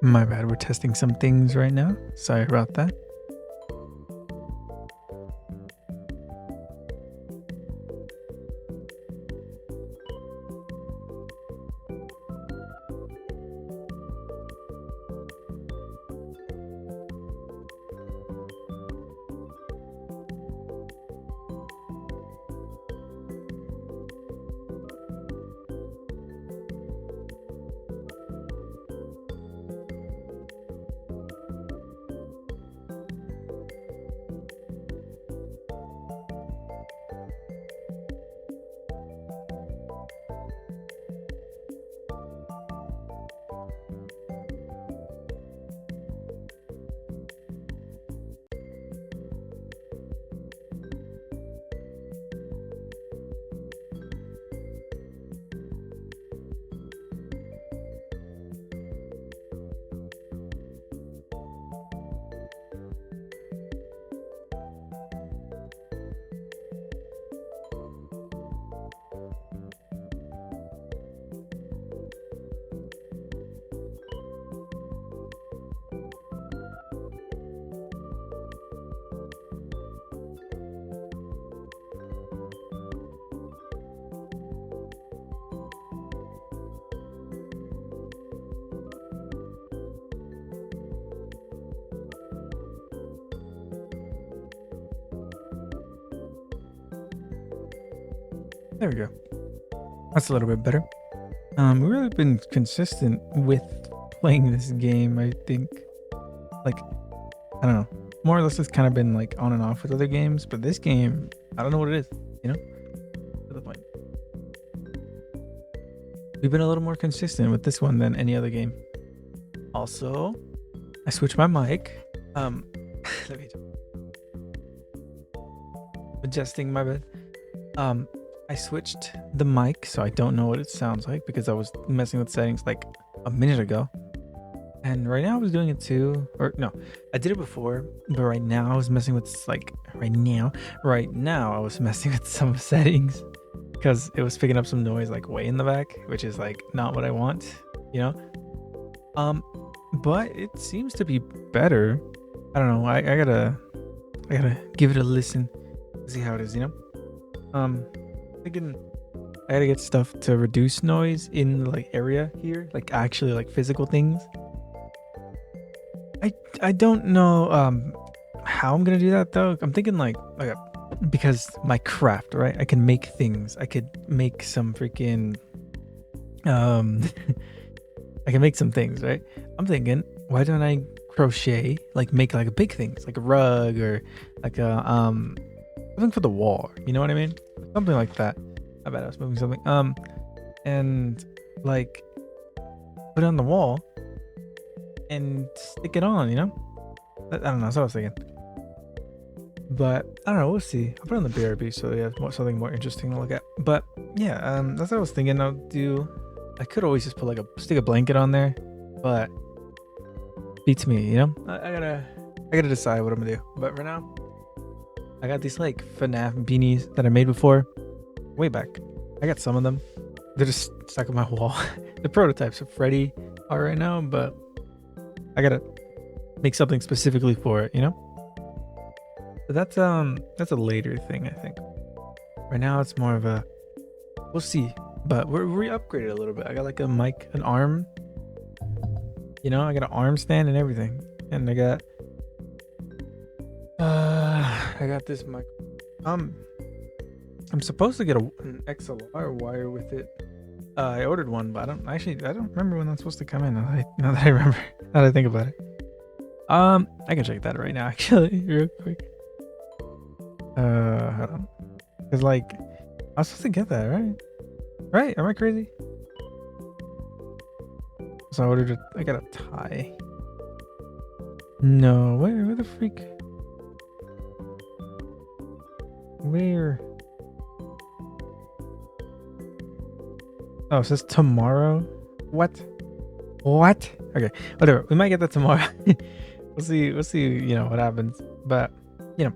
My bad, we're testing some things right now. Sorry about that. There we go. That's a little bit better. We've really been consistent with playing this game, I think. Like, I don't know. More or less it's kind of been like on and off with other games, but this game, I don't know what it is, you know? To the point. We've been a little more consistent with this one than any other game. Also, I switched my mic. Let me adjusting my bed. I switched the mic, so I don't know what it sounds like because I was messing with settings like a minute ago. And right now I was doing it too, or no, I did it before, but right now I was messing with right now I was messing with some settings because it was picking up some noise like way in the back, which is like not what I want, you know? But it seems to be better. I don't know. I gotta give it a listen, see how it is, you know? Thinking I gotta get stuff to reduce noise in like area here, like actually like physical things. I don't know how I'm gonna do that though. I'm thinking like okay, because my craft, right? I can make things. I could make some freaking I can make some things, right? I'm thinking, why don't I crochet, like make like big things, like a rug or like a something for the wall, you know what I mean? Something like that. I bet I was moving something. And like put it on the wall and stick it on, you know? I don't know, that's what I was thinking. But I don't know, we'll see. I'll put it on the BRB so yeah, something more interesting to look at. But yeah, that's what I was thinking. I could always just put like stick a blanket on there, but beats me, you know? I gotta decide what I'm gonna do. But for now, I got these like FNAF beanies that I made before, way back. I got some of them. They're just stuck on my wall. The prototypes of Freddy are right now, but I gotta make something specifically for it, you know? But that's a later thing, I think. Right now it's more of a we'll see. But we're upgraded a little bit. I got like a mic, an arm. You know, I got an arm stand and everything. And I got this mic. I'm supposed to get an XLR wire with it. I ordered one, but I don't remember when that's supposed to come in. Now that I remember, now that I think about it. I can check that right now actually, real quick. Hold on. Cause like I was supposed to get that, right? Right? Am I crazy? So I ordered I got a tie. No, where the freak? Where? Oh, it says tomorrow? What? Okay, whatever. We might get that tomorrow. We'll see, you know, what happens. But, you know,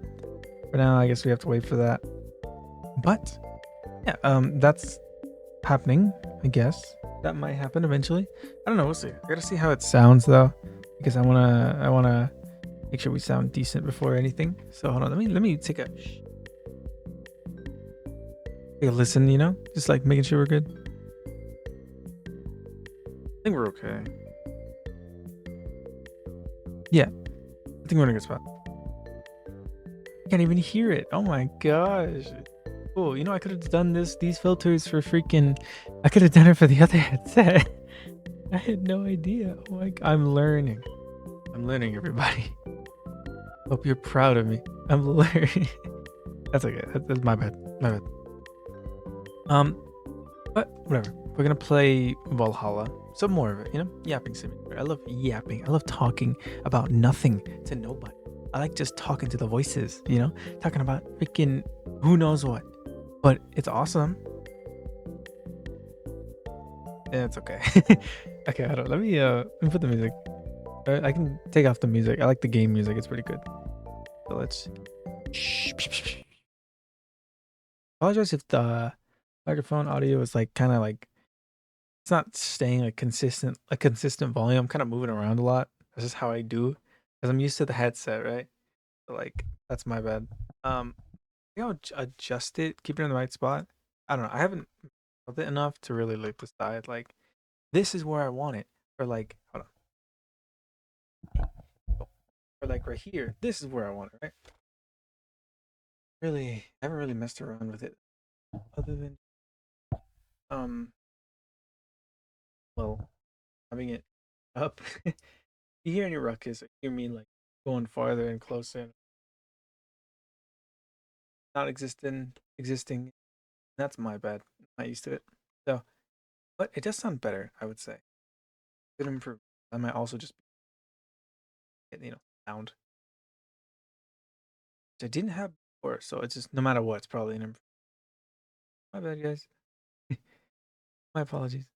for now, I guess we have to wait for that. But, yeah, that's happening, I guess. that might happen eventually. I don't know. We'll see. I gotta see how it sounds though, because I wanna make sure we sound decent before anything. So hold on. Let me take a listen. You know, just like making sure we're good. I think we're okay. Yeah, I think we're in a good spot. Can't even hear it. Oh my gosh. Cool. You know, I could have done these filters for freaking. I could have done it for the other headset. I had no idea. Oh my, I'm learning. I'm learning, everybody. Hope you're proud of me. I'm learning. That's okay. That's my bad. My bad. But whatever. We're gonna play Valhalla. Some more of it, you know? Yapping simulator. I love yapping. I love talking about nothing to nobody. I like just talking to the voices, you know? Talking about freaking who knows what. But it's awesome. Yeah, it's okay. Okay, hold on. Let me put the music. I can take off the music. I like the game music. It's pretty good. So let's. Apologize if the microphone audio is like kind of like it's not staying like a consistent volume. I'm kind of moving around a lot. That's just how I do, because I'm used to the headset, right? So like that's my bad. I think I'll adjust it, keep it in the right spot. I don't know. I haven't felt it enough to really like decide like this is where I want it, or like hold on, or like right here. This is where I want it, right? Really, I haven't really messed around with it, other than um, well, having it up. You hear any ruckus? You hear me like going farther and closer, not existing. That's my bad. I'm not used to it. So, but it does sound better, I would say. Good improve. I might also just get, sound, which I didn't have before. So it's just no matter what, it's probably an improve. My bad, guys. My apologies.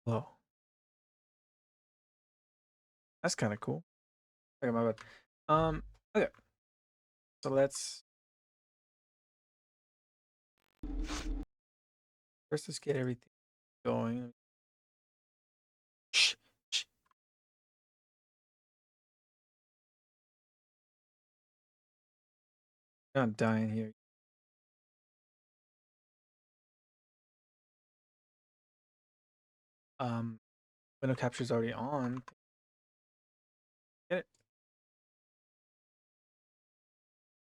Whoa, that's kind of cool. Okay, my bad. Okay. So let's get everything going. Shh, shh. I'm not dying here. Um, window capture is already on. Get it?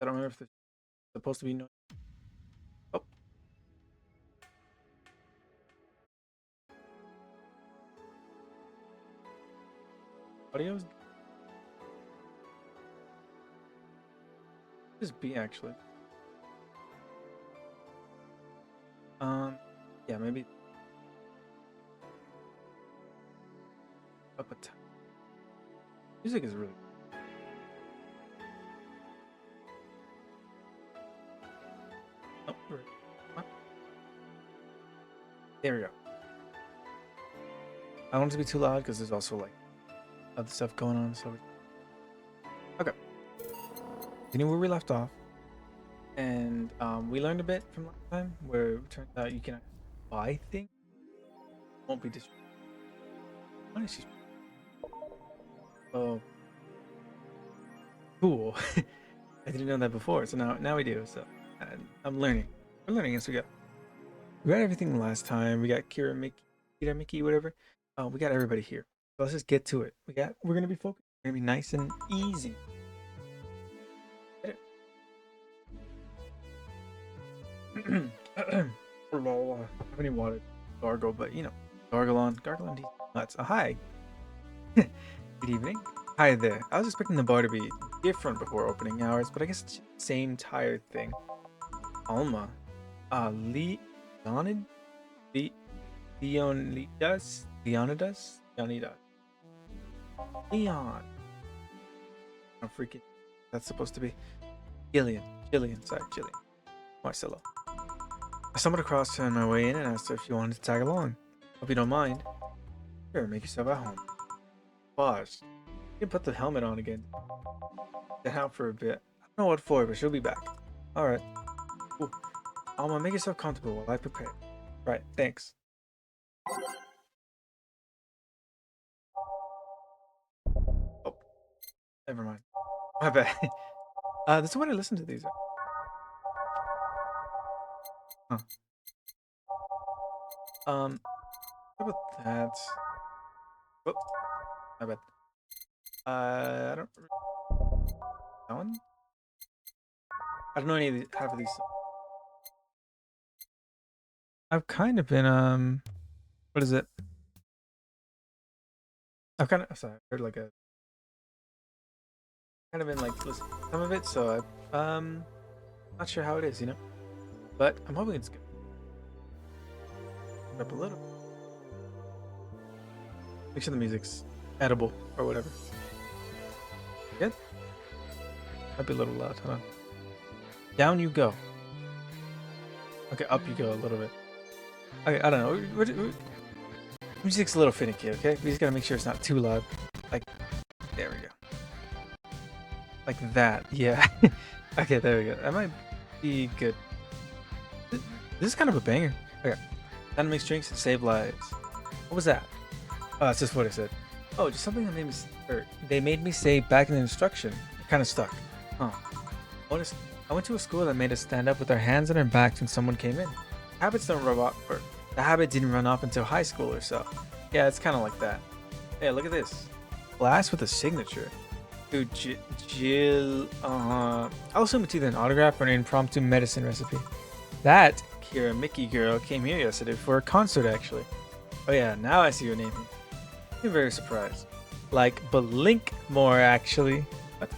I don't remember if it's supposed to be no. Oh, audio's just B actually. Um, yeah, maybe up a top. Music is really. Oh, what? There we go. I don't want it to be too loud because there's also like other stuff going on. So, okay. You know where we left off, and we learned a bit from last time where it turns out you can buy things. Won't be destroyed. Oh, cool. I didn't know that before, so now we do. So I'm learning. We're learning as we go. We got everything last time. We got Kira Mickey, whatever. We got everybody here. So let's just get to it. We're gonna be focused. We're gonna be nice and easy. Lol, I haven't even wanted gargle, but gargle on these nuts. Oh, hi. Good evening. Hi there. I was expecting the bar to be different before opening hours, but I guess it's the same tired thing. Alma. Leonid? Le Leonidas? Leon. I'm freaking. That's supposed to be Jillian. Sorry, Jillian. Marcelo. I stumbled across her on my way in and asked her if she wanted to tag along. Hope you don't mind. Sure, make yourself at home. Pause. You can put the helmet on again. Get out for a bit. I don't know what for, but she'll be back. Alright. Alma, make yourself comfortable while I prepare. Right. Thanks. Oh, never mind. My bad. This is what I listen to these. Huh. How about that? Oh, my bad. I don't. That one? I don't know any of these, half of these. I've kind of been what is it? I've kind of sorry, I heard like a kind of been like listening to some of it, so not sure how it is, but I'm hoping it's good. Up a little. Make sure the music's edible or whatever. Good. Might be a little loud. Hold on. Down you go. Okay, up you go a little bit. Okay, I don't know. Music's a little finicky. Okay, we just gotta make sure it's not too loud. Like, there we go. Like that. Yeah. Okay, there we go. That might be good. This is kind of a banger. Okay. Time to mix drinks and save lives. What was that? Oh, that's just what I said. Oh, just something that made me, or they made me say back in the instruction. It kind of stuck. Huh. I went to a school that made us stand up with our hands on our backs when someone came in. Habits don't rub off, or the habit didn't run off until high school or so. Yeah, it's kind of like that. Hey, look at this. Glass with a signature. Dude, Jill, I'll assume it's either an autograph or an impromptu medicine recipe. That Kira Mickey girl came here yesterday for a concert, actually. Oh yeah, now I see your name here. I'm very surprised. Like Blinkmore, actually. What?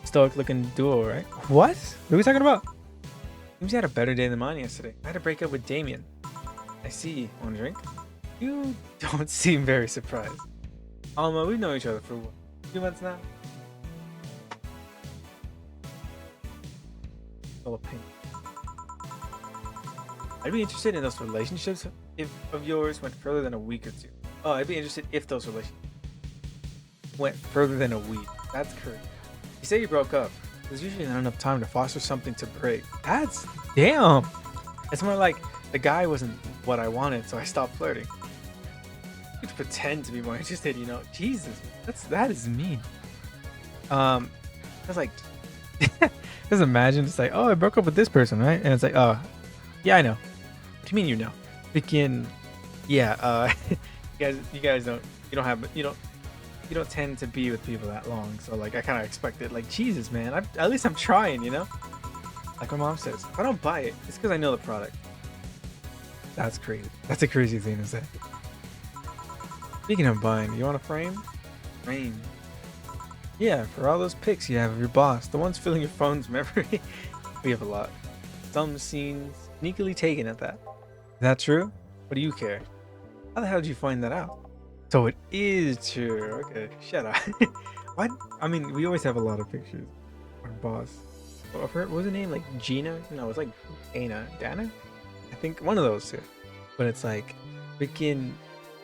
Stoic looking duo, right? What? What are we talking about? Seems you had a better day than mine yesterday. I had to break up with Damien. I see. Want a drink? You don't seem very surprised. Alma, we've known each other for what, 2 months now? Full of pain. I'd be interested in those relationships of yours went further than a week or two. Oh, I'd be interested if those relationships went further than a week. That's crazy. You say you broke up. There's usually not enough time to foster something to break. That's damn. It's more like the guy wasn't what I wanted, so I stopped flirting. You could pretend to be more interested, Jesus, that is mean. It's like, just imagine it's like, oh, I broke up with this person, right? And it's like, oh, yeah, I know. What do you mean you know? Begin, yeah. You guys you don't tend to be with people that long, so like I kind of expected, like, Jesus, man, at least I'm trying, like my mom says, if I don't buy it, it's because I know the product. That's crazy. That's a crazy thing to say. Speaking of buying, you want a frame? Frame. Yeah, for all those pics you have of your boss, the ones filling your phone's memory. We have a lot. Some scenes sneakily taken at that. Is that true? What do you care? How the hell did you find that out? So it is true. Okay, shut up. What? I mean, we always have a lot of pictures. Our boss. What was her name? Like Gina? No, it's like Dana? I think one of those two. But it's like, freaking.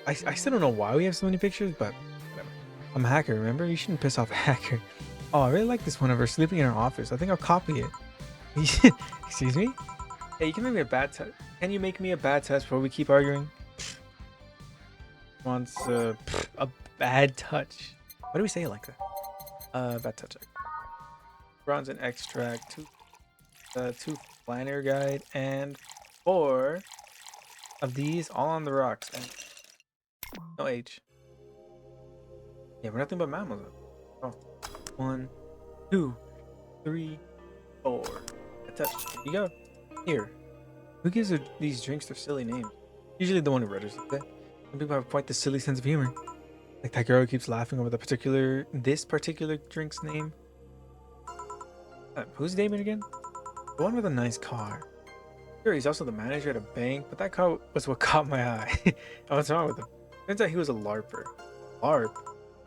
I still don't know why we have so many pictures, but whatever. I'm a hacker, remember? You shouldn't piss off a hacker. Oh, I really like this one of her sleeping in her office. I think I'll copy it. Excuse me? Hey, you can make me a bad test. Can you make me a bad test before we keep arguing? Wants a bad touch. Why do we say it like that? Bad touch. Bronze and extract, two planner guide, and 4 of these all on the rocks. And no H. Yeah, we're nothing but mammals. Oh, 1, 2, 3, 4. A touch. Here you go. Here. Who gives these drinks their silly names? Usually the one who renders it. Some people have quite the silly sense of humor. Like that girl who keeps laughing over this particular drink's name. Who's Damon again? The one with a nice car. Sure, he's also the manager at a bank, but that car was what caught my eye. Oh, what's wrong with him? Turns out he was a LARPer. LARP?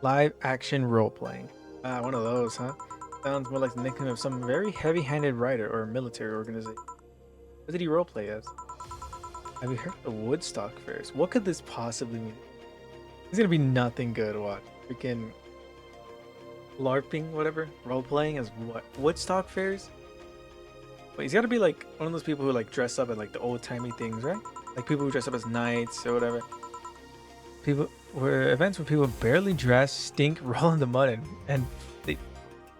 Live action role playing. Ah, one of those, huh? Sounds more like the nickname of some very heavy-handed writer or military organization. What did he roleplay as? Have you heard of the Woodstock Fairs? What could this possibly mean? It's gonna be nothing good. What? Freaking LARPing, whatever? Role-playing as what? Woodstock Fairs? Wait, he's gotta be like one of those people who like dress up at like the old-timey things, right? like people who dress up as knights or whatever. People where events where people barely dress, stink, roll in the mud, and they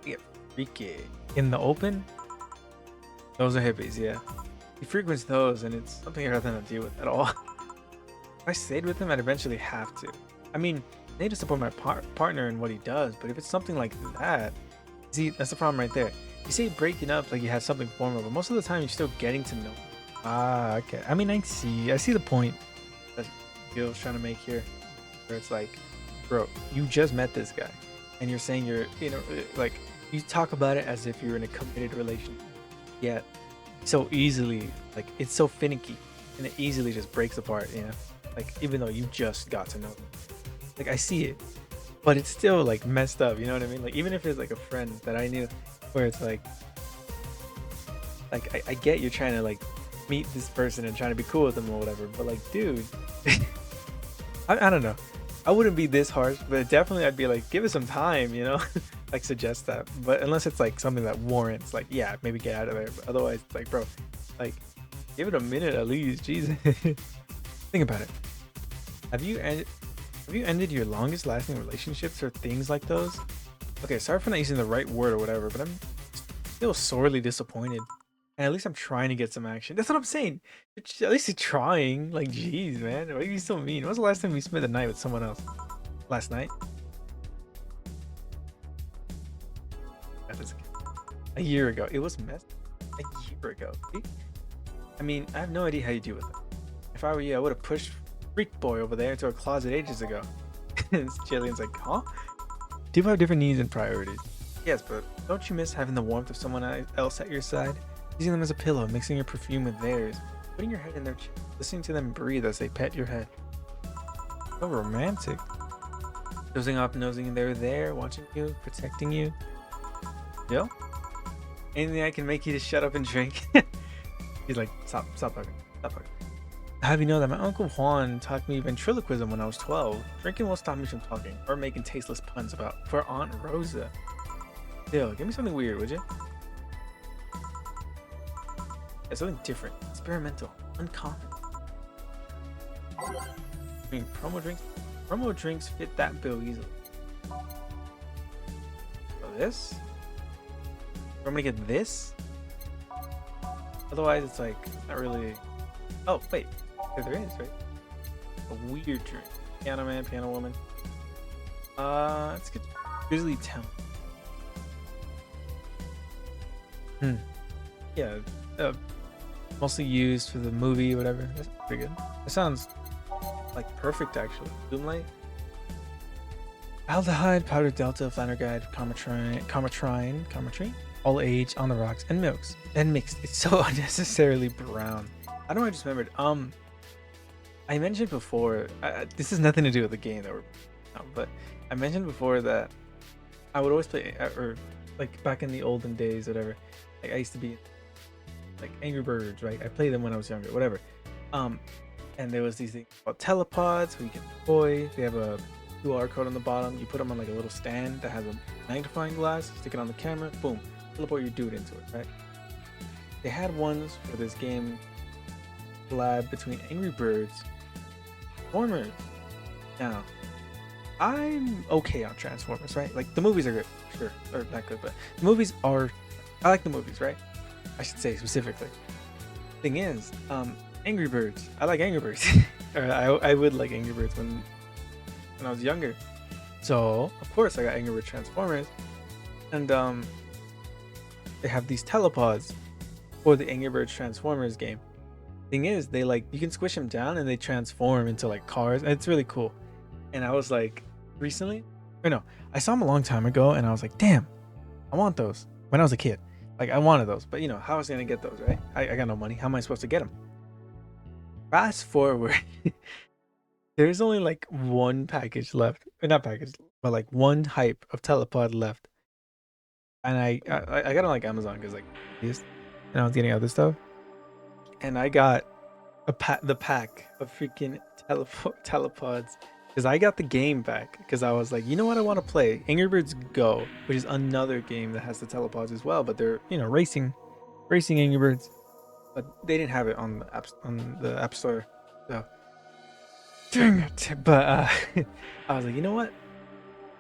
get freaky in the open. Those are hippies, yeah. He frequents those, and it's something I'd rather not deal with at all. If I stayed with him, I'd eventually have to. I mean, I need to support my partner in what he does, but if it's something like that, see, that's the problem right there. You say breaking up like you had something formal, but most of the time you're still getting to know. Ah, okay. I mean, I see the point that Bill's trying to make here, where it's like, bro, you just met this guy, and you're saying you're, like, you talk about it as if you're in a committed relationship, yet so easily, like, it's so finicky, and it easily just breaks apart, like, even though you just got to know them. Like, I see it, but it's still like messed up, you know what I mean? Like, even if it's like a friend that I knew, where it's like I get you're trying to like meet this person and trying to be cool with them or whatever, but like, dude, I don't know, I wouldn't be this harsh, but definitely I'd be like, give it some time, like suggest that. But unless it's like something that warrants, like, yeah, maybe get out of there, but otherwise it's like, bro, like, give it a minute at least. Jesus. Think about it. Have you ended your longest lasting relationships or things like those? Okay, sorry for not using the right word or whatever, but I'm still sorely disappointed. And at least I'm trying to get some action. That's what I'm saying. At least you're trying. Like, jeez, man. Why are you so mean? When was the last time you spent the night with someone else? Last night? That is a year ago. It was messed a year ago. See? I mean, I have no idea how you deal with it. If I were you, I would have pushed Freak Boy over there into a closet ages ago. And Jillian's like, huh? People have different needs and priorities. Yes, but don't you miss having the warmth of someone else at your side? Using them as a pillow, mixing your perfume with theirs, putting your head in their chest, listening to them breathe as they pet your head. So romantic. Dozing off, nosing they're there, watching you, protecting you. Yo? Anything I can make you to shut up and drink? He's like, stop talking. Have you know that my Uncle Juan taught me ventriloquism when I was 12? Drinking won't stop me from talking or making tasteless puns for Aunt Rosa. Yo, give me something weird, would you? Yeah, something different, experimental, uncommon. I mean, promo drinks fit that bill easily. So this? I'm gonna get this? Otherwise, it's like, it's not really. Oh, wait. There is, right? A weird drink. Piano man, piano woman. Let's get Grizzly Town. Yeah, mostly used for the movie, whatever. That's pretty good. That sounds like perfect, actually. Boomlight. Aldehyde, powdered delta, flanergide, comatrine, all aged on the rocks and mixed. It's so unnecessarily brown. I don't know, I just remembered. I mentioned before, this has nothing to do with the game that we're but I mentioned before that I would always play, or like back in the olden days, whatever. Like, I used to be like Angry Birds, right? I played them when I was younger, whatever. And there was these things called telepods where you get the toy. They have a QR code on the bottom. You put them on like a little stand that has a magnifying glass. Stick it on the camera. Boom. Teleport your dude into it, right? They had ones for this game collab between Angry Birds, Transformers. Now, I'm okay on Transformers, right? Like, the movies are good, sure, or not good, but the movies are. I like the movies, right? I should say specifically. Thing is, Angry Birds. I like Angry Birds. Or I would like Angry Birds when I was younger. So of course I got Angry Birds Transformers, and they have these telepods for the Angry Birds Transformers game. Thing is, they like, you can squish them down and they transform into like cars, and it's really cool. And I was like, recently, or no, I saw them a long time ago, and I was like, damn, I want those. When I was a kid, like, I wanted those, but how was I gonna get those, right? I got no money. How am I supposed to get them? Fast forward, there's only like one package left, or not package, but like one type of telepod left, and I got it on like Amazon because like this, and I was getting other stuff, and I got the pack of freaking telepods. Because I got the game back, because I was like, you know what I want to play? Angry Birds Go, which is another game that has the telepods as well, but they're, racing Angry Birds. But they didn't have it on the App Store. So dang it. But I was like, you know what?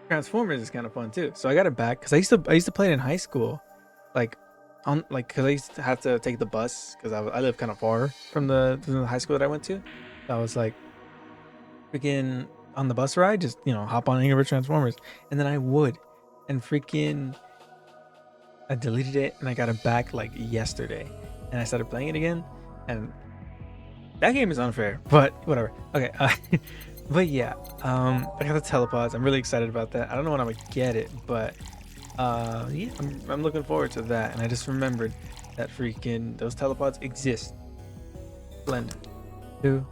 Transformers is kind of fun too. So I got it back because I used to play it in high school, like on like because I used to have to take the bus because I live kind of far from the high school that I went to. So I was like freaking on the bus ride, just hop on Angry Birds Transformers, and then I would, and freaking I deleted it and I got it back like yesterday, and I started playing it again, and that game is unfair, but whatever. Okay, but yeah, I got the telepods. I'm really excited about that. I don't know when I'm gonna get it, but yeah, I'm looking forward to that. And I just remembered that freaking those telepods exist. Blend too.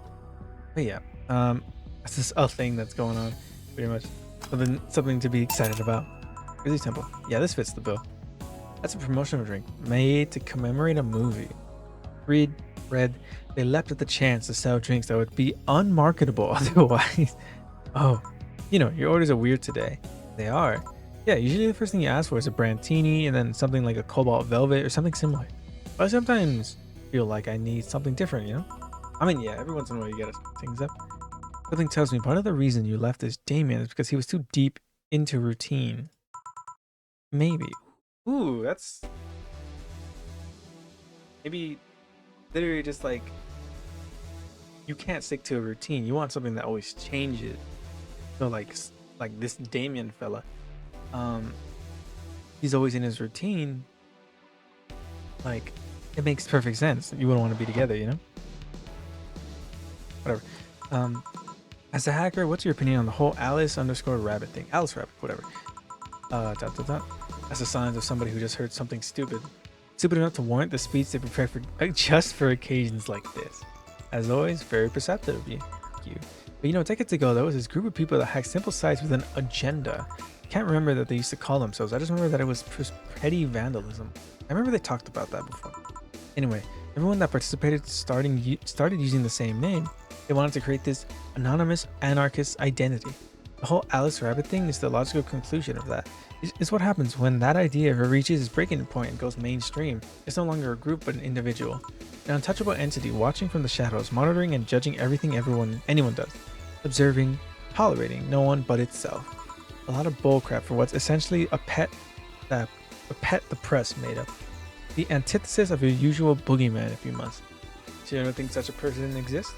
But yeah, that's just a thing that's going on, pretty much. Something to be excited about. Really simple. Yeah, this fits the bill. That's a promotional drink made to commemorate a movie. Read, they leapt at the chance to sell drinks that would be unmarketable otherwise. Oh, your orders are weird today. They are. Yeah, usually the first thing you ask for is a brandini and then something like a cobalt velvet or something similar. But I sometimes feel like I need something different. I mean, yeah, every once in a while you gotta switch things up. Something tells me part of the reason you left this Damien is because he was too deep into routine. Maybe. Ooh, that's maybe literally just like you can't stick to a routine. You want something that always changes. So like this Damien fella, um, he's always in his routine. Like it makes perfect sense. You wouldn't want to be together. Whatever. Um, as a hacker, what's your opinion on the whole Alice_rabbit thing? Alice Rabbit, whatever. As a sign of somebody who just heard something stupid enough to warrant the speech they prepare for just for occasions like this. As always, very perceptive of you. Thank you. But decades ago, there was this group of people that hacked simple sites with an agenda. I can't remember that they used to call themselves. I just remember that it was just petty vandalism. I remember they talked about that before. Anyway, everyone that participated started using the same name. They wanted to create this anonymous anarchist identity. The whole Alice Rabbit thing is the logical conclusion of that. It's what happens when that idea reaches its breaking point and goes mainstream. It's no longer a group but an individual. An untouchable entity watching from the shadows, monitoring and judging everything anyone does. Observing, tolerating no one but itself. A lot of bullcrap for what's essentially a pet the press made up. The antithesis of your usual boogeyman, if you must. So you don't think such a person exists?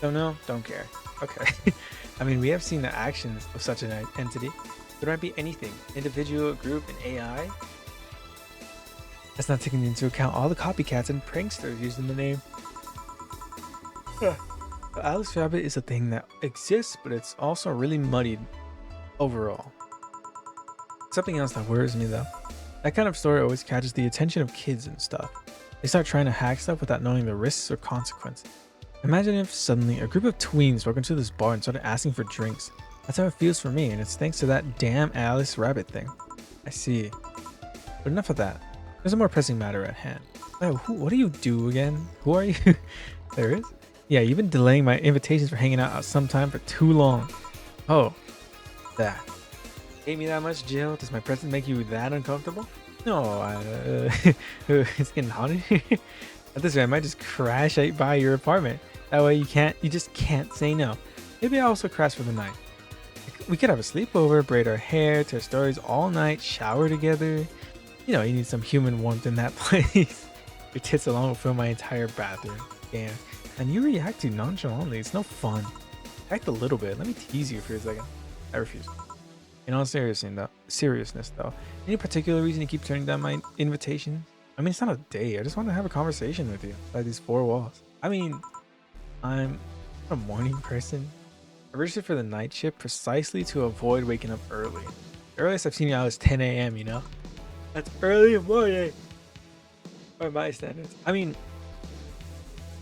Don't know? Don't care. Okay. I mean, we have seen the actions of such an entity. There might be anything, individual, group, and AI. That's not taking into account all the copycats and pranksters used in the name. Alice Rabbit is a thing that exists, but it's also really muddied overall. Something else that worries me though. That kind of story always catches the attention of kids and stuff. They start trying to hack stuff without knowing the risks or consequences. Imagine if suddenly a group of tweens walked into this bar and started asking for drinks. That's how it feels for me, and it's thanks to that damn Alice Rabbit thing. I see. But enough of that. There's a more pressing matter at hand. Oh, what do you do again? Who are you? There is? Yeah, you've been delaying my invitations for hanging out sometime for too long. Oh, that. Hate me that much, Jill? Does my presence make you that uncomfortable? No, it's getting hot in here. At this rate, I might just crash right by your apartment. That way you just can't say no. Maybe I'll also crash for the night. We could have a sleepover, braid our hair, tell stories all night, shower together. You need some human warmth in that place. Your tits alone will fill my entire bathroom. Damn. And you react too nonchalantly. It's no fun. Act a little bit. Let me tease you for a second. I refuse. In all seriousness though, any particular reason you keep turning down my invitation? I mean, it's not a date. I just want to have a conversation with you inside these four walls. I mean, I'm a morning person. I registered for the night shift precisely to avoid waking up early. The earliest I've seen you out is 10 a.m., That's early in the morning. By my standards. I mean,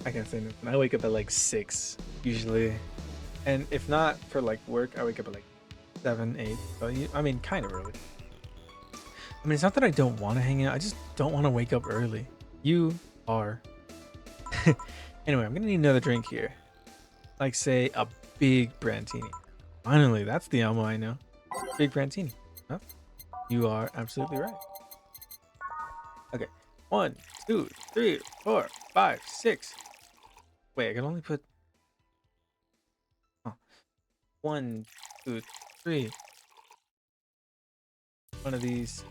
I can't say nothing. I wake up at like 6 usually. And if not for like work, I wake up at like 7, 8. So, I mean, kind of early. I mean, it's not that I don't want to hang out. I just don't want to wake up early. You are. Anyway, I'm going to need another drink here. Like, say, a big brandini. Finally, that's the Elmo I know. Big brandini. Huh? You are absolutely right. Okay. 1, 2, 3, 4, 5, 6. Wait, I can only put 1, 2, 3. One of these.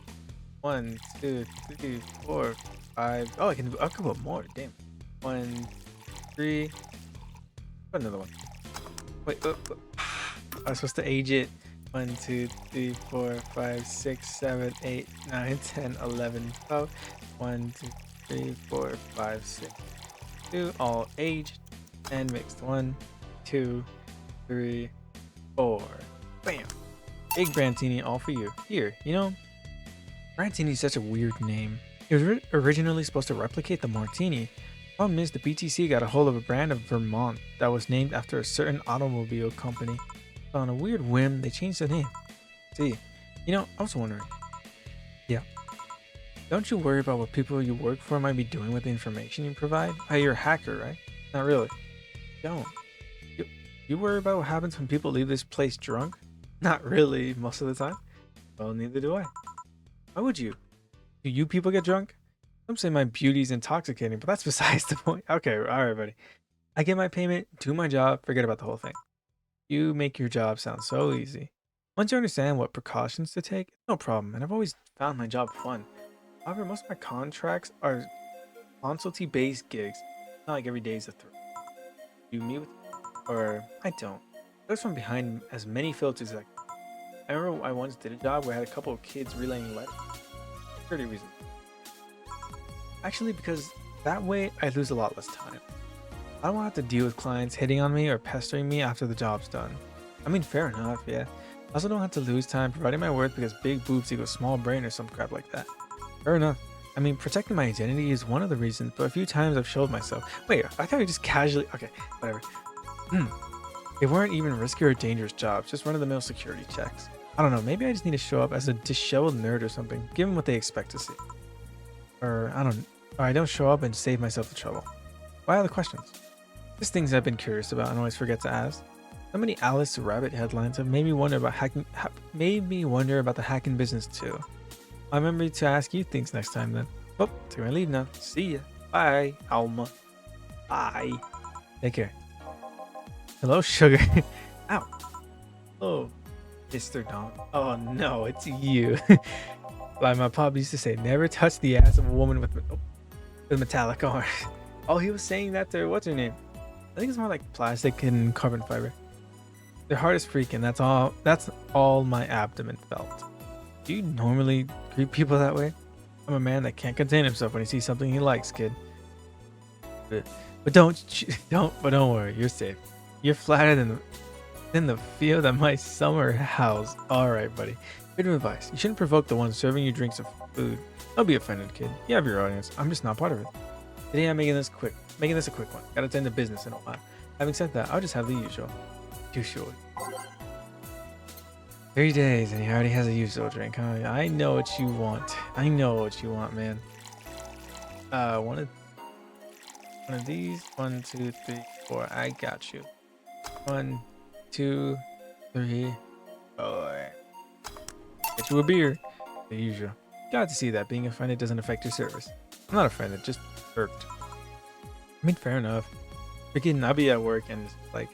1, 2, 3, 4, 5. Oh, I can put more. Damn. 1, 3. Put another one. Wait. I was supposed to age it. 1, 2, 3, 4, 5, 6, 7, 8, 9, 10, 11, 12. 1, 2, 3, 4, 5, 6. 2. All aged and mixed. 1, 2, 3, 4. Bam. Big Brantini, all for you. Here, you know, Brantini is such a weird name. It was originally supposed to replicate the Martini. Problem is, the BTC got a hold of a brand of Vermont that was named after a certain automobile company. So on a weird whim, they changed the name. See, you know, I was wondering. Yeah. Don't you worry about what people you work for might be doing with the information you provide? Hey, you're a hacker, right? Not really. Don't. You worry about what happens when people leave this place drunk? Not really, most of the time. Well, neither do I. Why would you? Do you people get drunk? Some say my beauty's intoxicating, but that's besides the point. Okay, alright, buddy. I get my payment, do my job, forget about the whole thing. You make your job sound so easy. Once you understand what precautions to take, it's no problem, and I've always found my job fun. However, most of my contracts are consulty-based gigs. Not like every day is a thrill. You meet with, or I don't. I was from behind as many filters as I remember I once did a job where I had a couple of kids relaying letters. Pretty reason. Actually, because that way I lose a lot less time. I don't want to have to deal with clients hitting on me or pestering me after the job's done. I mean, fair enough, yeah. I also don't have to lose time providing my worth because big boobs equals small brain or some crap like that. Fair enough. I mean, protecting my identity is one of the reasons, but a few times I've showed myself. Wait, I thought we just casually. Okay, whatever. They weren't even risky or dangerous jobs, just run-of-the-mill security checks. I don't know, maybe I just need to show up as a disheveled nerd or something, give them what they expect to see. Or I don't show up and save myself the trouble. Why other questions? Just things I've been curious about and always forget to ask. So many Alice Rabbit headlines have made me wonder about the hacking business too. I'll remember to ask you things next time then. Oh, take my leave now. See ya. Bye, Alma. Bye. Take care. Hello, sugar. Ow. Oh, Mr. Don. Oh no, it's you. Like my pop used to say, never touch the ass of a woman with metallic arms. Oh, he was saying that to what's her name? I think it's more like plastic and carbon fiber. Their heart is freaking. That's all my abdomen felt. Do you normally greet people that way? I'm a man that can't contain himself when he sees something he likes, kid. But don't worry, you're safe. You're flatter than the field at my summer house. All right, buddy. Bit of advice: you shouldn't provoke the one serving you drinks of food. Don't be offended, kid. You have your audience. I'm just not part of it. Today I'm making this a quick one. Gotta attend to business in a while. Having said that, I'll just have the usual. Too short. 3 days and he already has a usual drink, huh? I know what you want. I know what you want, man. One of these. 1, 2, 3, 4. I got you. 1, 2, 3, 4. Get you a beer. The usual. Glad to see that being offended doesn't affect your service. I'm not offended, just irked. I mean, fair enough. Freaking, I'll be at work and like,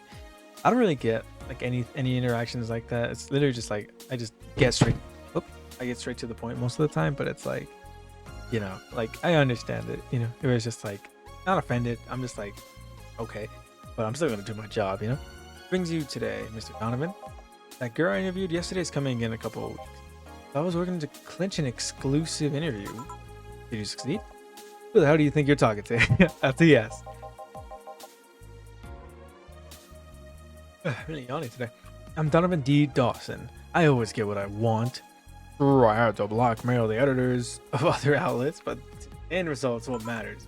I don't really get like any interactions like that. It's literally just like I just get straight. I get straight to the point most of the time. But it's like, you know, like I understand it. You know, it was just like not offended. I'm just like, okay, but I'm still gonna do my job. You know. Brings you today, Mr. Donovan. That girl I interviewed yesterday is coming in a couple of weeks. I was working to clinch an exclusive interview. Did you succeed? Who the hell do you think you're talking to? That's a yes. Really yawning today. I'm Donovan D. Dawson. I always get what I want. I have to blackmail the editors of other outlets, but the end result's what matters.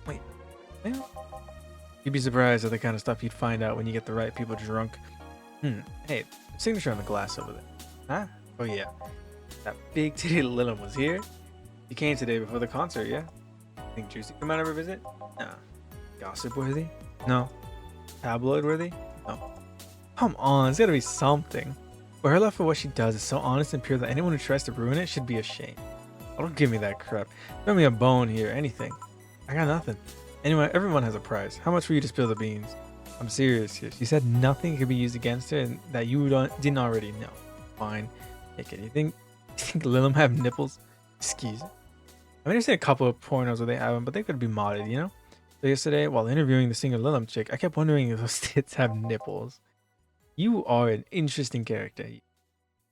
Wait. Man. You'd be surprised at the kind of stuff you'd find out when you get the right people drunk. Hey, signature on the glass over there. Huh? Oh yeah. That big titty little one was here. You came today before the concert, yeah? Think Juicy come out of her visit? Nah. Gossip worthy? No. Tabloid worthy? No. Come on, there's gotta be something. But her love for what she does is so honest and pure that anyone who tries to ruin it should be ashamed. Oh, don't give me that crap. Throw me a bone here, anything. I got nothing. Anyway, everyone has a price. How much for you to spill the beans? I'm serious here. She said nothing could be used against her and that you didn't already know. Fine. Take it. You think Lilim have nipples? Excuse me. I mean, I've seen a couple of pornos where they have them, but they could be modded, you know? So yesterday, while interviewing the singer Lilim chick, I kept wondering if those tits have nipples. You are an interesting character.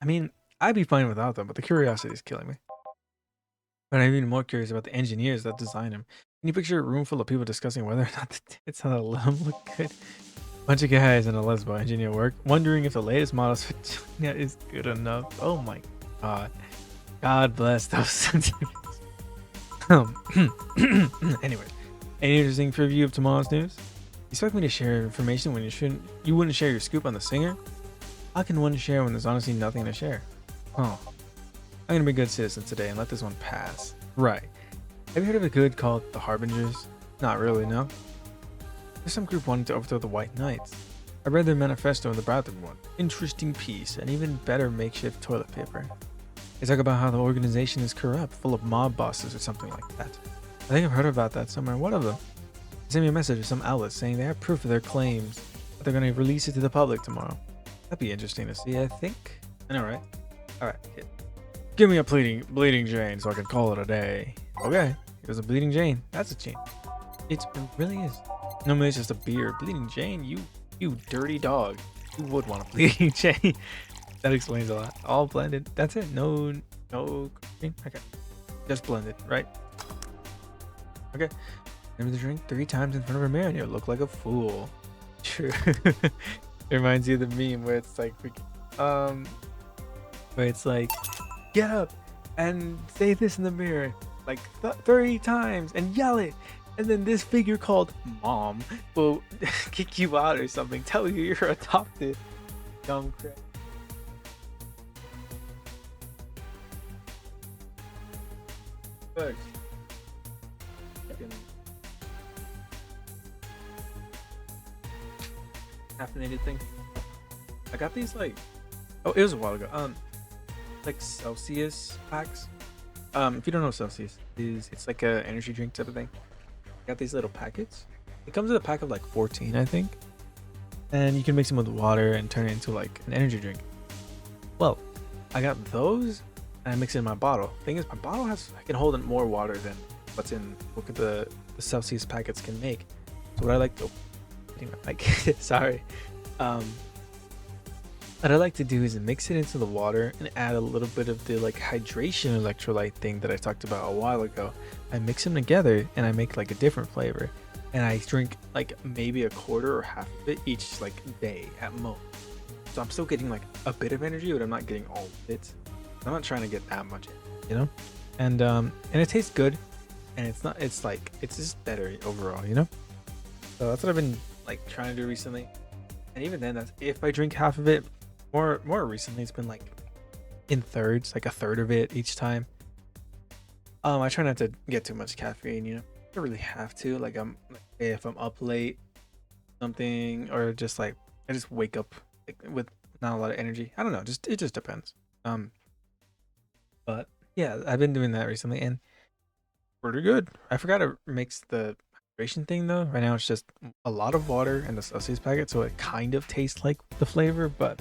I mean, I'd be fine without them, but the curiosity is killing me. But I'm even more curious about the engineers that designed them. Can you picture a room full of people discussing whether or not the tits on the Lilim look good? Bunch of guys and a lesbo engineer work, wondering if the latest model's vagina is good enough. Oh my god. God bless those sensitive. Anyway, any interesting preview of tomorrow's news? You expect me to share information when you wouldn't share your scoop on the singer? How can one share when there's honestly nothing to share? Oh, I'm gonna be a good citizen today and let this one pass. Right. Have you heard of a good called the Harbingers? Not really, no. There's some group wanting to overthrow the White Knights. I read their manifesto in the bathroom one. Interesting piece, and even better makeshift toilet paper. They talk about how the organization is corrupt, full of mob bosses or something like that. I think I've heard about that somewhere. What of them? They sent me a message of some outlet saying they have proof of their claims, but they're going to release it to the public tomorrow. That'd be interesting to see, I think. I know, right? Alright, give me a bleeding Jane so I can call it a day. Okay, here's a bleeding Jane. That's a chain. It really is. Normally it's just a beer. Bleeding Jane, you dirty dog. You would want a bleeding Jane. That explains a lot. All blended. That's it. No green. Okay. Just blended, right? Okay. Remember the drink 3 times in front of a mirror and you look like a fool. True. It reminds you of the meme where it's like get up and say this in the mirror like 30 times and yell it. And then this figure called Mom will kick you out or something. Tell you you're adopted. Dumb crap. Caffeinated thing. I got these like, oh, it was a while ago. Like Celsius packs. If you don't know what Celsius is, it's like a energy drink type of thing. I got these little packets. It comes with a pack of like 14, I think, and you can mix them with water and turn it into like an energy drink. Well, I got those and I mix it in my bottle. Thing is, my bottle I can hold in more water than what's in what the Celsius packets can make. So what I like to sorry. What I like to do is mix it into the water and add a little bit of the like hydration electrolyte thing that I talked about a while ago. I mix them together and I make like a different flavor, and I drink like maybe a quarter or half of it each like day at most. So I'm still getting like a bit of energy, but I'm not getting all of it. I'm not trying to get that much, you know. And it tastes good, and it's just better overall, you know. So that's what I've been like trying to do recently, and even then, that's if I drink half of it. More recently, it's been like in thirds, like a third of it each time. I try not to get too much caffeine, you know. I don't really have to. Like if I'm up late, something, or just like I just wake up like, with not a lot of energy. I don't know. It just depends. But yeah, I've been doing that recently, and pretty good. I forgot to mix the hydration thing though. Right now, it's just a lot of water in the Celsius packet, so it kind of tastes like the flavor, but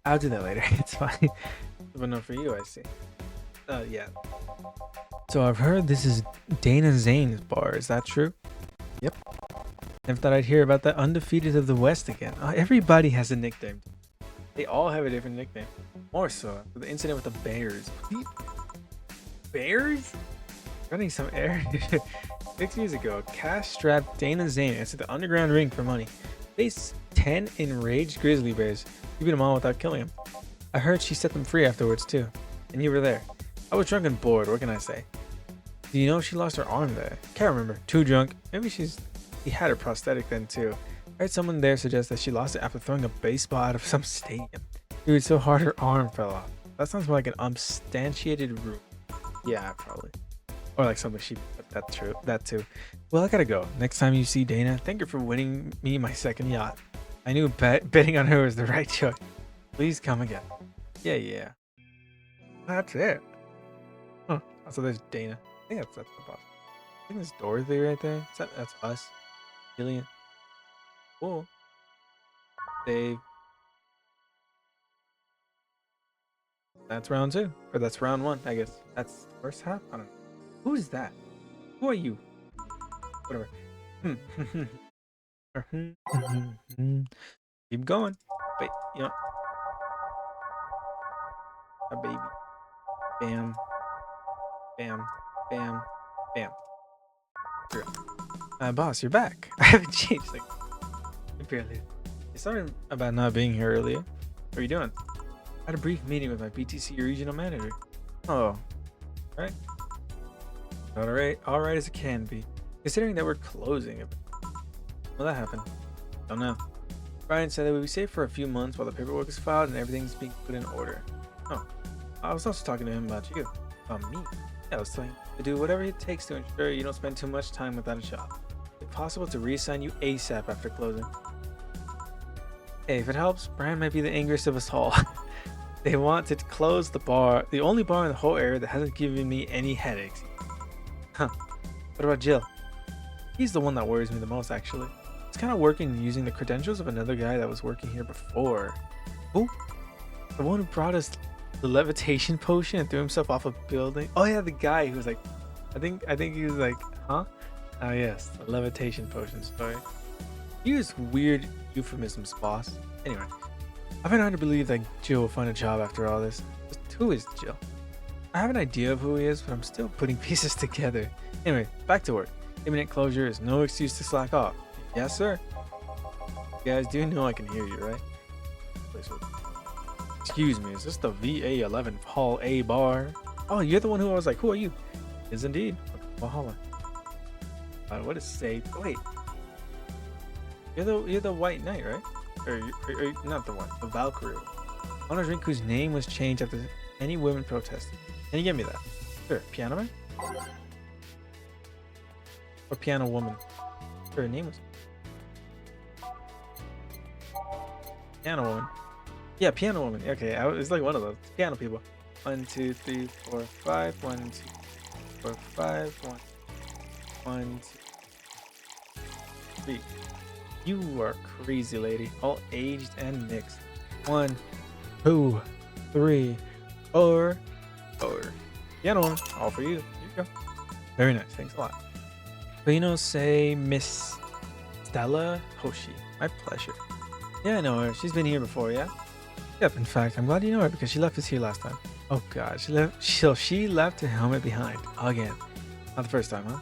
I'll do that later. It's fine. But no, for you, I see. Yeah. So I've heard this is Dana Zane's bar. Is that true? Yep. Never thought I'd hear about the undefeated of the West again. Everybody has a nickname. They all have a different nickname. More so after the incident with the Bears. Bears? Running some air. 6 years ago, cash-strapped Dana Zane entered the underground ring for money. Faced 10 enraged grizzly bears. She beat them all without killing them. I heard she set them free afterwards too. And you were there. I was drunk and bored, what can I say? Do you know she lost her arm there? Can't remember. Too drunk. Maybe she had her prosthetic then too. I heard someone there suggest that she lost it after throwing a baseball out of some stadium. Dude, so hard her arm fell off. That sounds more like an unsubstantiated rumor. Yeah, probably. Or like something that too. Well, I gotta go. Next time you see Dana, thank her for winning me my second yacht. I knew betting on her was the right choice. Please come again. Yeah. That's it. Huh. So there's Dana. I think that's the boss. I think there's Dorothy right there. That's us. Gillian. Cool. Save. That's round 2. Or that's round 1, I guess. That's the first half? I don't know. Who is that? Who are you? Whatever. Keep going. Wait, you know. A baby. Bam. Bam. Bam. Bam. Here. Boss, you're back. I haven't changed. Like, barely. You started about not being here earlier. What are you doing? I had a brief meeting with my BTC regional manager. Oh, right. All right as it can be. Considering that we're closing it. Will that happen? Don't know. Brian said that we'd be safe for a few months while the paperwork is filed and everything's being put in order. Oh, I was also talking to him about you. About me. Yeah, I was telling him to do whatever it takes to ensure you don't spend too much time without a job. If possible, to reassign you ASAP after closing. Hey, if it helps, Brian might be the angriest of us all. They want to close the bar, the only bar in the whole area that hasn't given me any headaches. Huh. What about Jill? He's the one that worries me the most, actually. It's kind of working using the credentials of another guy that was working here before. Who? The one who brought us the levitation potion and threw himself off a building? Oh yeah, the guy who was like, I think he was like, huh? Ah yes, the levitation potion story. You use weird euphemisms, boss. Anyway, I find it hard to believe that Jill will find a job after all this. Just who is Jill? I have an idea of who he is, but I'm still putting pieces together. Anyway, back to work. Imminent closure is no excuse to slack off. Yes, sir. You guys do know I can hear you, right? Excuse me, is this the VA11 Hall A bar? Oh, you're the one who I was like, who are you? Is indeed. Valhalla. What is safe? Wait. You're the White Knight, right? Or not the one, the Valkyrie. I want a drink whose name was changed after any women protested. Can you give me that? Sure. Piano Man? Or Piano Woman? Her name was Piano Woman. Yeah, Piano Woman. Okay, it's like one of those piano people. 1, 2, 3, 4, 5. 1, 2, 4, 5. 1, 2, 3. You are crazy, lady. All aged and mixed. 1, 2, 3, 4. Piano Woman. All for you. Here you go. Very nice. Thanks a lot. But you know, say Miss Stella Hoshi. My pleasure. Yeah, I know her. She's been here before, yeah? Yep, in fact, I'm glad you know her because she left us here last time. Oh god, she left her helmet behind. Again. Not the first time, huh?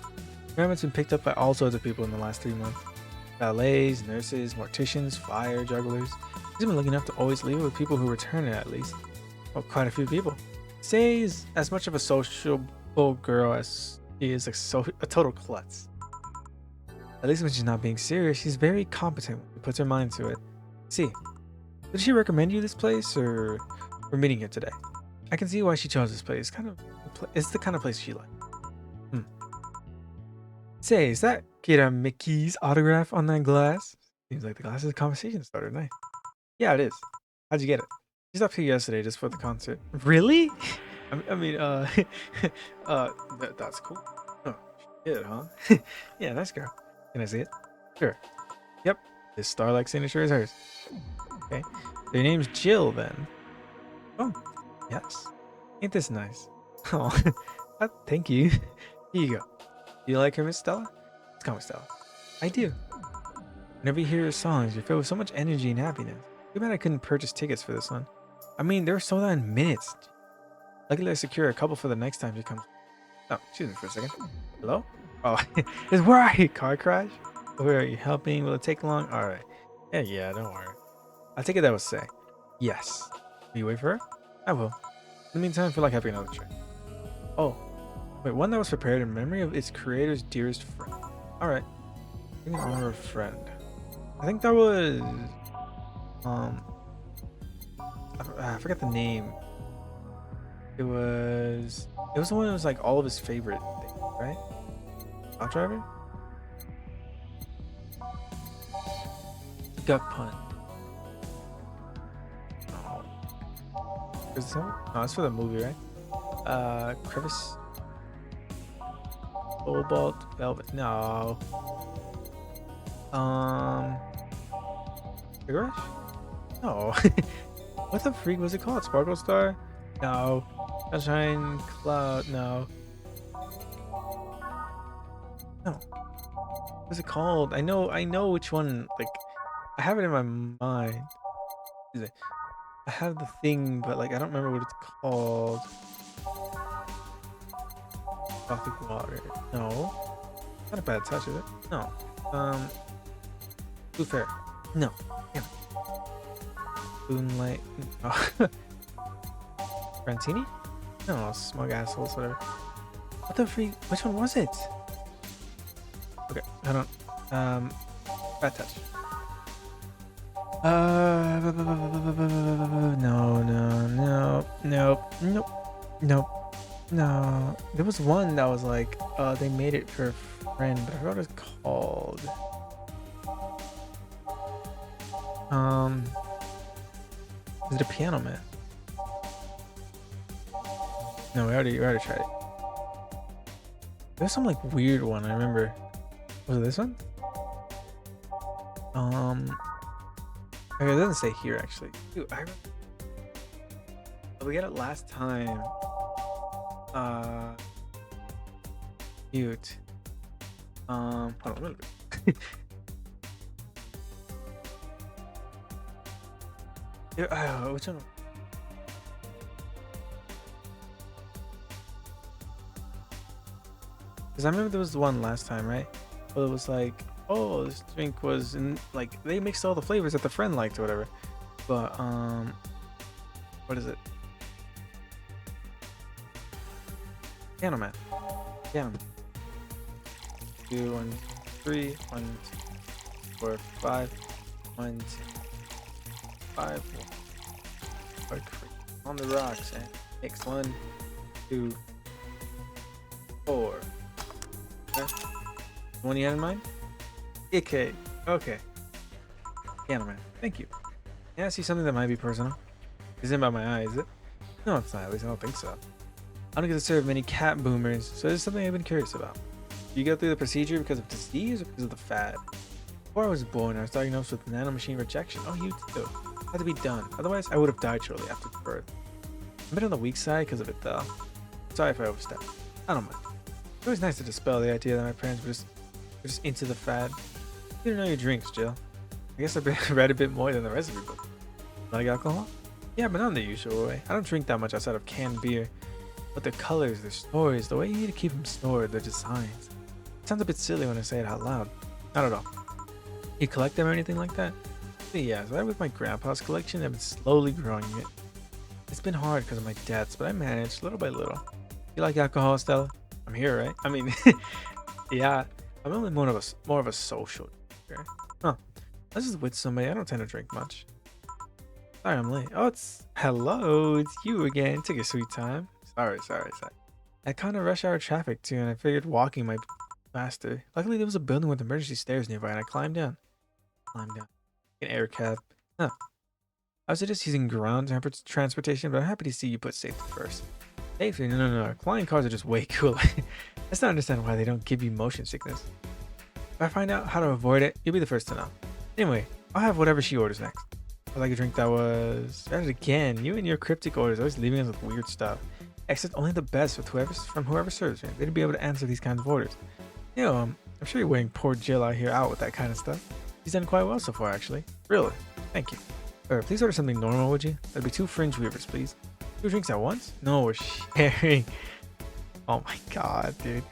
Her helmet's been picked up by all sorts of people in the last 3 months. Ballets, nurses, morticians, fire jugglers. She's been lucky enough to always leave it with people who return it at least. Well, quite a few people. Say's as much of a sociable girl as she is a total klutz. At least when she's not being serious, she's very competent when she puts her mind to it. See, did she recommend you this place, or we're meeting here today? I can see why she chose this place. It's the kind of place she likes. Say, is that Kira Mickey's autograph on that glass? Seems like the glass is a conversation starter. Nice. Yeah, it is. How'd you get it? She's up here yesterday just for the concert. Really? I mean, that's cool. Oh, shit, huh? Yeah, nice girl. Can I see it? Sure. Yep. This star-like signature is hers. Okay. So your name's Jill, then. Oh, yes. Ain't this nice? Oh, thank you. Here you go. Do you like her, Miss Stella? Let's call me Stella. I do. Whenever you hear her songs, you're filled with so much energy and happiness. Too bad I couldn't purchase tickets for this one. I mean, they were sold out in minutes. Luckily, I secure a couple for the next time she comes. Oh, excuse me for a second. Hello? Oh, where are you? Car crash? Where are you helping? Will it take long? All right. Yeah, don't worry. I take it that was say. Yes. Will you wait for her? I will. In the meantime, I feel like having another drink. Oh. Wait, one that was prepared in memory of its creator's dearest friend. Alright. In honor of a friend. I think that was... I forgot the name. It was the one that was like all of his favorite things, right? Hot driver? Gut pun. Oh. Is this one? No, it's for the movie, right? Crevice. Cobalt Velvet. No. Sugar Rush? No. What the freak was it called? Sparkle Star? No. Sunshine Cloud? No. No. What was it called? I know which one. Like, I have it in my mind. I have the thing, but like I don't remember what it's called. Gothic water. No. Not a bad touch, is it? No. Blue Fair. No. Damn it. Moonlight. No. Francini? No, smug assholes, whatever. What the freak? Which one was it? Okay, hold on. Bad touch. No. There was one that was like, they made it for a friend, but I forgot what it's called. Is it a Piano Man? No, we already tried it. There's some like weird one, I remember. Was it this one? Okay, it doesn't say here actually. Dude, we got it last time. Cute. Hold on a little bit. Which one? Because I remember there was the one last time, right? Well, it was like, oh, this drink was in, like, they mixed all the flavors that the friend liked or whatever. But what is it? Piano Man. Piano Man. 2, 1, 3, 1, 2, 4, 5, 1, 2, 5, 1. On the rocks and mix 1, 2, 4. Okay. The one you had in mind? Okay. Piano Man. Thank you. Yeah, I see something that might be personal. Isn't about my eye, is it? No, it's not. At least I don't think so. I don't get to serve many cat boomers, so this is something I've been curious about. Do you go through the procedure because of disease or because of the fad? Before I was born, I was diagnosed with nanomachine rejection. Oh, you too. It had to be done. Otherwise, I would have died shortly after birth. I'm a bit on the weak side because of it, though. Sorry if I overstepped. I don't mind. It's always nice to dispel the idea that my parents were just into the fad. You didn't know your drinks, Jill. I guess I've read a bit more than the rest of you, but like alcohol? Yeah, but not in the usual way. I don't drink that much outside of canned beer. But the colors, the stories, the way you need to keep them stored, their designs. It sounds a bit silly when I say it out loud. Not at all. You collect them or anything like that? But yeah, so that with my grandpa's collection, I've been slowly growing it. It's been hard because of my debts, but I managed little by little. You like alcohol, Stella? I'm here, right? I mean, yeah. I'm only more of a social drinker. Huh. This is with somebody. I don't tend to drink much. Sorry, I'm late. Oh, hello. It's you again. Take your sweet time. Sorry. I kind of rush hour traffic too, and I figured walking might be faster. Luckily, there was a building with emergency stairs nearby, and I climbed down. An air cab. Huh. I was just using ground transportation, but I'm happy to see you put safety first. Safety? No. Flying cars are just way cooler. I just don't understand why they don't give you motion sickness. If I find out how to avoid it, you'll be the first to know. Anyway, I'll have whatever she orders next. I'd like a drink that was... Try it again. You and your cryptic orders always leaving us with weird stuff. Accept only the best with whoever serves me. They'd be able to answer these kinds of orders. You know, I'm sure you're weighing poor Jill out here out with that kind of stuff. She's done quite well so far, actually. Really. Thank you. Please order something normal, would you? That'd be 2 fringe weavers, please. 2 drinks at once? No, we're sharing. Oh my god, dude.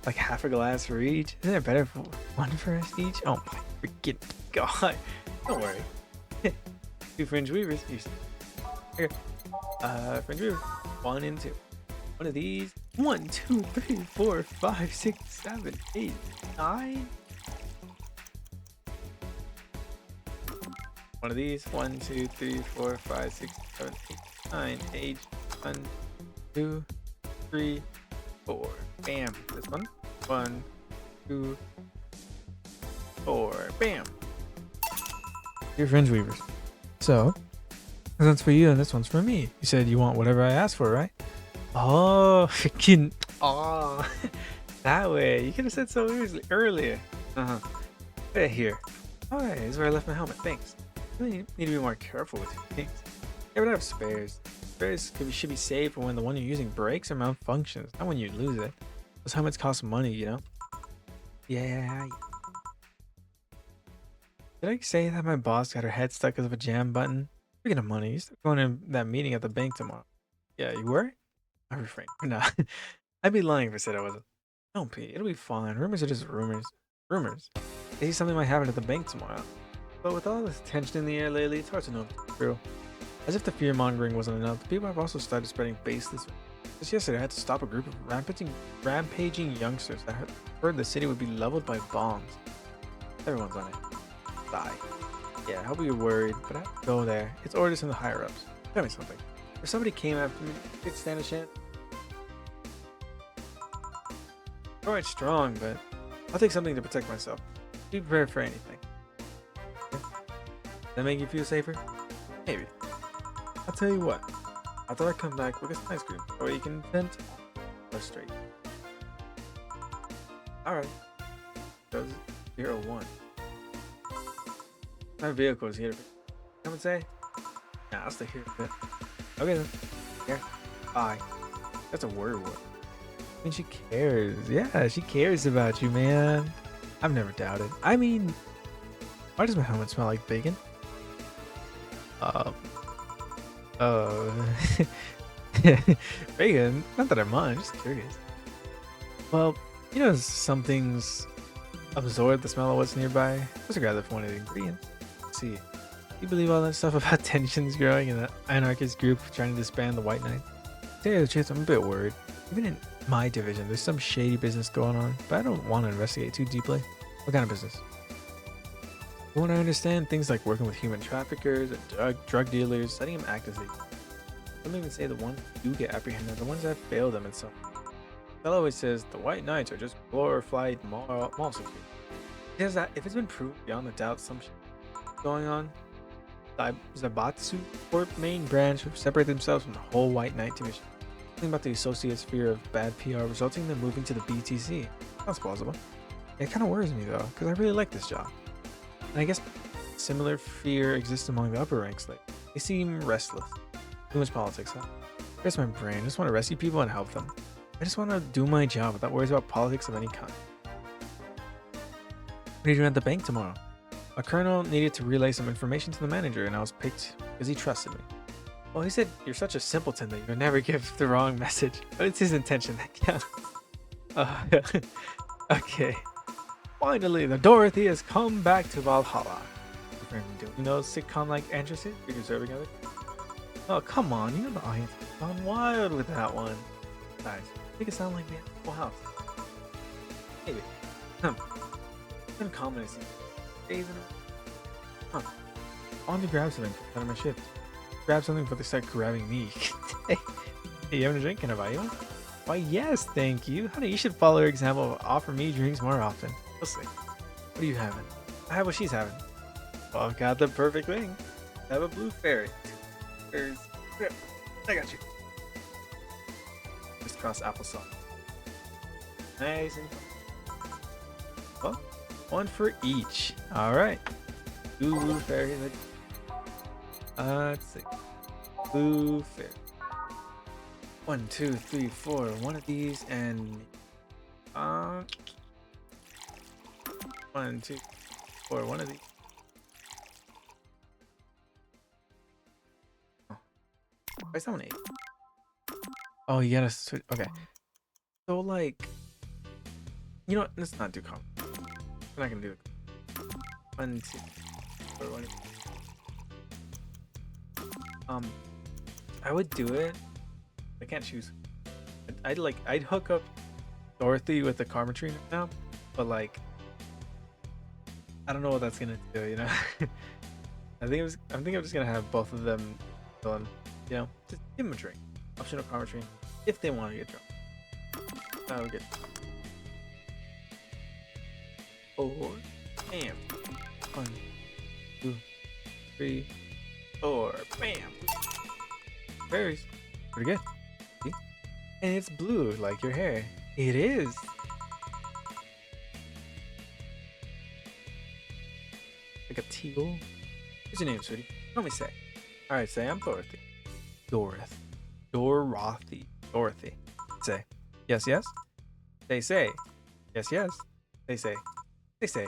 Like half a glass for each? Isn't it better if 1 for us each? Oh my freaking god. Don't worry. 2 fringe weavers. Here. Fringe weaver. 1 and 2. One of these. 1, 2, 3, 4, 5, 6, 7, 8, 9. One of these. 1, 2, 3, 4, 5, 6, 7, 8, 9. Age. 1, 2, 3, 4. Bam. This one. 1, 2, 4. Bam. Your fringe weavers. So, this one's for you and this one's for me. You said you want whatever I asked for, right? Oh, freaking. Oh, that way. You could have said so earlier. Right here. Alright, this is where I left my helmet. Thanks. really need to be more careful with things. You ever have spares? Spares should be saved for when the one you're using breaks or malfunctions, not when you lose it. Those helmets cost money, you know? Yeah. Did I say that my boss got her head stuck because of a jam button? Speaking of money, you're going to that meeting at the bank tomorrow. Yeah, you were? I refrained. Nah. I'd be lying if I said I wasn't. Don't be. It'll be fine. Rumors are just rumors. Rumors. Maybe something might happen at the bank tomorrow. But with all this tension in the air lately, it's hard to know if it's true. As if the fear mongering wasn't enough, the people have also started spreading baseless. Just yesterday, I had to stop a group of rampaging youngsters that heard the city would be leveled by bombs. Everyone's on it. Die. Yeah, I'll be worried, but I have to go there. It's orders from the higher ups. Tell me something. If somebody came after me, I could stand a chance. I'm quite strong, but I'll take something to protect myself. Be prepared for anything. Does that make you feel safer? Maybe. I'll tell you what. After I come back, we'll get some ice cream. Or you can vent or straight. Alright. Goes 01. My vehicle is here. Come and say? Nah, I'll stay here a bit. Okay then. Yeah. Bye. That's a word. I mean, she cares. Yeah, she cares about you, man. I've never doubted. I mean, why does my helmet smell like bacon? Bacon? Not that I mind, just curious. Well, you know, some things absorb the smell of what's nearby. Let's grab that for one of the ingredients. Let's see. You believe all that stuff about tensions growing in the anarchist group trying to disband the White Knights? To tell you the truth, I'm a bit worried. Even in my division, there's some shady business going on, but I don't want to investigate too deeply. What kind of business? You want to understand things like working with human traffickers and drug dealers, letting them act as they. Some even say the ones who do get apprehended are the ones that fail them in some. Bell always says the White Knights are just glorified mall security. He says that if it's been proved beyond a doubt some shit going on, Zabatsu Corp main branch have separated themselves from the whole White Knight division. Something about the associates' fear of bad PR resulting in them moving to the BTC. That's plausible. It kind of worries me though, because I really like this job. And I guess similar fear exists among the upper ranks. Like they seem restless. Too much politics, huh? Here's my brain. I just want to rescue people and help them. I just want to do my job without worries about politics of any kind. What are you doing at the bank tomorrow? A colonel needed to relay some information to the manager, and I was picked because he trusted me. Well, he said you're such a simpleton that you'll never give the wrong message, but it's his intention that counts. Okay. Finally, the Dorothy has come back to Valhalla. You know, sitcom-like entrances you're deserving of it. Oh, come on, you know the audience has gone wild with that one. Guys, make it sound like the full house. Maybe. It's uncommon to see days in a row. On to grab something out of my shift. Grab something before they start grabbing me. Hey, you having a drink? Can I buy you one? Why, yes, thank you. Honey, you should follow her example. Offer me drinks more often. We'll see. What are you having? I have what she's having. Well, I've got the perfect thing. I have a blue fairy. There's... I got you. Just cross applesauce. Nice and... Well, one for each. Alright. Blue fairy. Let's see. Blue fairy. 1, 2, 3, 4. One of these and... 1, 2, 4. One of these. Oh. Why is that one 8? Oh, you gotta switch. Okay. So, like... You know what? Let's not do comp. I'm not gonna do it. 1, 2, 4, 1. I would do it. I can't choose. I'd hook up Dorothy with the Karma now, but like I don't know what that's gonna do, you know. I think I'm just gonna have both of them done, you know, just give them a drink. Optional Karma if they want to get drunk. That'll get 4. Bam. 1, 2, 3, 4. Bam. Berries. Pretty good. See? And it's blue like your hair. It is. Like a teal. What's your name, sweetie? Let me say. All right, say I'm Dorothy. Dorothy. Dorothy. Say. Yes, yes. Say. Yes, yes. Say. Say.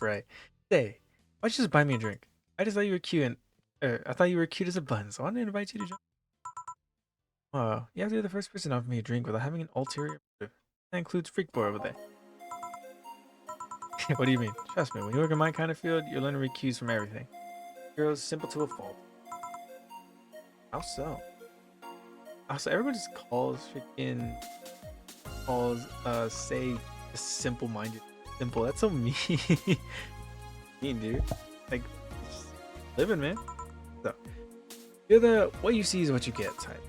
Right. Say. Why don't you just buy me a drink? I just thought you were cute and I thought you were cute as a bun, so I wanted to invite you to join. You have to be the first person to offer me a drink without having an ulterior motive. That includes Freak Boy over there. What do you mean? Trust me, when you work in my kind of field, you'll learn to read cues from everything. Heroes simple to a fault. How so? Also, everyone just say simple-minded. Simple. That's so mean. Mean, dude. Like, just living, man. So, you're the what you see is what you get type.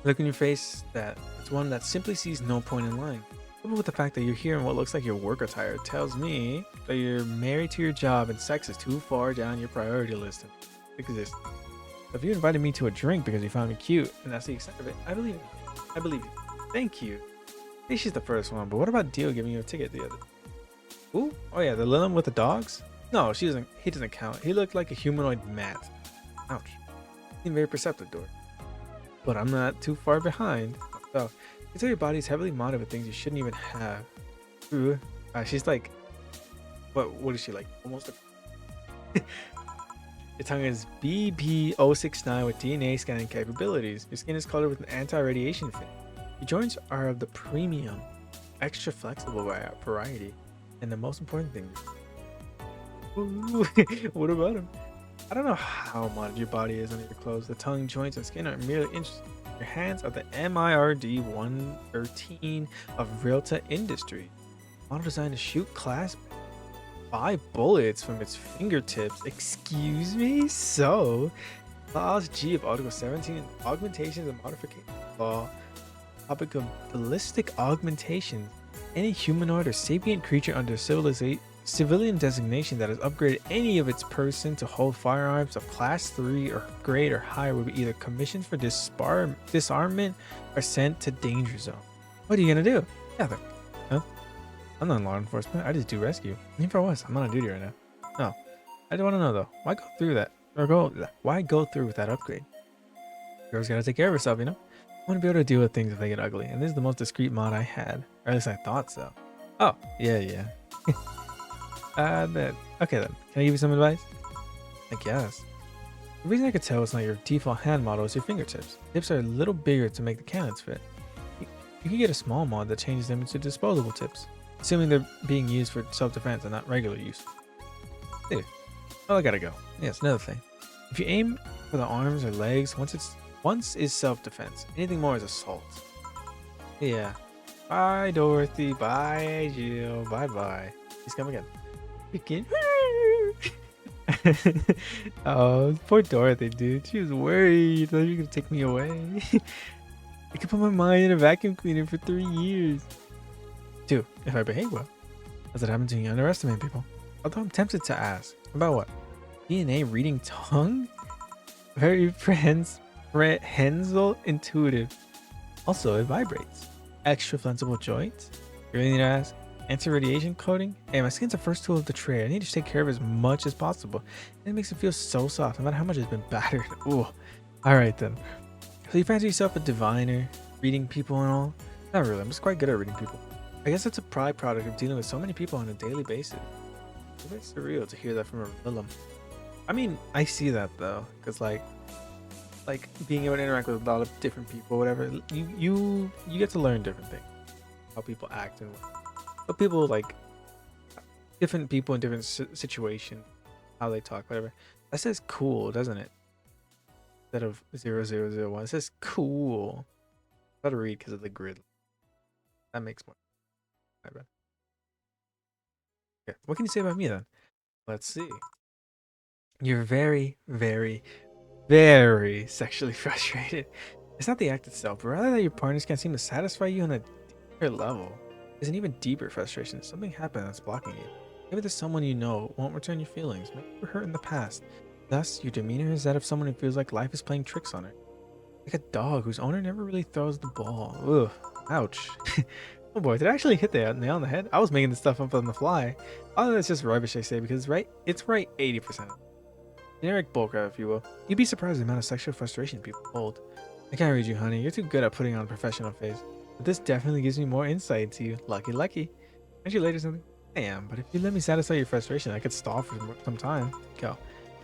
Look in your face that it's one that simply sees no point in lying. Coupled with the fact that you're here in what looks like your work attire tells me that you're married to your job and sex is too far down your priority list to exist. If you invited me to a drink because you found me cute and that's the extent of it, I believe you. I believe you. Thank you. I think she's the first one, but what about Dio giving you a ticket the other? Ooh, oh yeah, the Lilum with the dogs? No, he doesn't count. He looked like a humanoid mat. Ouch. Seemed very perceptive, Dor. But I'm not too far behind. So, you tell your body's heavily modded with things you shouldn't even have. Ooh, she's like, what is she like? Almost a Your tongue is BB069 with DNA scanning capabilities. Your skin is colored with an anti-radiation fin. Your joints are of the premium, extra flexible variety. And the most important thing, what about him? I don't know how modded your body is under your clothes. The tongue, joints, and skin are merely interesting. Your hands are the MIRD 113 of Realta Industry. Model designed to shoot class 5 bullets from its fingertips. Excuse me? So, Clause G of Article 17, augmentations and modifications law. Topic of ballistic augmentations. Any humanoid or sapient creature under civilian designation that has upgraded any of its person to hold firearms of class 3 or grade or higher will be either commissioned for disarmament or sent to danger zone. What are you gonna do? Nothing. Huh? I'm not law enforcement. I just do rescue. Even if I was, I'm not on duty right now. No. I just want to know though, why go through that? Why go through with that upgrade? Girl's gotta take care of herself, you know? I want to be able to deal with things if they get ugly, and this is the most discreet mod I had. Or at least I thought so. Oh, yeah. Okay then. Can I give you some advice? I guess. The reason I could tell it's not your default hand model is your fingertips. Tips are a little bigger to make the cannons fit. You can get a small mod that changes them into disposable tips, assuming they're being used for self-defense and not regular use. Dude, oh, I gotta go. Yes, another thing. If you aim for the arms or legs, once is self-defense. Anything more is assault. Yeah. Bye, Dorothy. Bye, Jill. Bye. Please come again. Begin. Oh, poor Dorothy, dude. She was worried that you were gonna take me away. I could put my mind in a vacuum cleaner for 3 years. 2, if I behave well. Does it happen to you underestimate people? Although I'm tempted to ask. About what? DNA reading tongue? Very prehensile intuitive. Also, it vibrates. Extra flexible joints? You really need to ask? Anti-radiation coating? Hey, my skin's the first tool of the trade. I need to take care of as much as possible. And it makes it feel so soft, no matter how much it's been battered. Ooh. Alright then. So you fancy yourself a diviner? Reading people and all? Not really, I'm just quite good at reading people. I guess it's a byproduct of dealing with so many people on a daily basis. It's a bit surreal to hear that from a Willem. I mean, I see that though, because like being able to interact with a lot of different people, whatever, you get to learn different things, how people act and what people like, different people in different situations, how they talk, whatever. That says cool, doesn't it? Instead of 0001, it says cool. I gotta read because of the grid. That makes more. I read. Okay, what can you say about me then? Let's see. You're very, very, very sexually frustrated. It's not the act itself, but rather that your partners can't seem to satisfy you on a deeper level. There's an even deeper frustration. Something happened that's blocking you. Maybe there's someone you know won't return your feelings. Maybe you were hurt in the past. Thus, your demeanor is that of someone who feels like life is playing tricks on her. Like a dog whose owner never really throws the ball. Ugh, ouch. Oh boy, did I actually hit the nail on the head? I was making this stuff up on the fly. Oh, that's just rubbish, I say, because it's right 80%. Generic bullcrap, if you will. You'd be surprised the amount of sexual frustration people hold. I can't read you, honey. You're too good at putting on a professional face. But this definitely gives me more insight into you. Lucky, lucky. Aren't you late or something? I am, but if you let me satisfy your frustration, I could stall for some time. Go.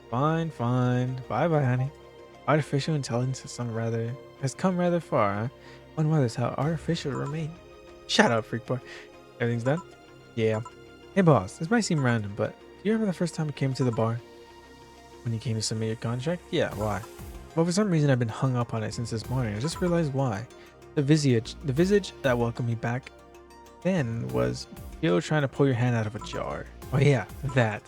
Fine, fine. Bye-bye, honey. Artificial intelligence has come rather far, huh? One wonders how artificial it remains. Shut up, freak boy. Everything's done? Yeah. Hey, boss. This might seem random, but do you remember the first time you came to the bar? When you came to submit your contract? Yeah, why? Well, for some reason I've been hung up on it since this morning. I just realized why. The visage that welcomed me back then was you trying to pull your hand out of a jar. Oh yeah, that.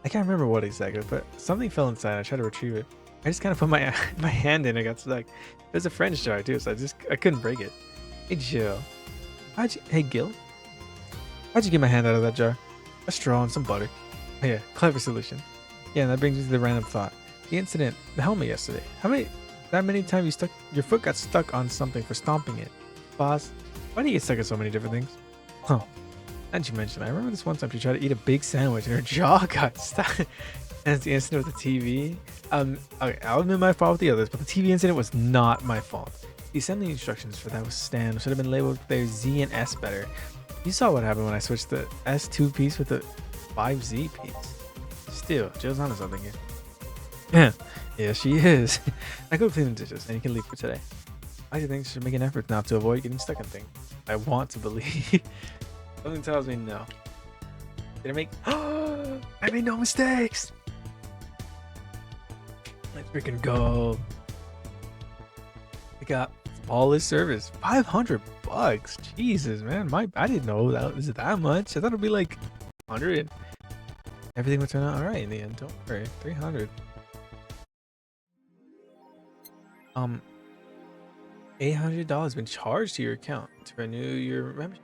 I can't remember what exactly, but something fell inside. I tried to retrieve it. I just kind of put my my hand in. I got stuck. It was a French jar too, so I couldn't break it. Hey Jill, hey Gil, how'd you get my hand out of that jar? A straw and some butter. Oh, yeah, clever solution. Yeah, and that brings me to the random thought. The incident, the helmet yesterday. That many times your foot got stuck on something for stomping it. Boss, why do you get stuck on so many different things? Huh. And you mentioned, I remember this one time she tried to eat a big sandwich and her jaw got stuck. And it's the incident with the TV. Okay, I'll admit my fault with the others, but the TV incident was not my fault. The assembly instructions for that stand should have been labeled with their Z and S better. You saw what happened when I switched the S2 piece with the 5Z piece. Still, Jill's onto something here. Yeah, yeah, she is. I go clean the dishes and you can leave for today. I think you should make an effort now to avoid getting stuck on things. I want to believe. Something tells me no. Did I make? I made no mistakes. Let's freaking go. I got flawless service. $500. Jesus, man. I didn't know that was that much. I thought it'd be like 100. Everything would turn out alright in the end. Don't worry. 300. $800 been charged to your account to renew your membership.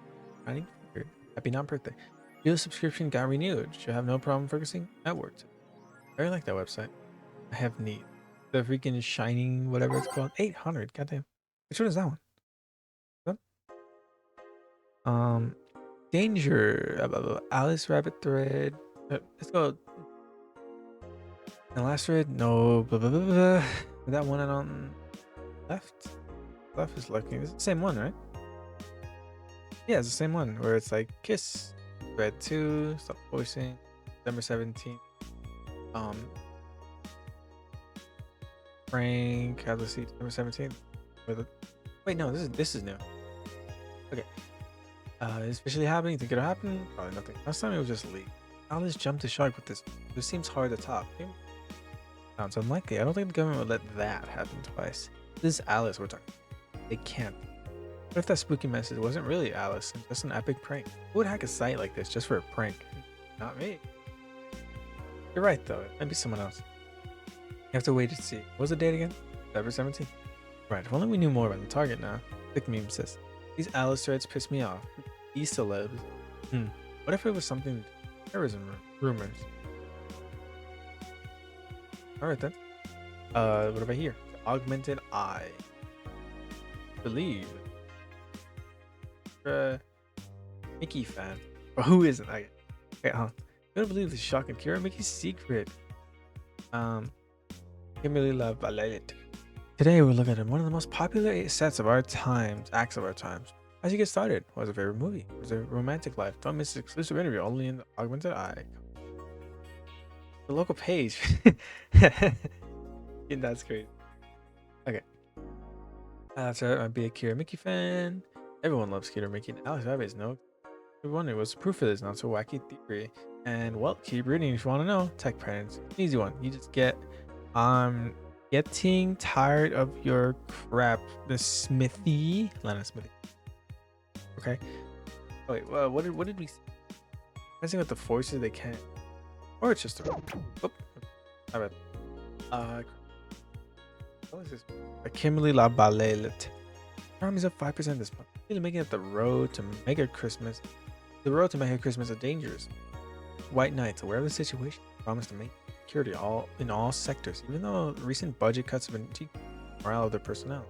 Happy non-birthday. Your subscription got renewed. Should have no problem focusing at work. I really like that website. I have need. The freaking shining whatever it's called. 800. Goddamn. Which one is that one? Danger. Alice Rabbit thread. Let's go. The last thread. No. Blah, blah, blah, blah. That one on left. Left is lucky. It's the same one, right? Yeah, it's the same one where it's like kiss, thread 2, stop voicing, December 17th. Frank, have the seat, December 17th. Wait, no, this is new. Okay. It's officially happening. Think it'll happen? Probably nothing. Last time it was just leaked. Alice jumped the shark with this. This seems hard to top. Sounds unlikely. I don't think the government would let that happen twice. This is Alice we're talking. They can't. What if that spooky message wasn't really Alice and just an epic prank? Who would hack a site like this just for a prank? Not me. You're right though, it might be someone else. You have to wait to see. What was the date again? December 17th. Right, if only we knew more about the target now. Thick meme says. These Alice threads piss me off. These celebs. What if it was something terrorism rumors? Alright then. What about here? Augmented eye. Believe. Mickey fan. Or who isn't? Okay, huh? I don't believe the shock and cure Mickey's secret. Kimberly Love Ballet. Today we'll look at one of the most popular acts of our times. As you get started, what's your favorite movie? What's your romantic life? Don't miss this exclusive interview only in the Augmented Eye. The local page. That's great. Okay. That's right. I'd be a Kira Mickey fan. Everyone loves Kira Mickey. And Alex Rabbit is no. You're wondering what's the proof of this not so wacky theory. And well, keep reading if you want to know. Tech parents. Easy one. You just get getting tired of your crap. The Smithy. Lana Smithy. Okay. Oh, wait, well, what did we see? I think with the forces they can't. Or it's just a my bad. What is this? A Kimberly La Ballet. Army's up 5% this month. Really making it the road to Mega Christmas. The road to Mega Christmas are dangerous. White Knights, aware of the situation, promise to make security in all sectors, even though recent budget cuts have been morale of their personnel.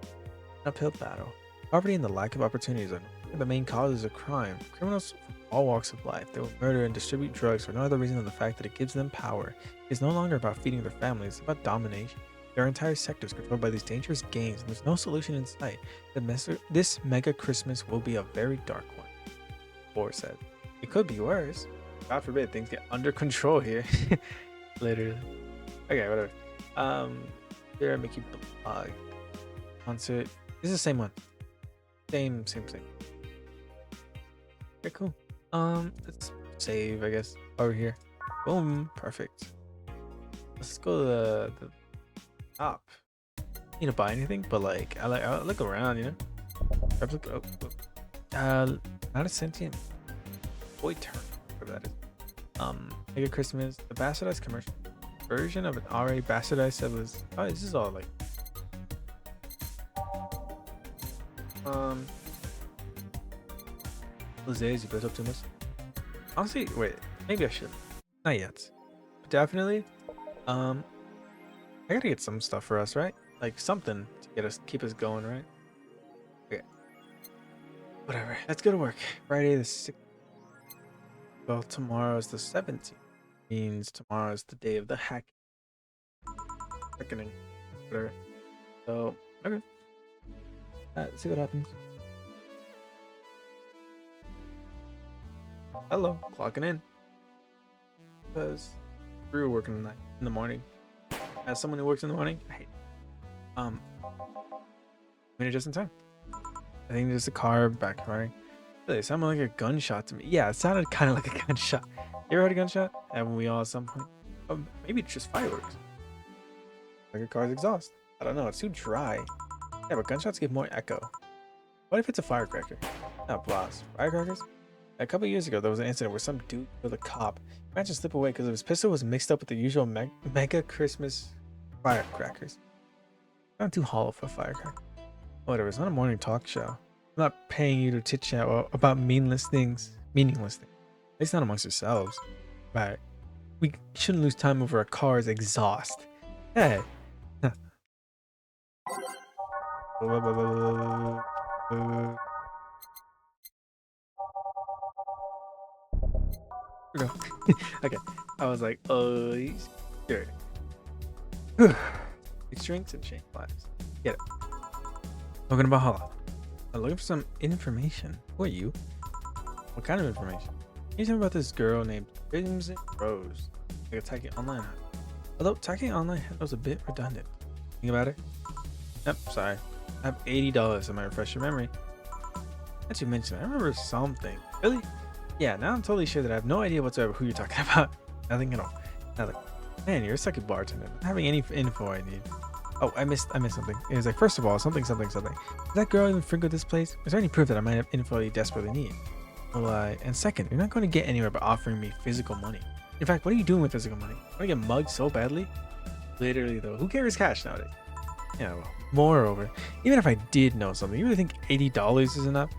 An uphill battle. Poverty and the lack of opportunities are the main causes of crime. Criminals from all walks of life, they will murder and distribute drugs for no other reason than the fact that it gives them power. It's no longer about feeding their families, it's about domination. There are entire sectors controlled by these dangerous gangs, and there's no solution in sight. This mega Christmas will be a very dark one, Boar said. It could be worse. God forbid things get under control here. Literally. Okay, whatever. Here, make you blog. Concert. This is the same one. Same. Okay, cool. Let's save, I guess, over here. Boom, perfect. Let's go to the top. Need to buy anything, but like, I look around, you know. Not a sentient boy turn, whatever that is. Mega Christmas, the bastardized commercial version of an already bastardized that was. Oh, this is all like. Jose's, you built up too much. Honestly, wait, maybe I should. Not yet. But definitely, I gotta get some stuff for us, right? Like something to keep us going, right? Okay. Whatever. Let's go to work. Friday the 6th. Well, tomorrow is the 17th. Means tomorrow is the day of the reckoning. Whatever. So, okay. Let's see what happens. Hello, clocking in. Because we were working tonight in the morning. As someone who works in the morning, I hate. Made it just in time. I think there's a car back running. Really, it sounded like a gunshot to me. Yeah, it sounded kind of like a gunshot. You ever heard a gunshot? Haven't we all at some point? Maybe it's just fireworks. Like a car's exhaust. I don't know. It's too dry. Yeah, but gunshots give more echo. What if it's a firecracker? Not blast. Firecrackers? A couple years ago, there was an incident where some dude with a cop managed to slip away because his pistol was mixed up with the usual mega Christmas firecrackers. Not too hollow for a firecracker. Whatever, it's not a morning talk show. I'm not paying you to chit chat about meaningless things. At least not amongst yourselves. Right. We shouldn't lose time over a car's exhaust. Hey. Okay, I was like, oh, sure. It's drinks and chain flies. Get it. Talking about Hala. I'm looking for some information. Who are you? What kind of information? Can you tell me about this girl named Crimson Rose? Like a Tyking Online hat. Although Tyking Online hat was a bit redundant. Think about it? Yep, sorry. I have $80 in my refresh your memory. As you mentioned, I remember something. Really? Yeah, now I'm totally sure that I have no idea whatsoever who you're talking about. Nothing at all. Nothing. Man, you're a sucky bartender. Not having any info I need. Oh, I missed something. It was like, first of all, something. Did that girl even frequent this place? Is there any proof that I might have info you desperately need? Well, and second, you're not going to get anywhere by offering me physical money. In fact, what are you doing with physical money? Want to get mugged so badly? Literally, though. Who carries cash nowadays? Yeah, well, moreover, even if I did know something, you really think $80 is enough?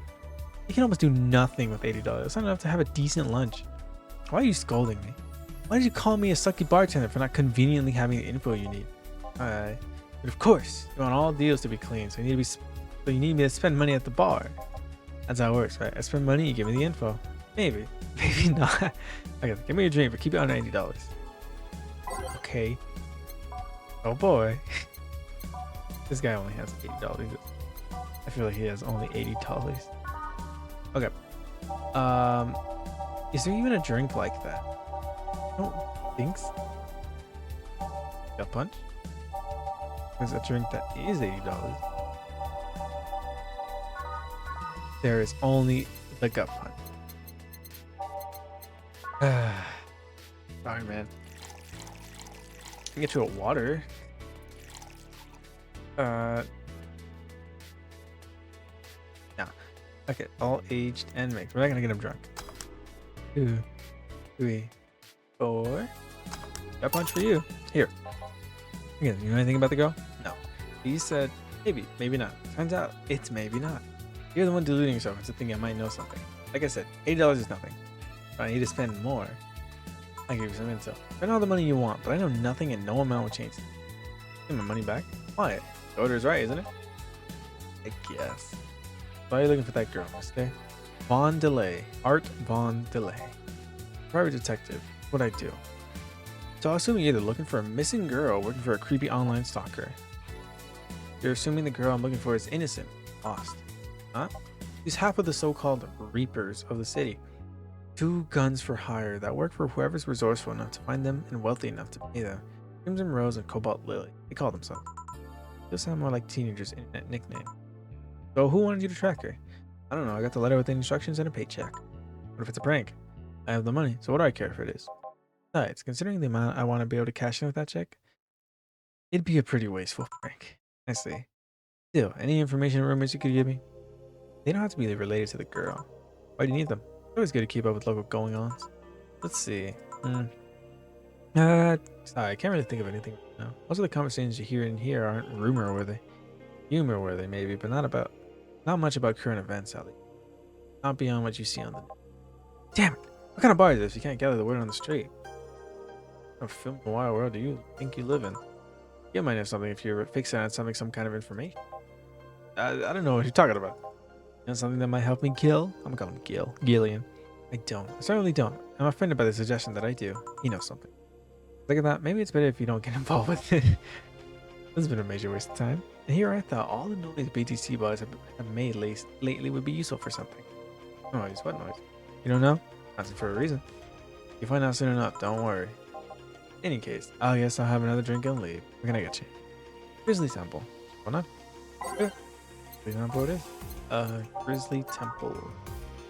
You can almost do nothing with $80. It's not enough to have a decent lunch. Why are you scolding me? Why did you call me a sucky bartender for not conveniently having the info you need? Alright. But of course, you want all deals to be clean, so you need me to spend money at the bar. That's how it works, right? I spend money, you give me the info. Maybe. Maybe not. Okay, give me a drink, but keep it under $80. Okay. Oh boy. This guy only has $80. I feel like he has only $80. Okay. Is there even a drink like that? I don't think so. Gut punch? There's a drink that is $80. There is only the gut punch. Sorry, man. I can get you a water. No. Okay, all aged and mixed. We're not gonna get him drunk. 2, 3, 4. Gut punch for you. Here. Again, you know anything about the girl? No. He said maybe, maybe not. Turns out it's maybe not. You're the one deluding yourself into thinking I might know something. Like I said, $80 is nothing. If I need to spend more, I'll give you some info. Spend all the money you want, but I know nothing and no amount will change. Give my money back? Why? The order is right, isn't it? I guess. Why are you looking for that girl, mister? Von Delay. Art Von Delay. Private detective. What'd I do? So I'm assuming you're either looking for a missing girl or working for a creepy online stalker. You're assuming the girl I'm looking for is innocent. Lost. Huh? She's half of the so-called Reapers of the city. 2 guns for hire that work for whoever's resourceful enough to find them and wealthy enough to pay them. Crimson Rose and Cobalt Lily. They call themselves. They'll sound more like teenagers' internet nickname. So who wanted you to track her? I don't know. I got the letter with the instructions and a paycheck. What if it's a prank? I have the money, so what do I care if it is? Besides, considering the amount I want to be able to cash in with that check, it'd be a pretty wasteful prank. I see. Still, any information or rumors you could give me? They don't have to be related to the girl. Why do you need them? It's always good to keep up with local going-ons. Let's see. Sorry, I can't really think of anything right now. Most of the conversations you hear in here aren't rumor-worthy. Humor-worthy, maybe, but not much about current events, at least. Not beyond what you see on the news. Damn it! What kind of bar is this? You can't gather the word on the street. What film in the wild world do you think you live in? You might have something if you're fixing on something, some kind of information. I don't know what you're talking about. You know something that might help me kill? I'm gonna call him Gillian. I don't. I certainly don't. I'm offended by the suggestion that I do. He knows something. Look at that. Maybe it's better if you don't get involved with it. This has been a major waste of time. And here I thought all the noise BTC bots have made lately would be useful for something. Noise? What noise? You don't know? Asking for a reason. You'll find out soon enough. Don't worry. In any case, I guess I'll have another drink and leave. What can I get you? Grizzly Temple. Hold on. Yeah. Grizzly Temple it is. Grizzly Temple.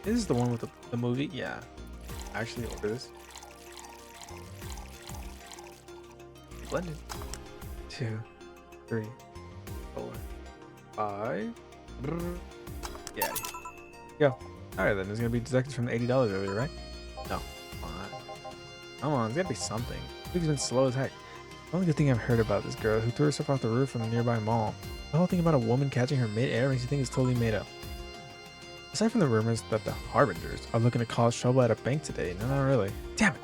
This is the one with the movie? Yeah. Actually, order this. Blended. 2, 3, 4, 5. Yeah. Go. Alright then, it's gonna be deducted from the $80 earlier, right? No. Come on, there's gotta be something. It's been slow as heck. The only good thing I've heard about this girl who threw herself off the roof from the nearby mall. The whole thing about a woman catching her mid-air makes you think it's totally made up. Aside from the rumors that the Harbingers are looking to cause trouble at a bank today, no, not really. Damn it!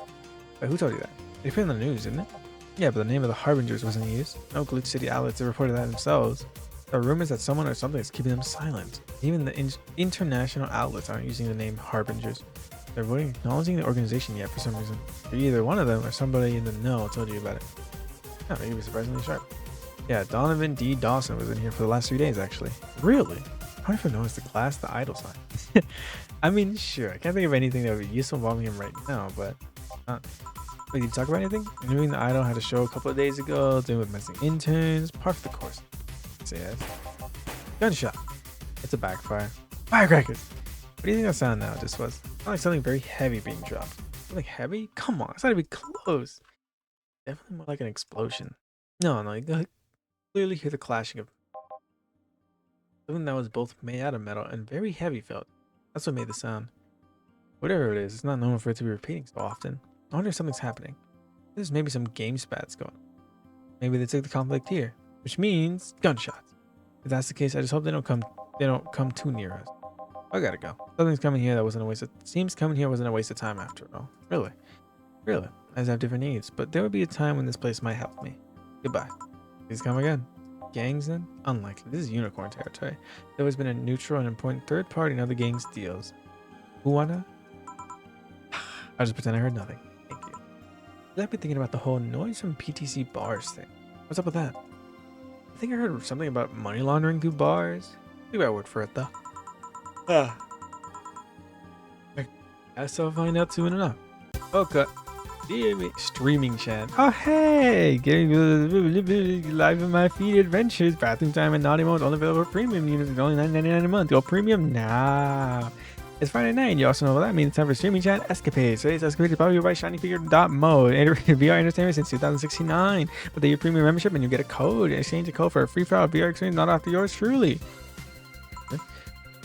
Wait, who told you that? They put it in the news, didn't it? Yeah, but the name of the Harbingers wasn't used. No Glitch City outlets have reported that themselves. There are rumors that someone or something is keeping them silent. Even the international outlets aren't using the name Harbingers. They're avoiding acknowledging the organization yet for some reason. They're either one of them or somebody in the know told you about it. Yeah, maybe surprisingly sharp. Yeah, Donovan D. Dawson was in here for the last 3 days, actually. Really? How do I even notice the class, the idol sign? I mean, sure, I can't think of anything that would be useful involving him right now, but... Wait, did you talk about anything? Interviewing the idol had a show a couple of days ago, dealing with missing interns, part of the course. Say yes. Gunshot. It's a backfire. Firecrackers! What do you think that sound now just was? Sound like something very heavy being dropped. Something heavy? Come on, it's not even close. Definitely more like an explosion. No, you can clearly hear the clashing of something that was both made out of metal and very heavy felt. That's what made the sound. Whatever it is, it's not normal for it to be repeating so often. I wonder if something's happening. There's maybe some game spats going. Maybe they took the conflict here, which means gunshots. If that's the case, I just hope they don't come too near us. I gotta go. Something's coming here that wasn't a waste of time after all. Really? I just have different needs, but there will be a time when this place might help me. Goodbye. Please come again. Gangs then? Unlikely. This is unicorn territory. There has been a neutral and important third party in other gangs' deals. Who wanna? I'll just pretend I heard nothing. Thank you. I've been thinking about the whole noise from PTC bars thing. What's up with that? I think I heard something about money laundering through bars. Maybe I word for it though. I guess I'll find out soon enough. Okay. Streaming chat. Oh hey! Getting live in my feed adventures. Bathroom time and naughty mode only available for premium units. It's only $9.99 a month. Go premium now. It's Friday night. You also know what that means. It's time for streaming chat escapades. Today's escapade is brought to you by shinyfigure.mode. VR entertainment since 2069. But they your premium membership and you get a code. Exchange a code for a free trial VR experience not after yours truly.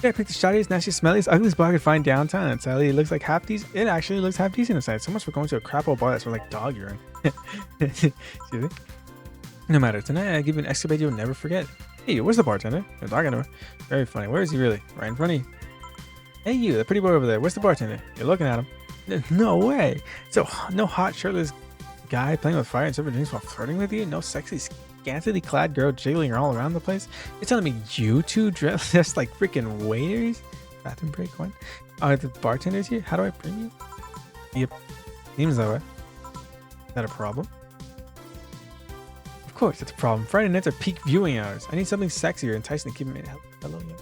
Yeah, I picked the shottiest, nastiest, smelliest, ugliest bar I could find downtown. And sadly, it looks like it actually looks half decent inside. So much for going to a crap old bar that smells like dog urine. Excuse me. No matter, tonight I give you an escapade you'll never forget. Hey, where's the bartender? You're talking to her. Very funny. Where is he really? Right in front of you. Hey you, the pretty boy over there. Where's the bartender? You're looking at him. No way. So, no hot shirtless guy playing with fire and serving drinks while flirting with you? No sexy scantily clad girl jiggling all around the place? You're telling me you two dressed like freaking waiters? Bathroom break one. Are the bartenders here? How do I bring you? Yep. Seems that way. Is that a problem? Of course, it's a problem. Friday nights are peak viewing hours. I need something sexier and enticing to keep me. Hello, yeah.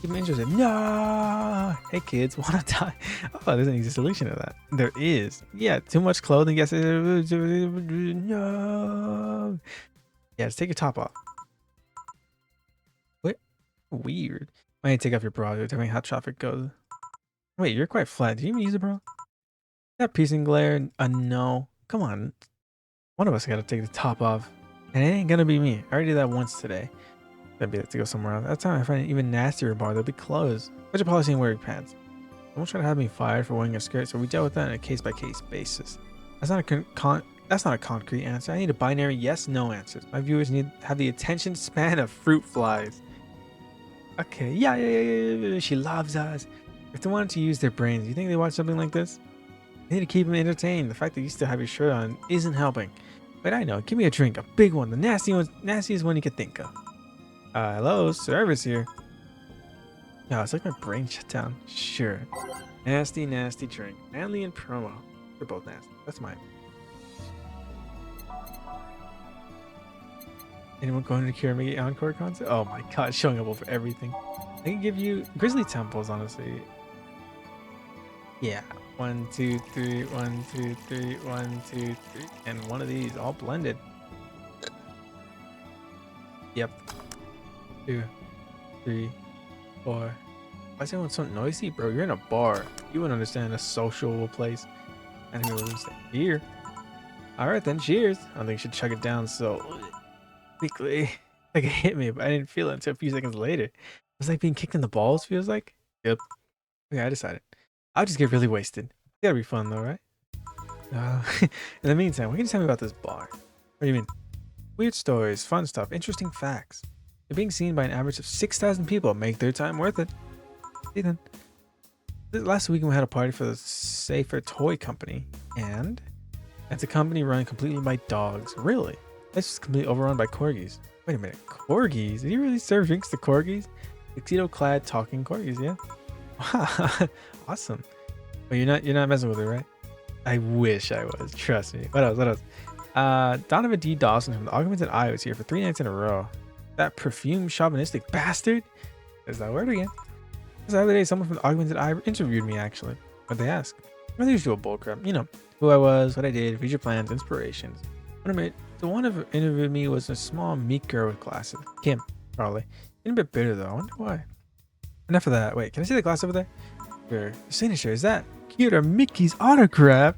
Keep me interested. No. Hey kids, wanna die? Oh, there's an easy solution to that. There is. Yeah, too much clothing. Yes. No. Yeah, just take your top off. What? Weird. I need to take off your bra. You're telling me how traffic goes. Wait, you're quite flat. Do you even use a bra? That piercing glare? No. Come on. One of us gotta take the top off. And it ain't gonna be me. I already did that once today. That'd be like to go somewhere else. That time I find an even nastier bar. They'll be closed. What's your policy in wearing pants? Someone trying to have me fired for wearing a skirt, so we dealt with that on a case-by-case basis. That's not a concrete answer. I need a binary yes/no answers. My viewers need to have the attention span of fruit flies. Okay, yeah. She loves us. If they wanted to use their brains, you think they watch something like this? I need to keep them entertained. The fact that you still have your shirt on isn't helping. But I know. Give me a drink, a big one, the nastiest one you could think of. Hello, service here. No, it's like my brain shut down. Sure. Nasty drink. Manly and promo. They're both nasty. That's mine. Anyone going to Kiramigi Encore concert? Oh my god, showing up over everything. I can give you Grizzly Temples, honestly. Yeah. 1, 2, 3, 1, 2, 3, 1, 2, 3. And one of these all blended. Yep. 2, 3, 4. Why is everyone so noisy, bro? You're in a bar. You wouldn't understand a social place. And here we stay here. Alright then, cheers. I don't think you should chug it down so quickly. Like it hit me, but I didn't feel it until a few seconds later. It was like being kicked in the balls, feels like. Yep. Okay, I decided. I'll just get really wasted. It's gotta be fun though, right? In the meantime, what can you tell me about this bar? What do you mean? Weird stories, fun stuff, interesting facts. They're being seen by an average of 6,000 people. Make their time worth it. See then. Last week we had a party for the Safer Toy Company, and it's a company run completely by dogs. Really? It's just completely overrun by corgis. Wait a minute, corgis? Did you really serve drinks to corgis? Tuxedo-clad talking corgis, yeah? Wow, awesome. But you're not messing with it, right? I wish I was. Trust me. What else? Donovan D. Dawson from the Augmented Eye was here for 3 nights in a row. That perfume chauvinistic bastard. There's that word again. The other day, someone from the Augmented Eye interviewed me, actually. What'd they ask? Well, they usual bullcrap. You know, who I was, what I did, future plans, inspirations. The one who interviewed me was a small, meek girl with glasses. Kim, probably. Getting a bit bitter, though. I wonder why. Enough of that. Wait, can I see the glass over there? Sure. The signature, is that cute or Mickey's autograph?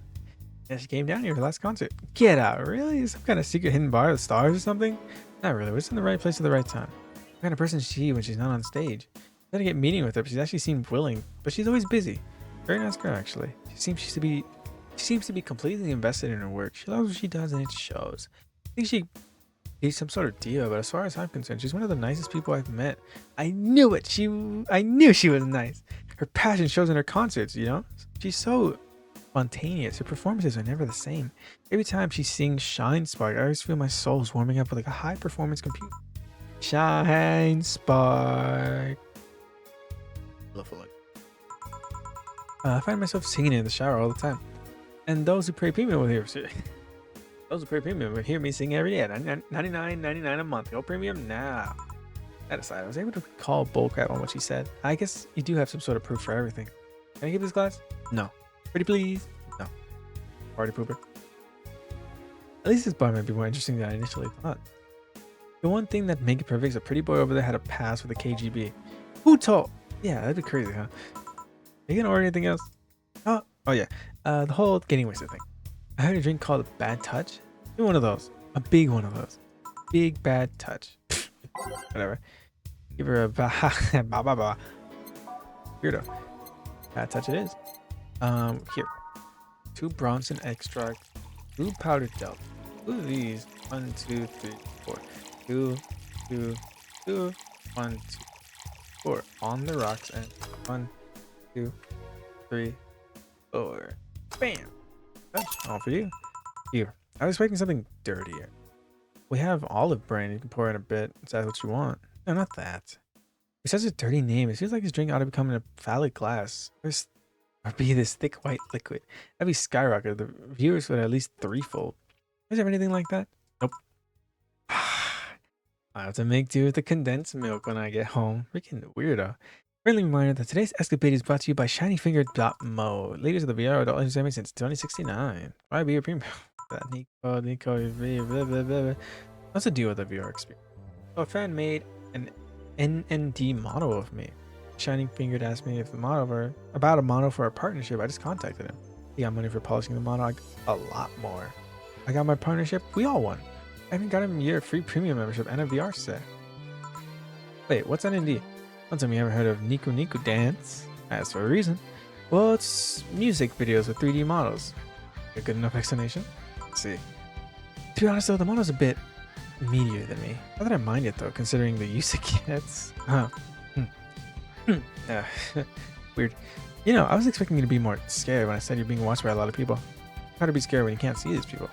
Yeah, she came down here for the last concert. Get out. Really? Is some kind of secret hidden bar with stars or something? Not really. We're just in the right place at the right time. What kind of person is she when she's not on stage? I had to get meeting with her, but she's actually seemed willing, but she's always busy. Very nice girl, actually. She seems to be completely invested in her work. She loves what she does, and it shows. I think she's some sort of diva, but as far as I'm concerned, she's one of the nicest people I've met. I knew it. I knew she was nice. Her passion shows in her concerts. You know, she's so spontaneous. Her performances are never the same. Every time she sings "Shine Spark," I always feel my soul's warming up with like a high-performance computer. Shine Spark. I find myself singing it in the shower all the time, and those who pay premium will hear me sing every day at $99.99 a month. Go premium now. That aside, I was able to call bullcrap on what she said. I guess you do have some sort of proof for everything. Can I give this glass? No. Pretty please? No. Party pooper. At least this bar might be more interesting than I initially thought. The one thing that make it perfect is a pretty boy over there had a pass with the KGB. Who told? Yeah, that'd be crazy, huh? Are you gonna order anything else? Oh yeah. The whole getting wasted thing. I heard a drink called a Bad Touch. Do one of those. A big one of those. Big Bad Touch. Whatever. Give her a ba. Weirdo. Bad Touch it is. Here. 2 Bronson extract. 2 powdered gel. 2 of these. 1, 2, 3, 4. 2, 2, 2. 1, 2, 4. On the rocks and 1, 2, 3, 4. Bam. All for you. Here. I was expecting something dirtier. We have olive brand. You can pour in a bit. Is that what you want? No, not that. It's such a dirty name. It feels like his drink ought to become in a phallic glass. Or be this thick white liquid. That'd be skyrocket. The viewers would at least threefold. Is there anything like that? Nope. I have to make do with the condensed milk when I get home. Freaking weirdo. Friendly reminder that today's escapade is brought to you by shinyfinger.mo. Leaders of the VR adult entertainment since 2069. Why be a premium? Nico, blah, blah, blah. What's the deal with the VR experience? So a fan made an NND model of me. Shining Fingered asked me if the model were about a model for a partnership. I just contacted him. He got money for polishing the model. I got a lot more. I got my partnership. We all won. I even got him a year free premium membership and a VR set. Wait, what's NND? Don't tell me you haven't heard of Niku Niku Dance. That's for a reason. Well, it's music videos with 3D models. A good enough explanation? Let's see. To be honest though, the model's a bit meatier than me. Not that I mind it though, considering the use it gets. Weird. You know, I was expecting you to be more scared when I said you're being watched by a lot of people. How to be scared when you can't see these people.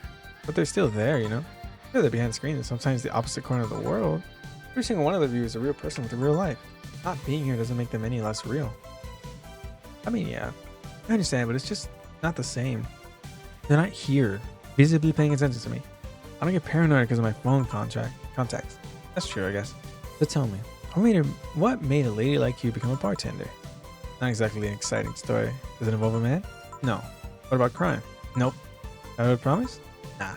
But they're still there, you know? They're behind the screen and sometimes the opposite corner of the world. Every single one of the viewers is a real person with a real life. Not being here doesn't make them any less real. I mean, yeah, I understand, but it's just not the same. They're not here, visibly paying attention to me. I don't get paranoid because of my phone contacts. That's true, I guess. But tell me, what made a lady like you become a bartender? Not exactly an exciting story. Does it involve a man? No. What about crime? Nope. A promise? Nah.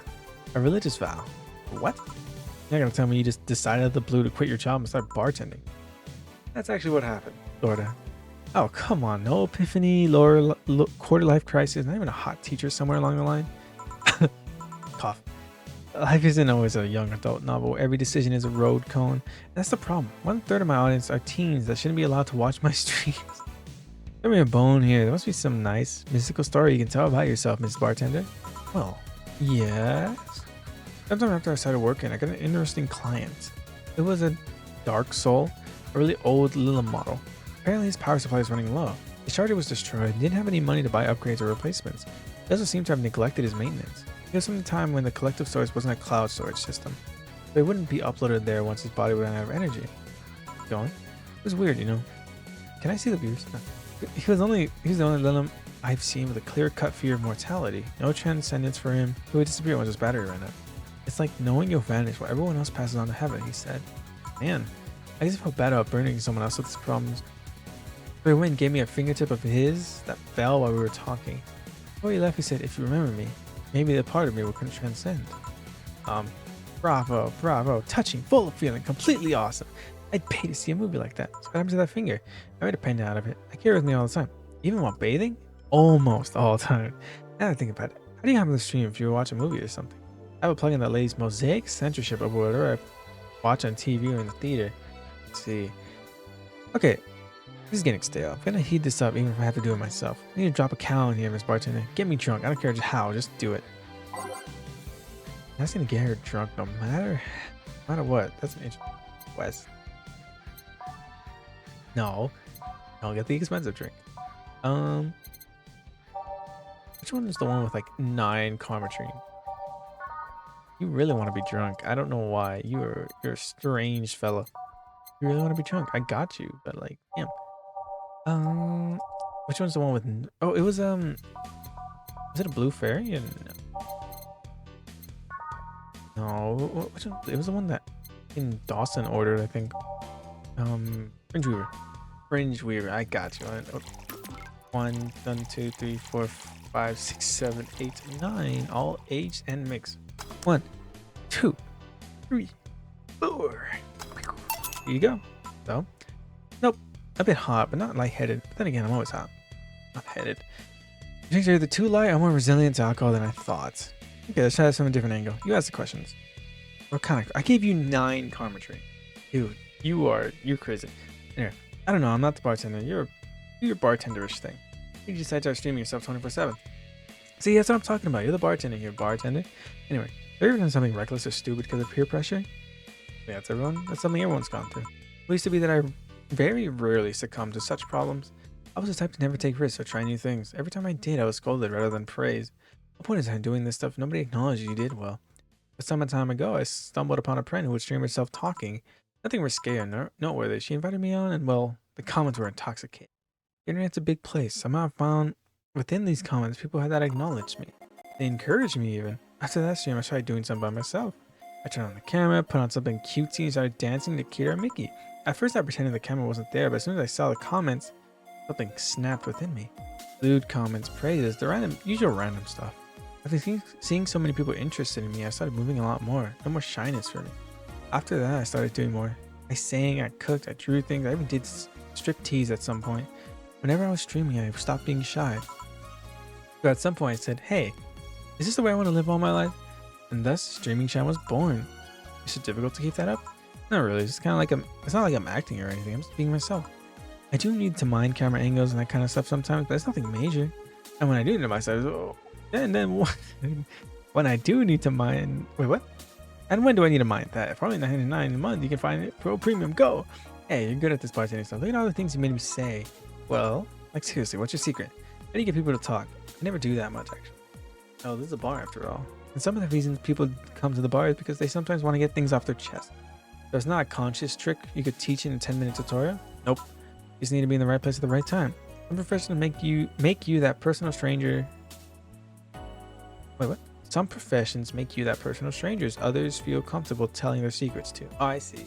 A religious vow? What? You're not gonna tell me you just decided out of the blue to quit your job and start bartending. That's actually what happened. Sorta. Oh, come on. No epiphany, quarter life crisis, not even a hot teacher somewhere along the line. Cough. Life isn't always a young adult novel. Every decision is a road cone. That's the problem. 1/3 of my audience are teens that shouldn't be allowed to watch my streams. Give me a bone here. There must be some nice mystical story you can tell about yourself, Miss Bartender. Well, yes. Sometime after I started working, I got an interesting client. It was a dark soul, a really old Lila model. Apparently his power supply was running low. His charger was destroyed and didn't have any money to buy upgrades or replacements. He also seemed to have neglected his maintenance. It was from the time when the collective source wasn't a cloud storage system, so it wouldn't be uploaded there once his body would run out of energy. Going? It was weird, you know. Can I see the views? No. He was the only Lila I've seen with a clear-cut fear of mortality. No transcendence for him. He would disappear once his battery ran out. It's like knowing you'll vanish while everyone else passes on to heaven, he said. Man, I just felt bad about burdening someone else with his problems. So he went and gave me a fingertip of his that fell while we were talking. Before he left, he said, if you remember me, maybe the part of me will transcend. Bravo, touching, full of feeling, completely awesome. I'd pay to see a movie like that. So what happened to that finger? I made a paint out of it. I carry it with me all the time. Even while bathing? Almost all the time. Now I think about it. How do you have on the stream if you watch a movie or something? I have a plug in that lays mosaic censorship of whatever I watch on TV or in the theater. Let's see. Okay, this is getting stale. I'm gonna heat this up even if I have to do it myself. I need to drop a cow in here, Miss Bartender. Get me drunk. I don't care just how, just do it. That's gonna get her drunk no matter what. That's an interesting quest. No, I'll get the expensive drink. Which one is the one with like 9 karmatrine? You really want to be drunk. I don't know why. You're a strange fella. You really want to be drunk. I got you, but like, damn. Which one's the one with? Oh, it was it a blue fairy? No, which one? It was the one that in Dawson ordered, I think. Fringe Weaver. Fringe Weaver. I got you. 1, 2, 3, 4, 5, 6, 7, 8, 9. All aged and mixed. 1, 2, 3, 4. Here you go. So, nope. A bit hot, but not lightheaded. But then again, I'm always hot. Not headed. Drinks are either too light or more resilient to alcohol than I thought. Okay, let's try this from a different angle. You ask the questions. What kind of? I gave you 9 karma tree. Dude, you're crazy. Anyway, I don't know. I'm not the bartender. You're bartenderish thing. You just decide to start streaming yourself 24/7. See, that's what I'm talking about. You're the bartender here, bartender. Anyway, have you ever done something reckless or stupid because of peer pressure? Yeah, that's something everyone's gone through. It used to be that I very rarely succumbed to such problems. I was the type to never take risks or try new things. Every time I did, I was scolded rather than praised. The point is that in doing this stuff, nobody acknowledged you did well. Some time ago, I stumbled upon a friend who would stream herself talking. Nothing risque or noteworthy. She invited me on, and well, the comments were intoxicating. The internet's a big place. Somehow I found within these comments people that acknowledged me. They encouraged me even. After that stream, I started doing something by myself. I turned on the camera, put on something cutesy, and started dancing to Kira and Mickey. At first, I pretended the camera wasn't there, but as soon as I saw the comments, something snapped within me. Lewd comments, praises, the usual random stuff. After seeing so many people interested in me, I started moving a lot more. No more shyness for me. After that, I started doing more. I sang, I cooked, I drew things, I even did striptease at some point. Whenever I was streaming, I stopped being shy. So at some point, I said, hey, is this the way I want to live all my life? And thus, streaming shine was born. Is it difficult to keep that up? Not really. It's kind of like it's not like I'm acting or anything. I'm just being myself. I do need to mind camera angles and that kind of stuff sometimes, but it's nothing major. And when I do need to myself, oh, and then what? When I do need to mind, wait, what? And when do I need to mind that? For only $9.99 a month, you can find it Pro Premium Go. Hey, you're good at this bartending stuff. Look at all the things you made me say. Well, like seriously, what's your secret? How do you get people to talk? I never do that much, actually. Oh, this is a bar after all. And some of the reasons people come to the bar is because they sometimes want to get things off their chest. So it's not a conscious trick you could teach in a 10-minute tutorial. Nope. You just need to be in the right place at the right time. Some professionals make you that personal stranger. Wait, what? Some professions make you that personal strangers. Others feel comfortable telling their secrets to. Oh, I see.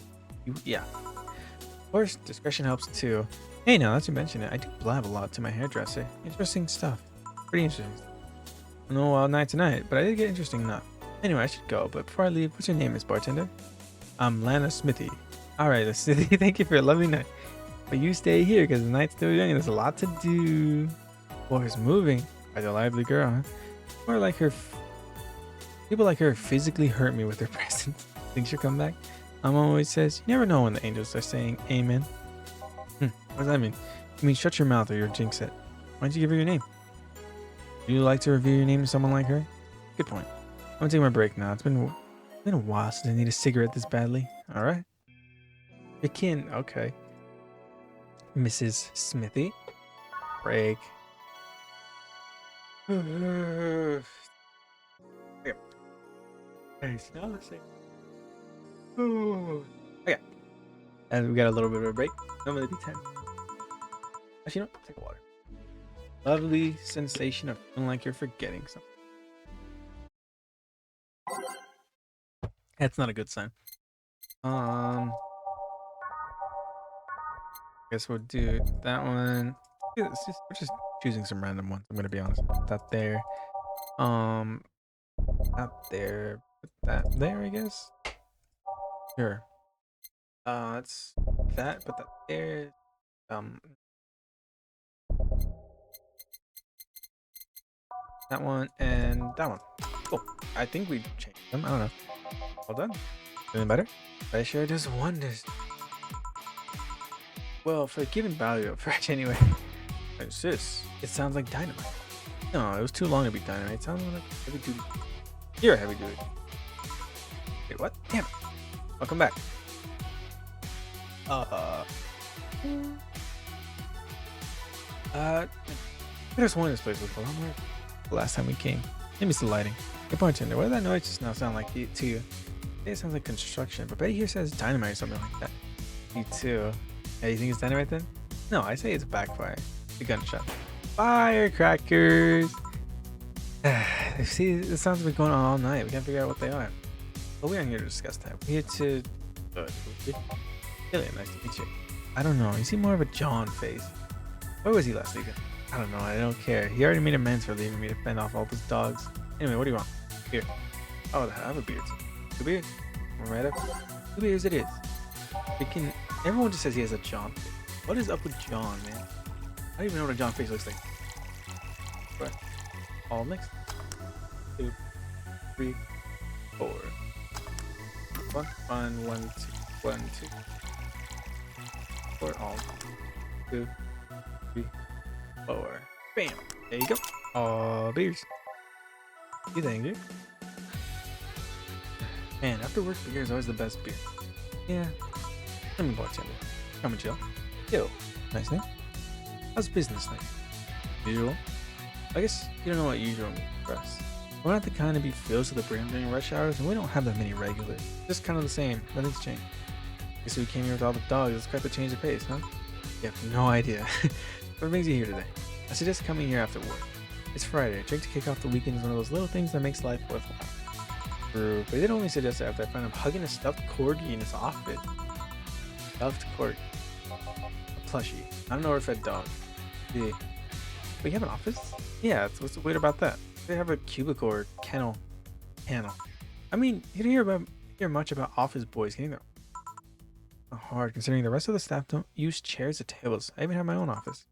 Yeah. Of course, discretion helps too. Hey, now that you mention it, I do blab a lot to my hairdresser. Interesting stuff. Pretty interesting. No wild night tonight, but I did get interesting enough. Anyway, I should go, but before I leave, what's your name, Miss Bartender? I'm Lana Smithy. Alright, Smithy, thank you for a lovely night. But you stay here because the night's still young and there's a lot to do. Floor's moving. Quite a lively girl, huh? More like her. People like her physically hurt me with their presence. Think she'll come back? My mom always says, you never know when the angels are saying amen. What does that mean? You mean shut your mouth or you'll jinx it. Why'd you give her your name? Do you like to reveal your name to someone like her? Good point. I'm gonna take my break now. It's been a while since I need a cigarette this badly. Alright. Your kin. Okay. Mrs. Smithy. Break. Okay. Hey, now let's see. Okay. And we got a little bit of a break. Normally it'd be 10. Actually, no. Take a water. Lovely sensation of feeling like you're forgetting something. That's not a good sign. Guess we'll do that one. Yeah, we're just choosing some random ones. I'm gonna be honest. Put that there. That there. Put that there, I guess. Sure. Let's that. Put that there. That one and that one. Cool. I think we changed them. I don't know. All done. Feeling better? I sure does wonders. Well, for giving value a fresh anyway. What's this? It sounds like dynamite. No, it was too long to be dynamite. It sounds like heavy duty. You're a heavy duty. Wait, what? Damn it. Welcome back. I just wanted this place before. The last time we came. Maybe it's the lighting. Hey bartender, what did that noise just now sound like to you? It sounds like construction, but Betty here says dynamite or something like that. You too. Hey, you think it's dynamite then? No, I say it's a backfire. A gunshot. Firecrackers! See, this sounds like going on all night. We can't figure out what they are. But we aren't here to discuss that. We're here to... Really nice to meet you. I don't know. You see more of a John face. Where was he last weekend? I don't know. I don't care. He already made amends for leaving me to fend off all those dogs. Anyway, what do you want? Beer. Oh, I have a beer too. 2 beers? Right up. 2 beers it is. Everyone just says he has a John face. What is up with John, man? I don't even know what a John face looks like. But all mixed. 2, 3, 4. 1, 1, 2, 1, 2. 4, all. 2, 3, 4. Bam. There you go. All beers. You think, dude? Man, after work beer is always the best beer. Yeah. Let me bartender. Come and chill. Yo. Nice name. How's business like? Usual? I guess you don't know what usual means for us. We're not the kind to be filled to the brim during rush hours, and we don't have that many regulars. Just kind of the same. Nothing's changed. Guess we came here with all the dogs. Let's got to change the pace, huh? You have no idea. What brings you here today? I suggest coming here after work. It's Friday. A drink to kick off the weekend is one of those little things that makes life worthwhile. True, but they did only suggest it after I found him hugging a stuffed corgi in his outfit. Stuffed corgi. A plushie. I don't know if that dog. Yeah. We have an office? Yeah, what's weird about that? They have a cubicle or kennel. I mean, you don't hear much about office boys getting there. Hard considering the rest of the staff don't use chairs or tables. I even have my own office.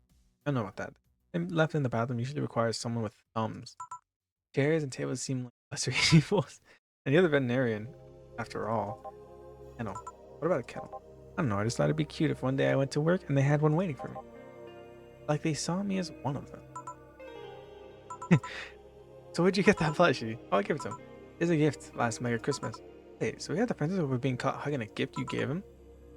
I don't know about that. And left in the bathroom usually requires someone with thumbs. Chairs and tables seem like lesser evils. And the other veterinarian, after all. Kennel. What about a kennel? I don't know. I just thought it'd be cute if one day I went to work and they had one waiting for me. Like they saw me as one of them. So where'd you get that plushie? Oh, I give it to him. It's a gift last Merry Christmas. Hey, so we had the princess over being caught hugging a gift you gave him?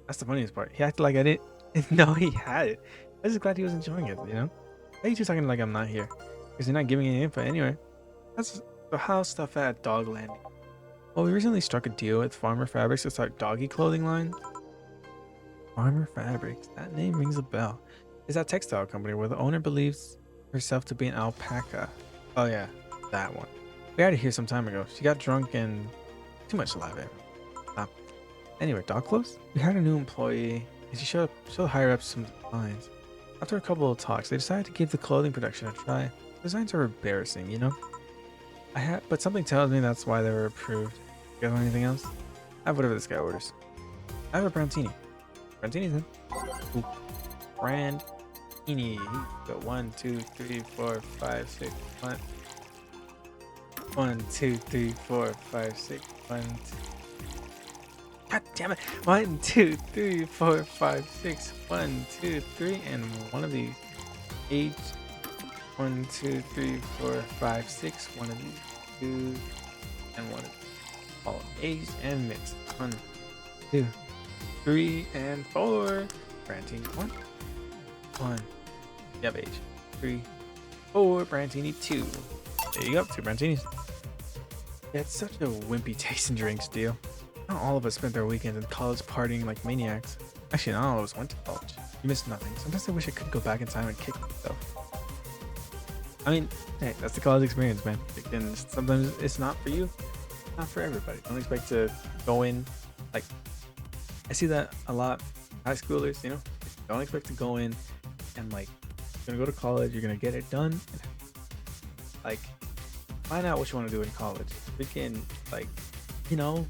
That's the funniest part. He acted like I didn't know he had it. I'm just glad he was enjoying it, you know? Why are you just talking like I'm not here? Because you're not giving any info anyway. That's so how stuff at Dog Landing. Well, we recently struck a deal with Farmer Fabrics to start doggy clothing line. Farmer Fabrics? That name rings a bell. It's that textile company where the owner believes herself to be an alpaca. Oh yeah, that one. We had it here some time ago. She got drunk and too much saliva. Anyway, dog clothes? We hired a new employee and she showed higher up some designs. After a couple of talks, they decided to give the clothing production a try. The designs are embarrassing, you know? But something tells me that's why they were approved. You guys want anything else? I have whatever this guy orders. I have a brown-tini. Brown-tini's in. Ooh. Brown-tini. Got 1, 2, 3, 4, 5, 6. 1, 2, 3, 4, 5, 6. 1, 2. God damn it. 1, 2, 3, 4, 5, 6. 1, 2, 3, and one of these. H. 1, 2, 3, 4, 5, 6. One of these. 2, and one of these. All A's and mixed. 1, 2, 3, and 4. Brantini 1. 1. Yep, H. 3, 4. Brantini 2. There you go. 2 Brantinis. Yeah, it's such a wimpy taste in drinks deal. Not all of us spent their weekends in college partying like maniacs. Actually, not all of us went to college. You missed nothing. Sometimes I wish I could go back in time and kick myself. I mean, hey, that's the college experience, man. And sometimes it's not for you, not for everybody. Don't expect to go in, like, I see that a lot. High schoolers, you know, don't expect to go in and like, you're gonna go to college, you're gonna get it done. And, like, find out what you want to do in college. Freaking, like, you know,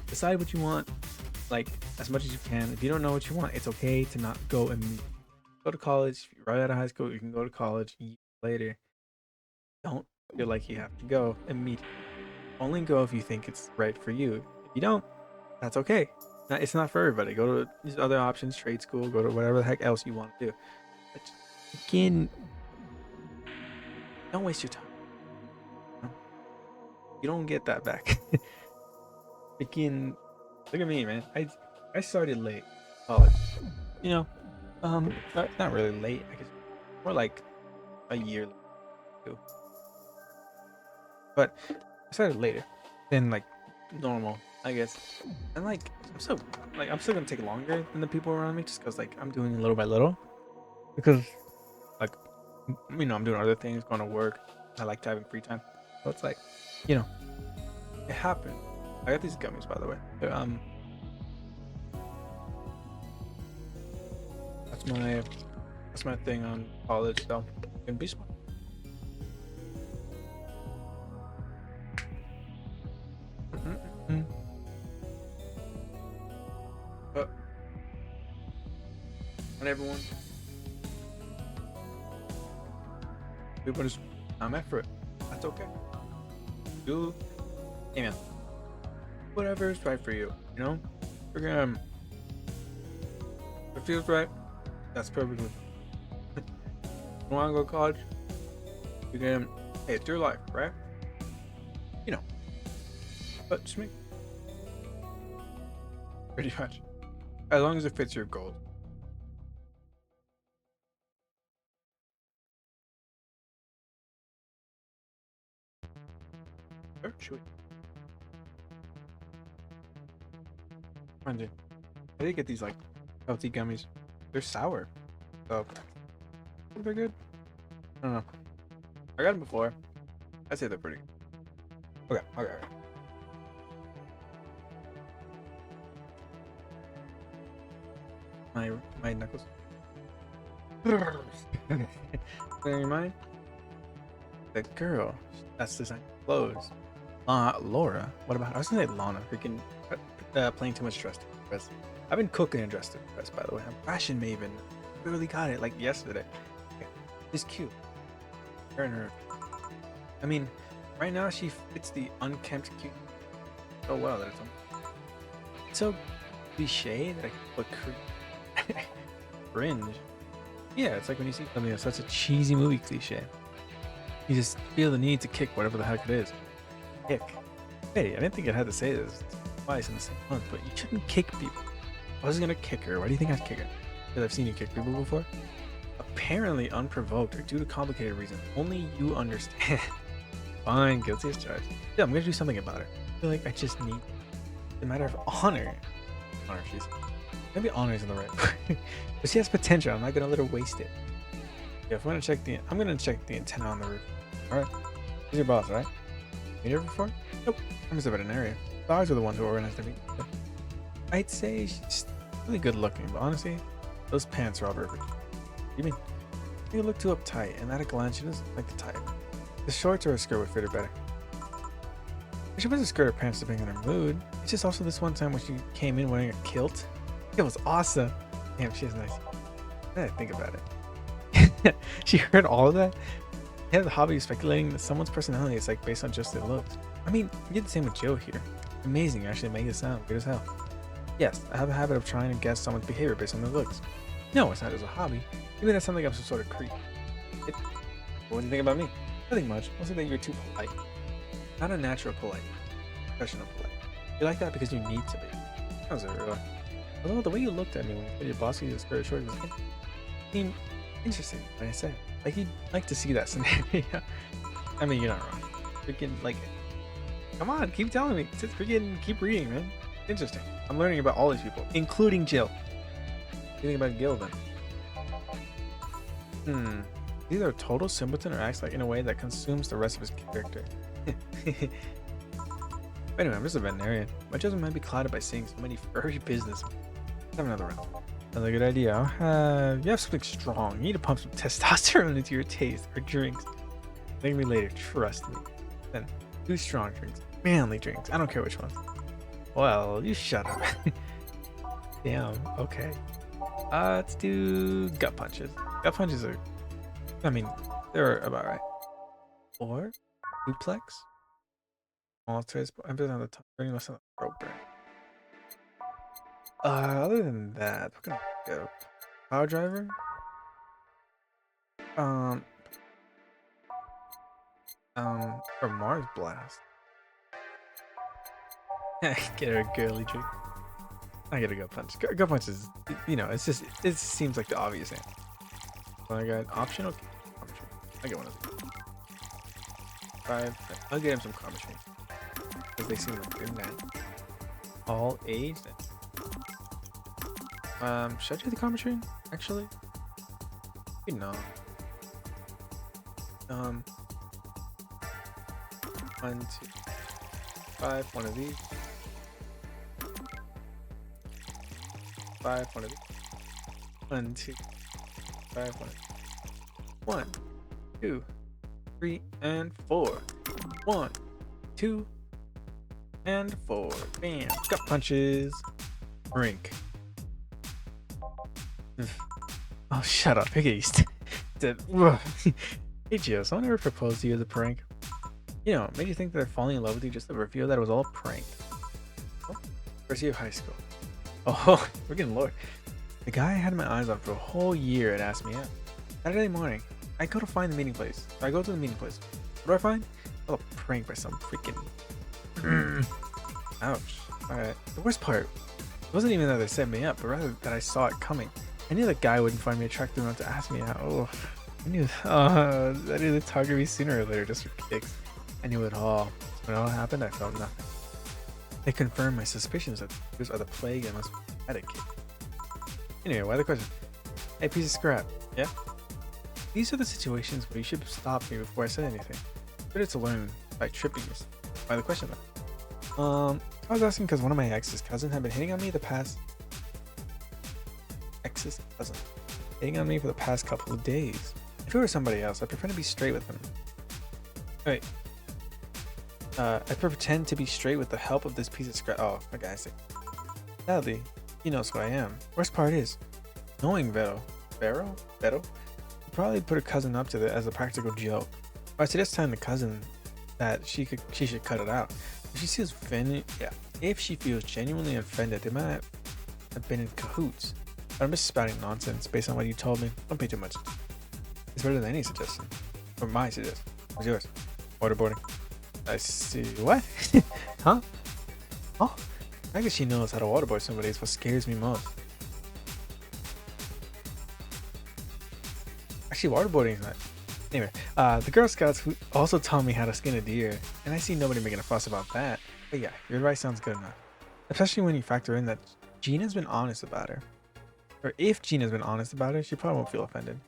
decide what you want, like, as much as you can. If you don't know what you want, it's okay to not go and go to college. If you're right out of high school, you can go to college later. Don't feel like you have to go immediately. Only go if you think it's right for you. If you don't, that's okay. It's not for everybody. Go to these other options, trade school, go to whatever the heck else you want to do. But again, don't waste your time. You don't get that back. Again, look at me, man. I started late college. You know, not really late. I guess more like a year too. But I started later than like normal, I guess. And like I'm still gonna take longer than the people around me just because like I'm doing it little by little. Because like you know, I'm doing other things, going to work. I like having free time. So it's like, you know, it happened. I got these gummies by the way. That's my thing on college, so you can be smart. But not everyone. People just I'm up for it. That's okay. Do hey man. Whatever is right for you, you know? We're gonna if it feels right, that's perfectly fine. You wanna go to college? You're gonna hey, it's your life, right? You know. But just me. Pretty much. As long as it fits your goals. Oh, shoot. Come on, dude. I did get these like healthy gummies. They're sour. So they're good. I don't know. I got them before. I'd say they're pretty good. Okay. My knuckles. Bear in mind, the girl that's designing clothes. Laura. What about? I was gonna say Lana. Freaking playing too much dress to impress. I've been cooking and dressed to impress, by the way. I'm fashion maven. Barely got it like yesterday. Okay. She's cute. Her and her. I mean, right now she fits the unkempt cute so well that it's so cliche that I can put cringe. Yeah, it's like when you see something that's such a cheesy movie cliche, you just feel the need to kick whatever the heck it is. Kick. Hey, I didn't think I had to say this twice in the same month, but you shouldn't kick people. I was gonna kick her. Why do you think I'd kick her? Because I've seen you kick people before. Apparently unprovoked or due to complicated reasons. Only you understand. Fine, guilty as charged. Yeah, I'm gonna do something about it. I feel like I just need a matter of honor. Honor, she's maybe honor isn't the right word. But she has potential. I'm not gonna let her waste it. Yeah, if I'm gonna check the antenna on the roof. Alright. Who's your boss, right? Meet her before? Nope. I'm just a veterinarian. Dogs are the ones who organized the meeting. I'd say she's really good looking, but honestly, those pants are all perfect. You mean? You look too uptight, and at a glance, she doesn't like the type. The shorts or a skirt would fit her better. She wears a skirt or pants depending on her mood. It's just also this one time when she came in wearing a kilt. It was awesome. Damn, she is nice. I didn't think about it. She heard all of that? He had the hobby of speculating that someone's personality is like based on just their looks. I mean, you did the same with Joe here. Amazing, you actually make it sound good as hell. Yes, I have a habit of trying to guess someone's behavior based on their looks. No, it's not as a hobby. Maybe that's something I'm some sort of creep. What do you think about me? Nothing much. Mostly that you're too polite. Not a natural polite. Professional polite. You like that because you need to be. That was it, really. Although the way you looked at me when you said your boss gave you a skirt or short seemed interesting, like I said. Like you'd like to see that scenario. I mean, you're not wrong. Freaking, like, come on, keep telling me. Just freaking keep reading, man. Interesting. I'm learning about all these people, including Jill. What do you think about Gil then? Either a total simpleton or acts like in a way that consumes the rest of his character. Anyway, I'm just a veterinarian. My judgment might be clouded by seeing so many furry businessmen. Let's have another round. Another good idea. You have something strong. You need to pump some testosterone into your taste or drinks. Thank me later, trust me. Then, 2 strong drinks. Manly drinks. I don't care which ones. Well, you shut up. Damn, okay. Let's do gut punches. Gut punches are, I mean, they're about right. Or duplex. Maltese, emphasis on the top, burning less on the throat burn. Other than that, we're gonna go power driver. Or Mars blast. Get her a girly drink. I gotta go punch. Go punch is, you know, it seems like the obvious answer. So I got optional. I get one of these. 5. I'll get him some karma chain because they seem like good now. All aged. Should I do the karma chain? Actually, maybe not. 1, 2, 5. One of these. 5. One of these. 1, 2, 5. One of these. 1, 2, 3, and 4. 1, 2, and 4. Bam. Gut punches. Drink. Oh, shut up. Okay. Hey, Gio, someone ever proposed to you as a prank? You know, made you think that they're falling in love with you just to reveal that it was all a prank. Oh, first year of high school. Oh, we're getting lower. The guy I had my eyes on for a whole year had asked me out. Saturday morning, I go to find the meeting place. I go to the meeting place. What do I find? Oh, a prank by some freaking... Ouch. Alright. The worst part, it wasn't even that they set me up, but rather that I saw it coming. I knew that guy wouldn't find me attractive enough to ask me out. Oh, I knew they'd target me sooner or later just for kicks. I knew it all. When all happened, I felt nothing. They confirmed my suspicions that these are the plague and must be eradicated. Anyway, why the question? Hey, piece of scrap. Yeah? These are the situations where you should stop me before I say anything. Better to learn by tripping yourself. Why the question though? I was asking because one of my ex's cousins had been hitting on me for the past couple of days. If it were somebody else, I'd prefer to be straight with them. Wait. I pretend to be straight with the help of this piece of scrap. Oh, okay, I see. Sadly, he knows who I am. Worst part is, knowing Vero, you probably put her cousin up to it as a practical joke. But I suggest telling the cousin that she should cut it out. If she feels genuinely offended, they might have been in cahoots. But I'm just spouting nonsense based on what you told me. Don't pay too much. It's better than any suggestion. Or my suggestion. What's yours? Waterboarding. I see. What? Huh? Oh, I guess she knows how to waterboard somebody is what scares me most. Actually, waterboarding is not. Anyway, the Girl Scouts who also taught me how to skin a deer, and I see nobody making a fuss about that. But yeah, your advice sounds good enough. Especially when you factor in that Gina's been honest about her. Or if Gina's been honest about it, she probably won't feel offended.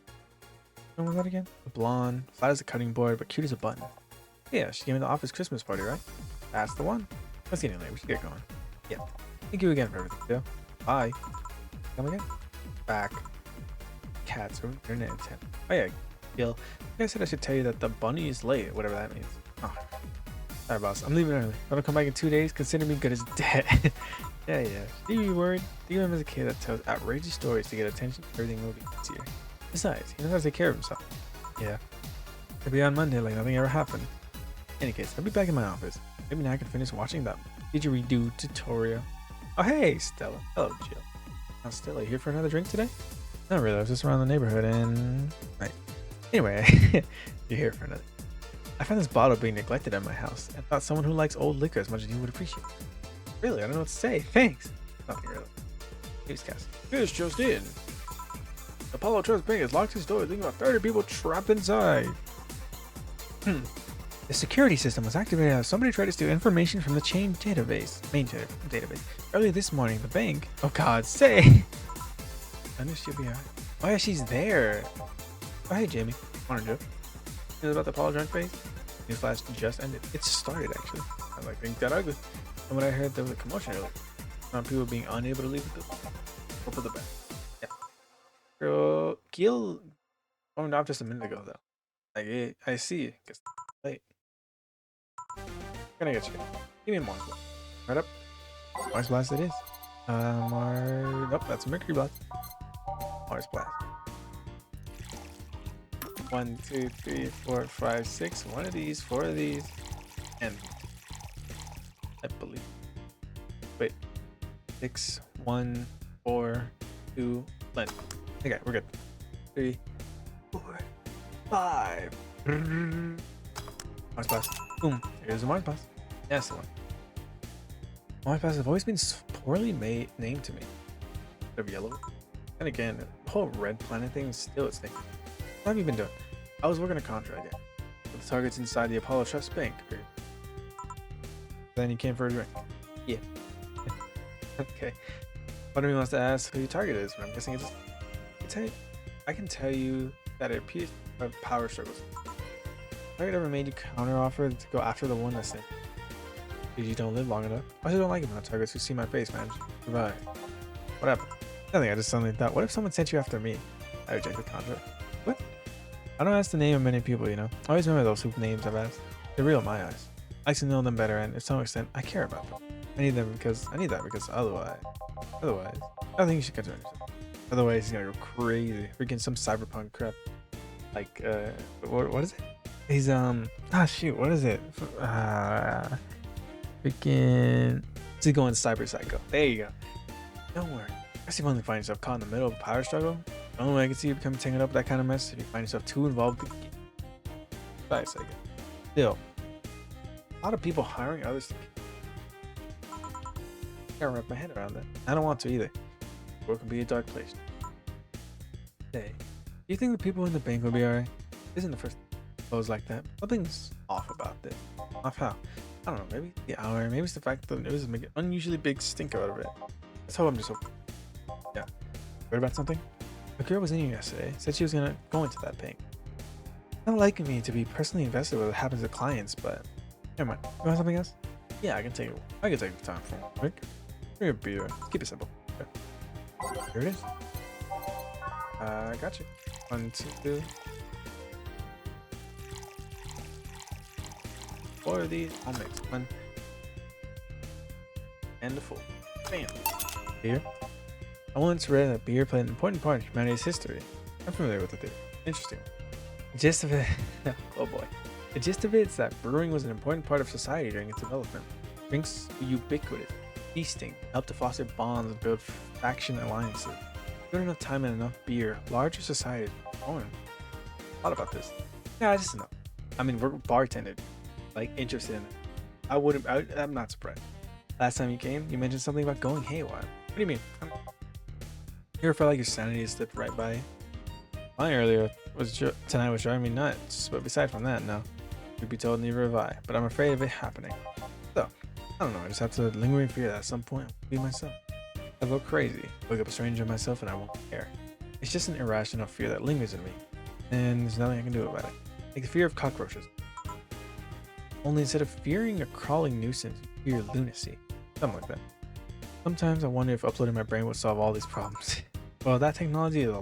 What was that again? A blonde, flat as a cutting board, but cute as a button. Yeah, she came to the office Christmas party, right? That's the one. Let's get in there. We should get going. Yeah. Thank you again for everything, Phil. Bye. Come again? Back. Cats or internet intent. Oh yeah, Gil. I said I should tell you that the bunny is late, whatever that means. Oh. Sorry, boss. I'm leaving early. Gonna come back in 2 days. Consider me good as dead. Yeah. Should you be worried? Think of him as a kid that tells outrageous stories to get attention. Everything will be easier. Besides, he knows how to take care of himself. Yeah. He'll be on Monday like nothing ever happened. In any case, I'll be back in my office. Maybe now I can finish watching that didgeridoo tutorial. Oh hey, Stella. Hello, Jill. Now, Stella, here for another drink today? Not really. I was just around the neighborhood and... Right. Anyway, you're here for another. I found this bottle being neglected at my house and thought someone who likes old liquor as much as you would appreciate it. Really? I don't know what to say. Thanks. Nothing really. Newscast. This just in. Apollo Trust Bank has locked its doors, leaving about 30 people trapped inside. The security system was activated as somebody tried to steal information from the main database. Earlier this morning, the bank... Oh god, say! I knew she'd be alright. Oh yeah, she's there. Oh hey, Jamie. Morning, Joe. You know about the Apollo drunk phase? Newsflash just ended. It started, actually. I like things got ugly. And when I heard there was a commotion earlier, on people being unable to leave the go for the bed. Yeah. Girl, Gil phoned off just a minute ago, though. Like, I see. Guess late. Gonna get you. Give me a Mars Blast. Right up. Mars Blast it is. Nope, that's a Mercury Blast. Mars Blast. 1, 2, 3, 4, 5, 6. One of these, 4 of these, and I believe. Wait. 6, 1, 4, 2, plenty. Okay, we're good. 3, 4, 5. Mars Blast. Boom. Here's a Mars Blast. That's the one. Mars Blast have always been poorly named to me. Of yellow. And again, the whole red planet thing is still its thing. What have you been doing? I was working a contract again. With the targets inside the Apollo Trust Bank. Then you came for a drink. Yeah. Okay. Part of me wants to ask who your target is, but I'm guessing it's just... I can tell you that it appears to have power struggles. Target ever made you counter-offer to go after the one that's in? Because you don't live long enough. I just don't like it when targets who see my face, man. Goodbye. What happened? Nothing, I just suddenly thought, what if someone sent you after me? I reject the contract. What? I don't ask the name of many people, you know. I always remember those names I've asked. They're real in my eyes. I like to know them better, and to some extent, I care about them. I need that because otherwise, I don't think you should concern yourself. Otherwise, he's gonna go crazy. Freaking some cyberpunk crap. Like, what is it? He's, shoot, what is it? Freaking, he's going cyber psycho. There you go. Don't worry. I see when you find yourself caught in the middle of a power struggle. The only way I can see you become tangled up with that kind of mess is if you find yourself too involved with the game. Cyber psycho. Still, a lot of people hiring others to can't wrap my head around that. I don't want to either. Work can be a dark place. Hey, do you think the people in the bank will be alright? Isn't the first close like that? Something's off about this. Off how? I don't know, maybe the hour, maybe it's the fact that it was making an unusually big stink out of it. That's how I'm just hoping. Yeah. Heard about something? A girl was in here yesterday, said she was gonna go into that bank. Not liking me to be personally invested with what happens to clients, but never mind. You want something else? Yeah, I can take the time for a quick. Bring a beer. Keep it simple. Okay. Here it is. I got you. 1, 2. 4 of these. I'll mix 1 and a 4. Bam. Beer. I once read that beer played an important part in humanity's history. I'm familiar with the theory. Interesting. The gist of it, oh boy. The gist of it is that brewing was an important part of society during its development. Drinks were ubiquitous, feasting, helped to foster bonds and build faction alliances. Given enough time and enough beer, larger societies were born. Thought about this. Yeah, I just know. I mean, we're bartenders, like interested in it. I'm not surprised. Last time you came, you mentioned something about going haywire. What do you mean? You ever felt like your sanity slipped right by? Mine earlier tonight was driving me nuts, but aside from that, no. You'd be told neither have I, but I'm afraid of it happening. So, I don't know, I just have to lingering fear that at some point I'll be myself. I'll go crazy, wake up a stranger myself and I won't care. It's just an irrational fear that lingers in me, and there's nothing I can do about it. Like the fear of cockroaches. Only instead of fearing a crawling nuisance, you fear lunacy. Something like that. Sometimes I wonder if uploading my brain would solve all these problems. Well, that technology is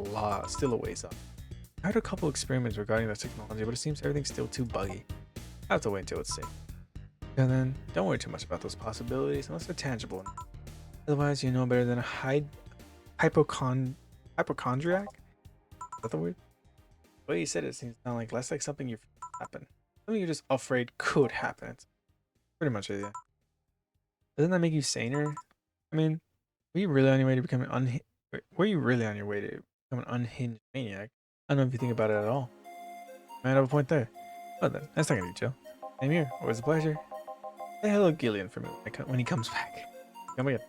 still a ways off. I heard a couple experiments regarding that technology, but it seems everything's still too buggy. I have to wait until it's safe. And then, don't worry too much about those possibilities unless they're tangible. Otherwise, you know better than a hypochondriac? Is that the word? The way you said it seems to sound like less like something you happen. Something you're just afraid could happen. It's pretty much it, yeah. Doesn't that make you saner? I mean, were you really on your way to become an unhinged maniac? I don't know if you think about it at all. I might have a point there. Well then, that's not gonna be chill. Same here. Always a pleasure. Say hello Gillian for me when he comes back. Come again.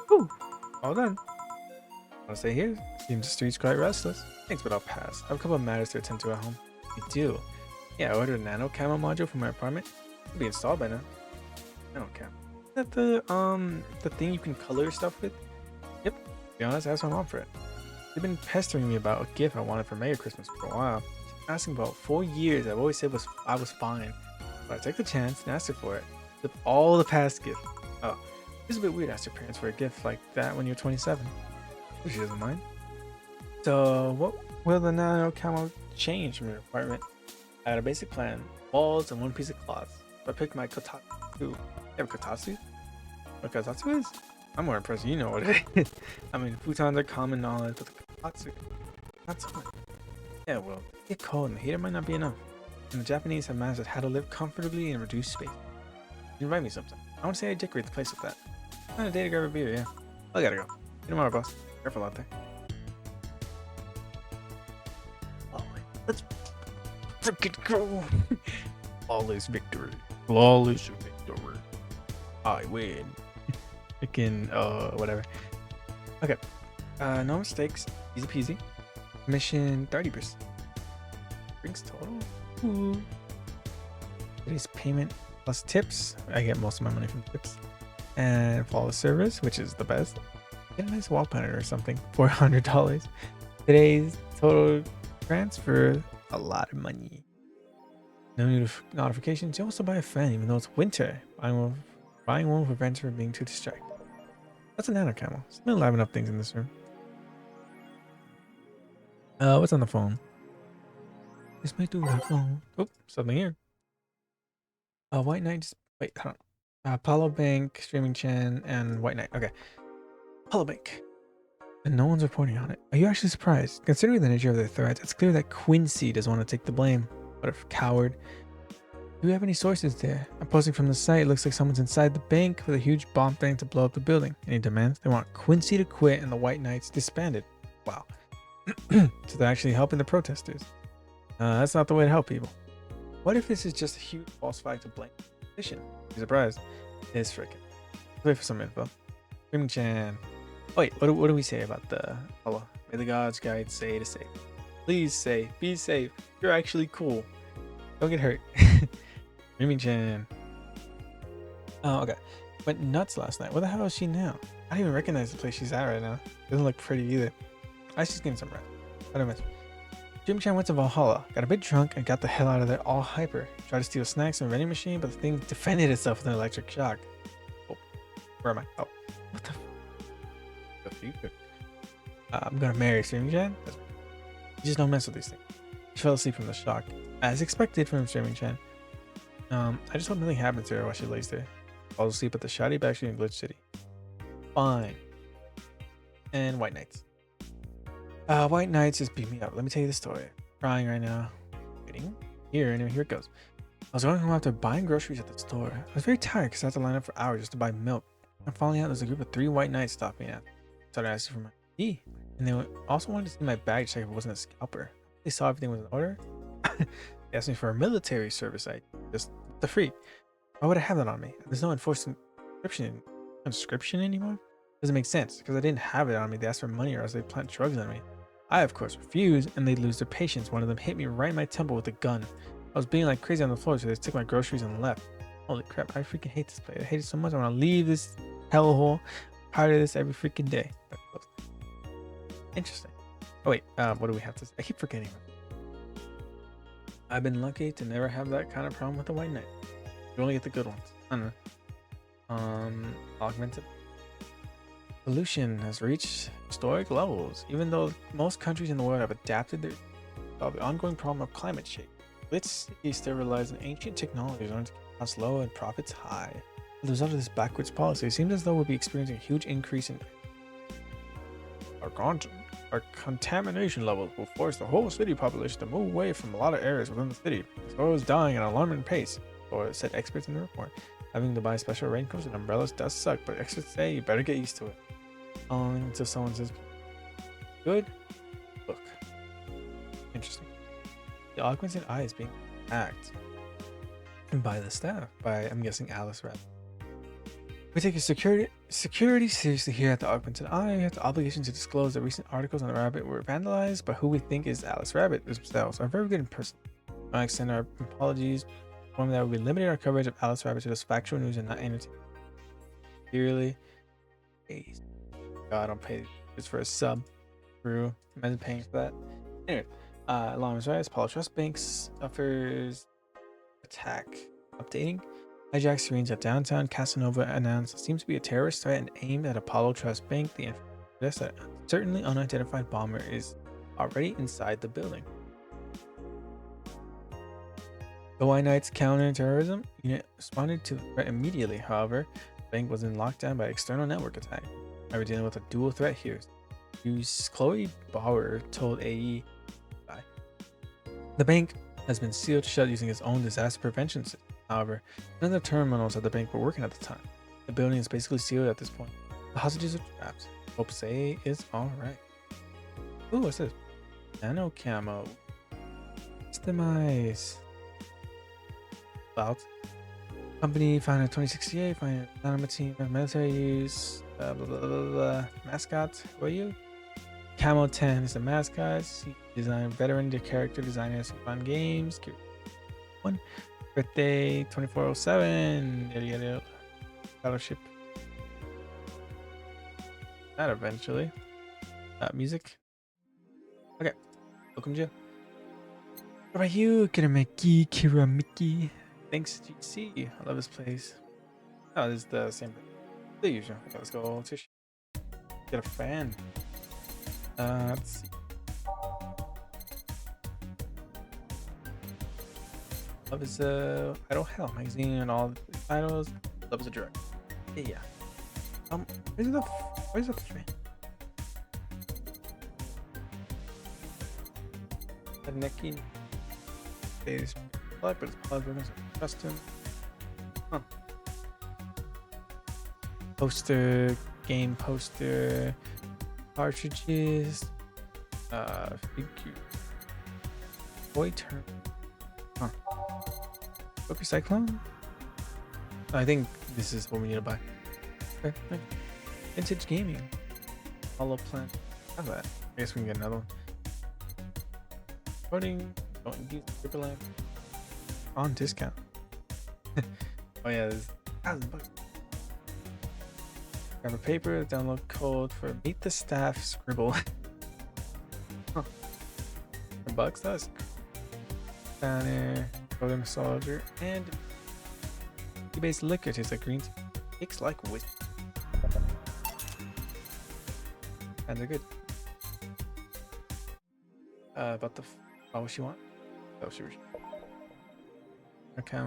Woo! All done. Wanna stay here? Seems the street's quite restless. Thanks, but I'll pass. I have a couple of matters to attend to at home. You do? Yeah, I ordered a nano camo module for my apartment. It'll be installed by now. Nano camo. Is that the thing you can color stuff with? Yep. To be honest, I asked my mom for it. They've been pestering me about a gift I wanted for Merry Christmas for a while. Asking about 4 years. I've always said I was fine, but I took the chance and asked her for it. With all the past gifts. Oh, it's a bit weird to ask your parents for a gift like that when you're 27. She doesn't mind. So what will the nano camo change from your apartment? I had a basic plan: walls and 1 piece of cloth. So I picked my kotatsu. You have a kotatsu? What kotatsu is? I'm more impressed you know what it is. I mean, futons are common knowledge, but the kotatsu, not so much. Yeah, well, it get cold and the heater might not be enough. And the Japanese have mastered how to live comfortably in reduced space. You remind me of something. I want to say I decorate the place with that. Not a day to grab a beer, yeah. I gotta go. See you tomorrow, boss. Careful out there. Oh, let's freaking go. Flawless victory. Flawless victory. I win. Freaking, whatever. Okay. No mistakes. Easy peasy. Mission 30%. Brings total. Ooh. Today's payment plus tips. I get most of my money from tips. And flawless service, which is the best. Get a nice wall painter or something. $400. Today's total transfer. A lot of money. No new notifications. You also buy a fan even though it's winter. Buying one prevents from being too distracted. That's a nano camo. Something liven up things in this room. What's on the phone? It's my phone. Oh, something here. White Knight. Just wait, hold on. Apollo Bank, Streaming Chan, and White Knight. Okay. Apollo Bank. And no one's reporting on it. Are you actually surprised? Considering the nature of their threats, it's clear that Quincy doesn't want to take the blame. What a coward. Do we have any sources there? I'm posting from the site. It looks like someone's inside the bank with a huge bomb threatening to blow up the building. Any demands? They want Quincy to quit and the White Knights disbanded. Wow. So they're actually helping the protesters. That's not the way to help people. What if this is just a huge false flag to blame? Be surprised. It's freaking. Wait for some info. Streaming Chan. Wait, what do we say about the hello? May the gods guide say to save. Please say, be safe. You're actually cool. Don't get hurt. Streaming Chan. Oh, okay. Went nuts last night. Where the hell is she now? I don't even recognize the place she's at right now. Doesn't look pretty either. I she's getting some rest. I don't miss. Jim Chan went to Valhalla, got a bit drunk, and got the hell out of there all hyper. Tried to steal snacks from a vending machine, but the thing defended itself with an electric shock. Oh, where am I? Oh, what the future? I'm gonna marry Streaming Chan. You just don't mess with these things. She fell asleep from the shock, as expected from Streaming Chan. I just hope nothing happens to her while she lays there. Falls asleep at the shoddy backstreet in Glitch City. Fine. And White Knights. White Knights just beat me up. Let me tell you the story. Crying right now. Waiting. Anyway, here it goes. I was going home after buying groceries at the store. I was very tired because I had to line up for hours just to buy milk. And finally out, there's a group of 3 White Knights stopping at. Started asking for my ID. And they also wanted to see my bag to check if it wasn't a scalper. They saw everything was in order. They asked me for a military service ID. Just the free. Why would I have that on me? There's no enforced conscription anymore? Doesn't make sense because I didn't have it on me. They asked for money or else they plant drugs on me. I of course refused and they'd lose their patience. One of them hit me right in my temple with a gun. I was being like crazy on the floor, so they took my groceries and left. Holy crap, I freaking hate this place. I hate it so much. I want to leave this hellhole. Tired of this every freaking day. Interesting. Oh wait, what do we have to say? I keep forgetting. I've been lucky to never have that kind of problem with the White Knight. You only get the good ones. I don't know. Augmented pollution has reached historic levels. Even though most countries in the world have adapted their the ongoing problem of climate change, let's still relies on ancient technologies in order to keep costs low and profits high. As a result of this backwards policy, it seems as though we'll be experiencing a huge increase in our contamination levels will force the whole city population to move away from a lot of areas within the city. The soil is dying at an alarming pace, or said experts in the report. Having to buy special raincoats and umbrellas does suck, but experts say you better get used to it. Until someone says, good look. Interesting. The augmented eye is being hacked by the staff, by, I'm guessing, Alice Rabbit. We take your security seriously here at the Augmented Eye. We have the obligation to disclose that recent articles on the rabbit were vandalized by who we think is Alice Rabbit themselves are very good in person. I extend our apologies, inform that we limited our coverage of Alice Rabbit to just factual news and not entertainment. Sincerely, God, I don't pay this for a sub. True. Imagine paying for that. Anyway, along with Rise, Apollo Trust Bank suffers attack. Updating. Hijacked screens at downtown Casanova announced seems to be a terrorist threat and aimed at Apollo Trust Bank. The information that a certainly unidentified bomber is already inside the building. The White Knights counter-terrorism unit responded to the threat immediately. However, the bank was in lockdown by external network attack. Now we're dealing with a dual threat here. Chloe Bauer told AE, the bank has been sealed shut using its own disaster prevention system. However, none of the terminals at the bank were working at the time. The building is basically sealed at this point. The hostages are trapped. Hope say is alright. Ooh, what's this? Nano camo. Customize. Cloud. Company founded in 2068. Founded anonymous team of military use. Blah, blah, blah, blah, blah. Mascot. Who are you? Camo 10 is the mascot. Design veteran to character designers fun games. One. Birthday 2407. Yada yada. Battleship. That eventually. Music. Okay. Welcome, Jill. What about you, Kiramiki? Thanks, GC. I love this place. Oh, this is the same. The usual. Okay, let's go to get a fan. Let's see. Love is Idle Hell magazine and all the titles. Love is a drug. Yeah. Where's the fan? The necking. It's black, but it's plug ribbons are custom. Huh. Poster, game poster, cartridges, figure, toy turn. Huh. Focus Cyclone? I think this is what we need to buy. Okay. Vintage gaming. Hollow plant. Have that. I guess we can get another one. Voting. Don't use paper lamp. On discount. Oh yeah, $1,000. Grab a paper, download code for meet the staff scribble. Huh. $10, that's banner, golden soldier, and tea-based liquor tastes like green tea. Tastes like whiskey. And they're good. About the oh, what she want? Oh, she was. Okay,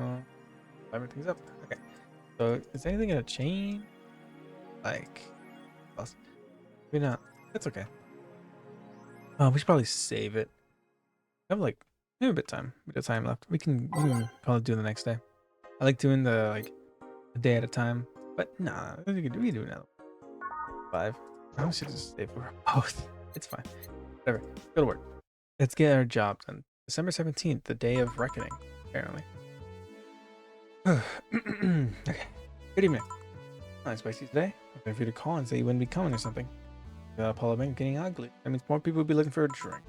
everything's up. Okay. So, is anything gonna change? Like, maybe not. That's okay. We should probably save it. I have like maybe a bit of time left. We can probably do it the next day. I like doing the like a day at a time, but nah, we can do another 5. I should just save for both. It's fine. Whatever. Go to work. Let's get our job done. December 17th, the day of reckoning, apparently. Okay. Good evening. Nice to see you today. I'm waiting for you to call and say you wouldn't be coming or something. Apollo Bank getting ugly. That means more people will be looking for a drink.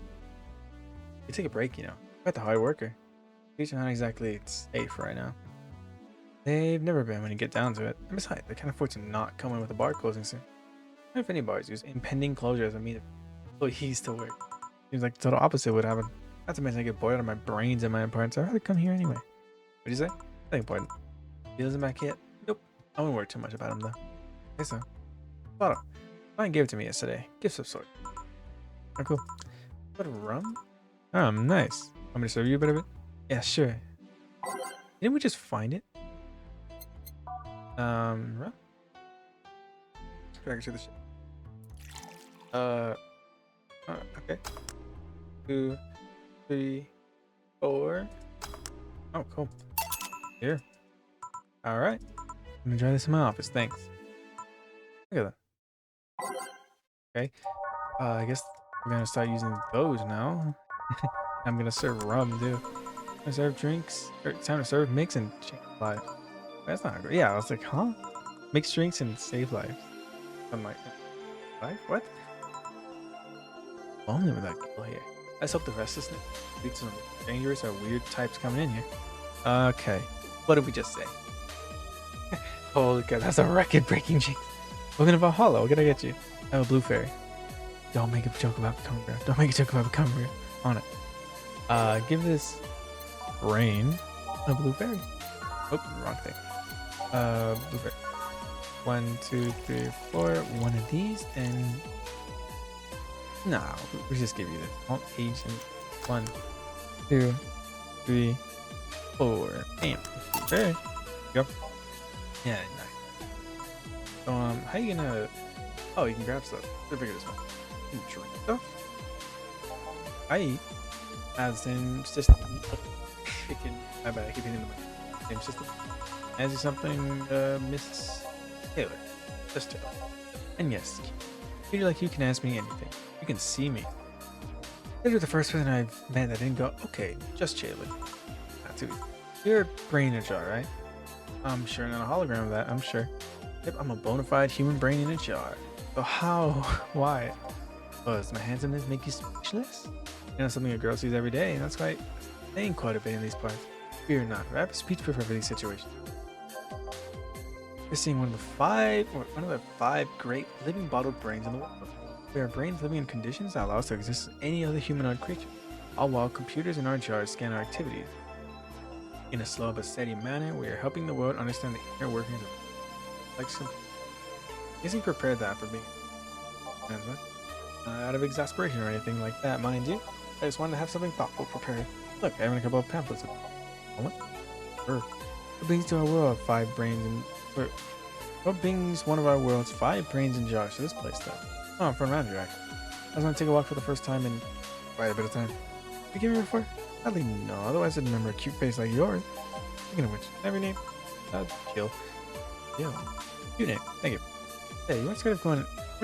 You take a break, you know. Quite the hard worker. These are not exactly safe right now. They've never been when you get down to it. And besides, they can't afford to not come in with a bar closing soon. I wonder if any bars use impending closure as a means of employees to work. Seems like the total opposite would happen. Not to mention I get bored out of my brains and my apartment, so I'd rather come here anyway. What'd you say? Nothing important. He isn't back yet? Nope. I wouldn't worry too much about him though. Okay, so. Bottle. Mine gave it to me yesterday. Gifts of sort. Oh, cool. What, rum? Nice. Want me to serve you a bit of it? Yeah, sure. Didn't we just find it? Rum? Drag it to the ship. Okay. 2, 3, 4. Oh, cool. Here. All right. I'm gonna try this in my office. Thanks. Look at that. Okay. I guess we're gonna start using those now. I'm gonna serve rum too. I serve drinks. It's time to serve, mix, and change lives. That's not great. Yeah, I was like, huh? Mix drinks and save lives. I'm like, life? What? Only with that girl here. Let's hope the rest of this leads to some dangerous or weird types coming in here. Okay. What did we just say? Holy god, that's a record-breaking jinx. Looking at Valhalla, what can I get you? I have a blue fairy. Don't make a joke about becoming real. Don't make a joke about becoming real. On it. Give this rain a blue fairy. Oh, wrong thing. Blue fairy. 1, 2, 3, 4. One of these, and no, we just give you this. All age and 1, 2, 3, 4. Bam. There you go. Yeah, nice. So how you gonna? Oh, you can grab stuff. Let's figure this one. You can drink stuff. I eat. As in system. I bet I keep hitting the same system. As is something, Miss Taylor. Just Taylor. And yes, feel like you can ask me anything. You can see me. You're the first person I've met that didn't go, okay, just Taylor. Not too. You're a brain in a jar, right? I'm sure not a hologram of that, I'm sure. Yep, I'm a bona fide human brain in a jar. So how? Why? Oh, does my handsomeness make you speechless? You know, something a girl sees every day, and that's why I'm saying quite a bit in these parts. Fear not, I have a speech prepared for these situations. You're seeing one of the five great living bottled brains in the world. There are brains living in conditions that allow us to exist as any other humanoid creature, all while computers in our jars scan our activities. In a slow but steady manner, we are helping the world understand the inner workings of like some. Isn't prepared that for being out of exasperation or anything like that, mind you. I just wanted to have something thoughtful prepared. Look, I have a couple of pamphlets. What? What brings to our world 5 brains and what brings one of our world's 5 brains and jars to this place though? Oh, I'm from around here actually. I was gonna take a walk for the first time in quite a bit of time. You came here before? Sadly no, otherwise I'd remember a cute face like yours. Speaking of which, every name? Jill. Jill. Cute name, thank you. Hey, weren't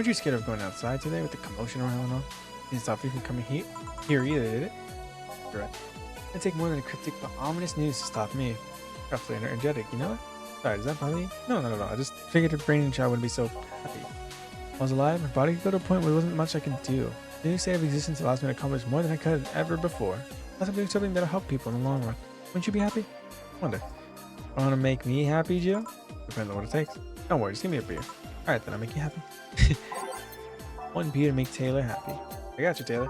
you scared of going outside today with the commotion around and all? Didn't stop you from coming here either, did it? You're right. It'd take more than a cryptic but ominous news to stop me. Roughly energetic, you know what? Sorry, does that bother you? No, not at all. I just figured a brain and child wouldn't be so happy. I was alive, my body could go to a point where there wasn't much I could do. The new state of existence allows me to accomplish more than I could ever before. Plus I'm doing something that'll help people in the long run. Wouldn't you be happy? Wonder. Want to make me happy, Jill? Depends on what it takes. Don't worry, just give me a beer. Alright, then I'll make you happy. One beer to make Taylor happy. I got you, Taylor.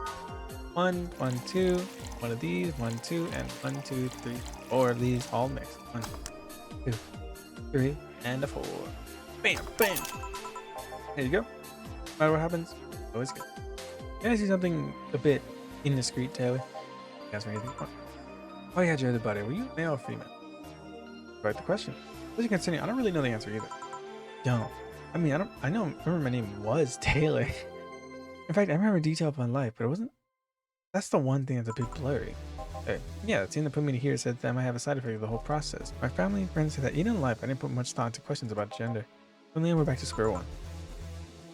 One, two. One of these, 1, 2, and 1, 2, 3, 4 of these all mixed. 1, 2, 3, and a 4. Bam, bam. There you go. No matter what happens, always good. Can I see something a bit indiscreet, Taylor? Ask me anything. Oh, you had your other buddy. Were you male or female? Right, the question. As you continue, I don't really know the answer either. Don't. I mean, I remember my name was Taylor. In fact, I remember detail of my life, but it wasn't. That's the one thing that's a bit blurry. Yeah, the team that put me here said that I might have a side effect of the whole process. My family and friends said that even in life, I didn't put much thought into questions about gender. Finally, we're back to square one.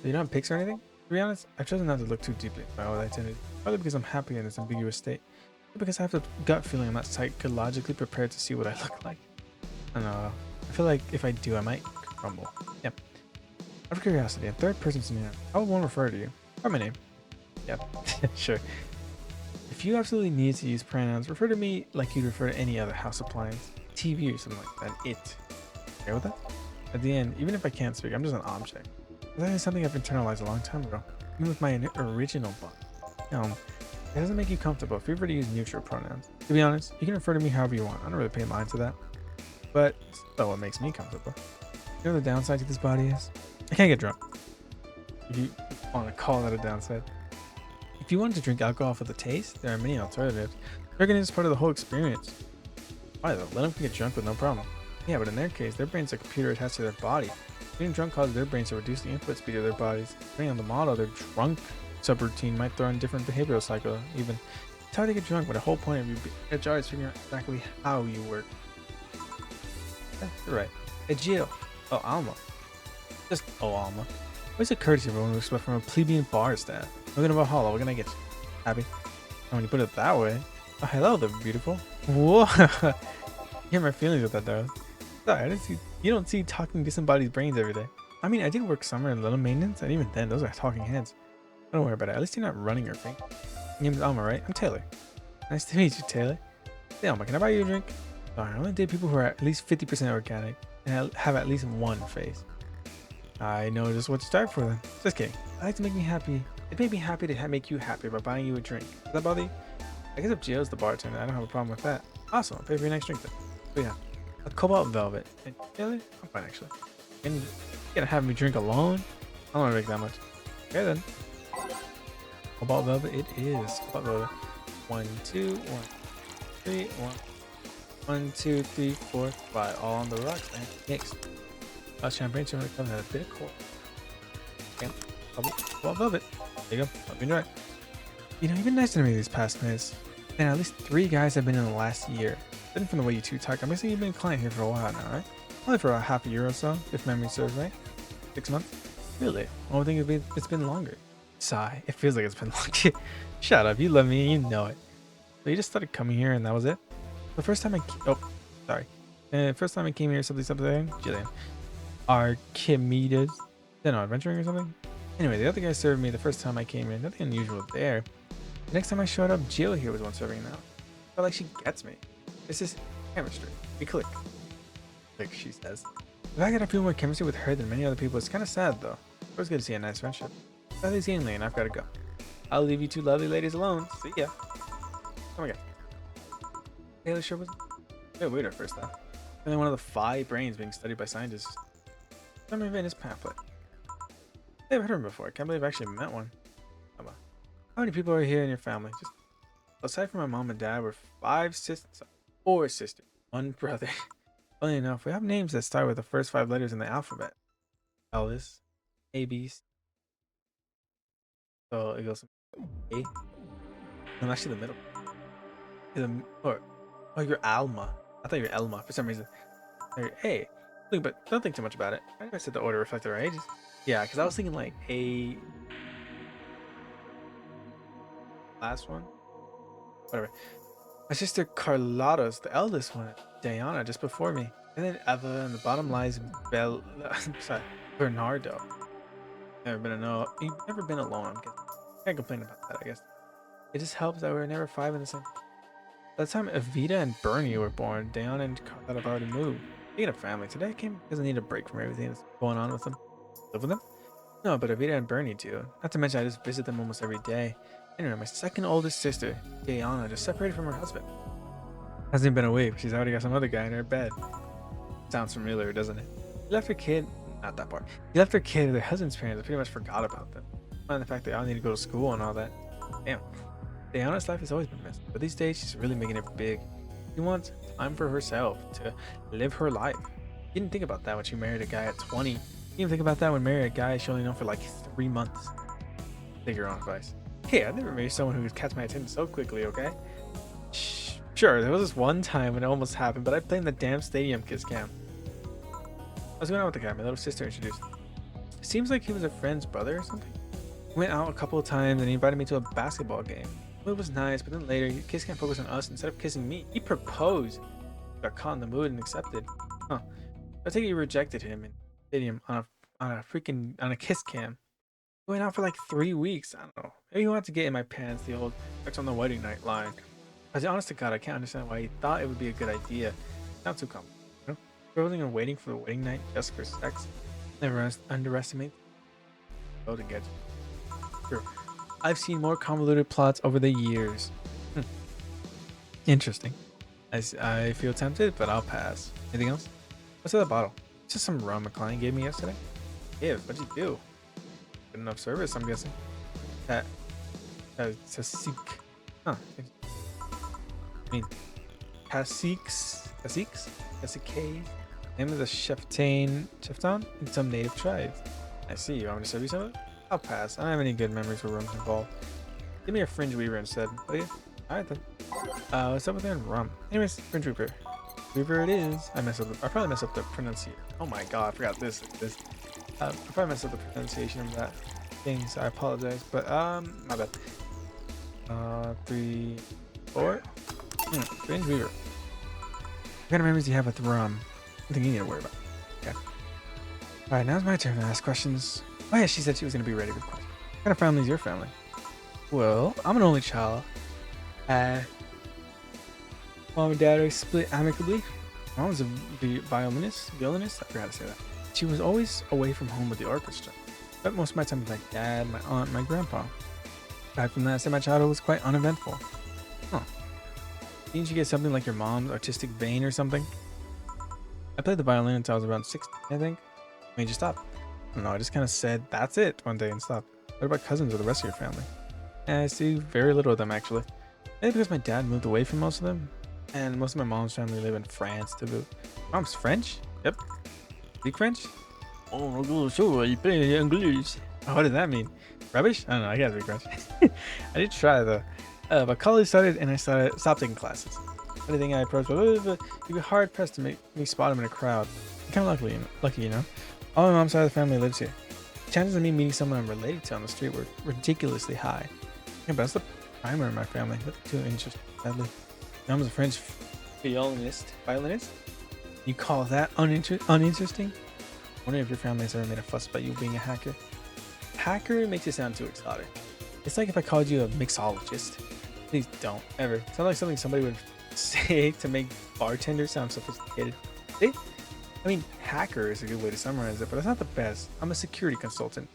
So you don't have pics or anything? To be honest, I've chosen not to look too deeply at my own identity. Partly because I'm happy in this ambiguous state. But because I have the gut feeling I'm not psychologically prepared to see what I look like. I don't know. I feel like if I do, I might crumble. Yep. Out of curiosity, in third person scenario, how would one refer to you? Or my name? Yep. Sure. If you absolutely need to use pronouns, refer to me like you'd refer to any other house appliance, TV or something like that. It. Okay with that? At the end, even if I can't speak, I'm just an object. That is something I've internalized a long time ago, even with my original body. It doesn't make you comfortable. Feel free to use neutral pronouns. To be honest, you can refer to me however you want. I don't really pay mind to that. But it's still what makes me comfortable. You know what the downside to this body is? I can't get drunk. If you want to call that a downside. If you wanted to drink alcohol for the taste, there are many alternatives. Drinking is part of the whole experience. Why though? Let them get drunk with no problem. Yeah, but in their case, their brain's a computer attached to their body. Getting drunk causes their brains to reduce the input speed of their bodies. Depending on the model, their drunk subroutine might throw in different behavioral cycle. Even it's hard to get drunk, but the whole point of your jar is figuring out exactly how you work. Yeah, you're right. Hey, Gio. Oh, Alma. Just Alma. What's a courtesy for one we expect from a plebeian bar staff? Looking about Hollow, what can I get you? Happy? Oh, when you put it that way. Oh, hello there, beautiful. Whoa. You hurt my feelings with that, darling. Sorry, I didn't see. You don't see talking disembodied brains every day. I mean, I did work summer in little maintenance, and even then, those are talking heads. Don't worry about it. At least you're not running your finger. Your name's Alma, right? I'm Taylor. Nice to meet you, Taylor. Hey, Alma, can I buy you a drink? Sorry, I only date people who are at least 50% organic and have at least one face. I know just what to start for then. Just kidding. I like to make me happy. It made me happy to make you happy by buying you a drink. Does that bother you? I guess if Gio's the bartender, I don't have a problem with that. Awesome, I'll pay for your next drink then. But yeah, a cobalt velvet. And really? I'm fine actually. And you're gonna have me drink alone? I don't want to drink that much. Okay then. Cobalt velvet it is. Cobalt velvet. 1, 2, 1, 3, 1. 1, 2, 3, 4, 5. All on the rocks and mixed. Champagne to come had a bit of cold. Okay. Cobalt velvet. There you go. Let me know it. You know, you've been nice to me these past minutes. And at least 3 guys have been in the last year. Then from the way you two talk, I'm guessing you've been a client here for a while now, right? Only for a half a year or so, if memory serves right. 6 months? Really? I would think it's been longer. Sigh. It feels like it's been longer. Shut up. You love me. You know it. So you just started coming here and that was it? The first time first time I came here, something, Jillian. Archimedes. Then adventuring or something? Anyway, the other guy served me the first time I came here. Nothing unusual there. The next time I showed up, Jill here was one serving now. I felt like she gets me. It's just chemistry. We click. Like she says. The fact that I feel more chemistry with her than many other people is kind of sad though. It was good to see a nice friendship. Riley's getting late and I've got to go. I'll leave you two lovely ladies alone. See ya. Oh my god. Taylor sure was a bit weird at first though. Only one of the 5 brains being studied by scientists. Some of it in his pamphlet. I've heard of him before. I can't believe I actually met one. How many people are here in your family? Just aside from my mom and dad, we're 4 sisters, 1 brother. Funny enough, we have names that start with the first 5 letters in the alphabet. Alice, A, B, C. So it goes A. I'm actually the middle. Oh, you're Alma. I thought you were Elma for some reason. Or A. But don't think too much about it. I think I said the order reflected our ages. Yeah, because I was thinking like A. Last one. Whatever. My sister Carlotta's the eldest one. Diana just before me. And then Eva, and the bottom lies Bernardo. You've never been alone, I'm guessing. Can't complain about that, I guess. It just helps that we were never 5 in the same. By the time Evita and Bernie were born, Diana and Carlotta have already moved. Speaking of family, today I came because I need a break from everything that's going on with them. Live with them? No, but Avita and Bernie do. Not to mention I just visit them almost every day. Anyway, my second oldest sister, Gayana, just separated from her husband. Hasn't even been a week. She's already got some other guy in her bed. Sounds familiar, doesn't it? He left her kid. Not that part. He left her kid to their husband's parents. I pretty much forgot about them. And the fact they all need to go to school and all that. Damn. Gayana's life has always been messy, but these days she's really making it big. She wants time for herself to live her life. She didn't think about that when she married a guy at 20. She didn't even think about that when married a guy she only known for like 3 months. Take your own advice. Hey, I never married someone who could catch my attention so quickly, okay? Sure, there was this one time when it almost happened, but I played in the damn stadium kiss cam. I was going out with the guy my little sister introduced. It seems like he was a friend's brother or something. We went out a couple of times and he invited me to a basketball game. It was nice, but then later, kiss cam focused on us instead of kissing me. He proposed. Got caught in the mood and accepted. Huh. I think you rejected him in the stadium on a kiss cam. We went out for like 3 weeks. I don't know. Maybe he wanted to get in my pants, the old sex on the wedding night line. As honest to God, I can't understand why he thought it would be a good idea. Not too common, you know? Proposing and waiting for the wedding night just for sex. Never underestimate. Go to get. Sure. I've seen more convoluted plots over the years. Interesting. I feel tempted, but I'll pass. Anything else? What's in the bottle? It's just some rum a client gave me yesterday. Yeah, what'd you do? Good enough service, I'm guessing. Tasik. Huh. I mean, Tasiks? Name of the Cheftain in some native tribes. I see. You want me to serve you some of it? I'll pass. I don't have any good memories for rums involved. Give me a fringe weaver instead, will you? Alright then. What's up with that rum? Anyways, fringe weaver. Weaver it is. I probably messed up the pronunciation. Oh my god, I forgot this. I probably messed up the pronunciation of that thing, so I apologize. But my bad. 3, 4. Fringe weaver. What kind of memories do you have with rum? Nothing you need to worry about. Okay. Alright, now it's my turn to ask questions. Oh yeah, she said she was going to be ready with questions. What kind of family is your family? Well, I'm an only child. Mom and dad are split amicably. Mom was a violinist. I forgot to say that. She was always away from home with the orchestra. Spent most of my time with my dad, my aunt, my grandpa. Aside from that, I said my childhood was quite uneventful. Huh. Didn't you get something like your mom's artistic vein or something? I played the violin until I was around 16, I think. Made you stop? I don't know, I just kind of said, that's it, one day and stopped. What about cousins or the rest of your family? I see very little of them, actually. Maybe because my dad moved away from most of them, and most of my mom's family live in France to boot. Mom's French? Yep. Speak French? Oh, sure, you play English. Oh, what does that mean? Rubbish? I don't know, I can't speak French. I did try, though. But college started, and I stopped taking classes. Anything I approached, you'd be hard-pressed to make me spot him in a crowd. I'm kind of lucky, you know? All my mom's side of the family lives here. Chances of me meeting someone I'm related to on the street were ridiculously high. Yeah, but that's the primer in my family. Nothing too interesting, sadly. My mom's a French violinist. You call that uninteresting? I wonder if your family has ever made a fuss about you being a hacker. Hacker makes it sound too exotic. It's like if I called you a mixologist. Please don't, ever. It sounds like something somebody would say to make bartenders sound sophisticated. See? I mean, hacker is a good way to summarize it, but it's not the best. I'm a security consultant.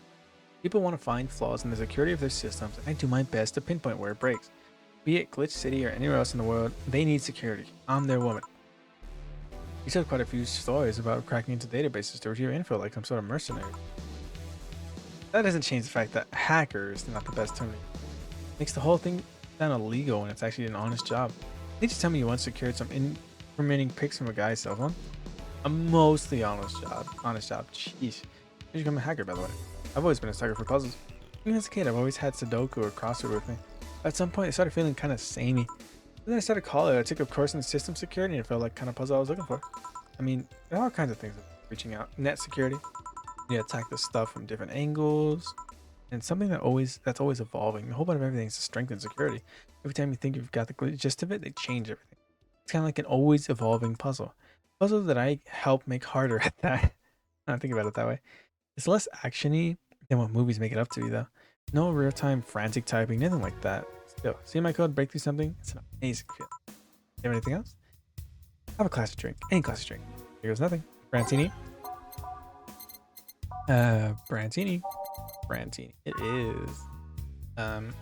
People want to find flaws in the security of their systems, and I do my best to pinpoint where it breaks. Be it Glitch City or anywhere else in the world, they need security. I'm their woman. You said quite a few stories about cracking into databases to retrieve info like some sort of mercenary. That doesn't change the fact that hacker is not the best term. It makes the whole thing sound illegal when it's actually an honest job. Did you tell me you once secured some incriminating pics from a guy's cell phone? A mostly honest job. Jeez. Did you become a hacker, by the way? I've always been a sucker for puzzles. Even as a kid, I've always had Sudoku or crossword with me. At some point, I started feeling kind of samey. Then I started college. I took a course in system security and it felt like kind of puzzle I was looking for. I mean, there are all kinds of things reaching out. Net security. You attack the stuff from different angles. And something that's always evolving. The whole point of everything is to strengthen security. Every time you think you've got the gist of it, they change everything. It's kind of like an always evolving puzzle. Puzzle that I help make harder at that. I don't think about it that way. It's less actiony than what movies make it up to be, though. No real-time frantic typing, nothing like that. Still, see my code break through something? It's an amazing feeling. You have anything else? Have a classic drink. Any classic drink. Here goes nothing. Brantini. Brantini. It is. 1,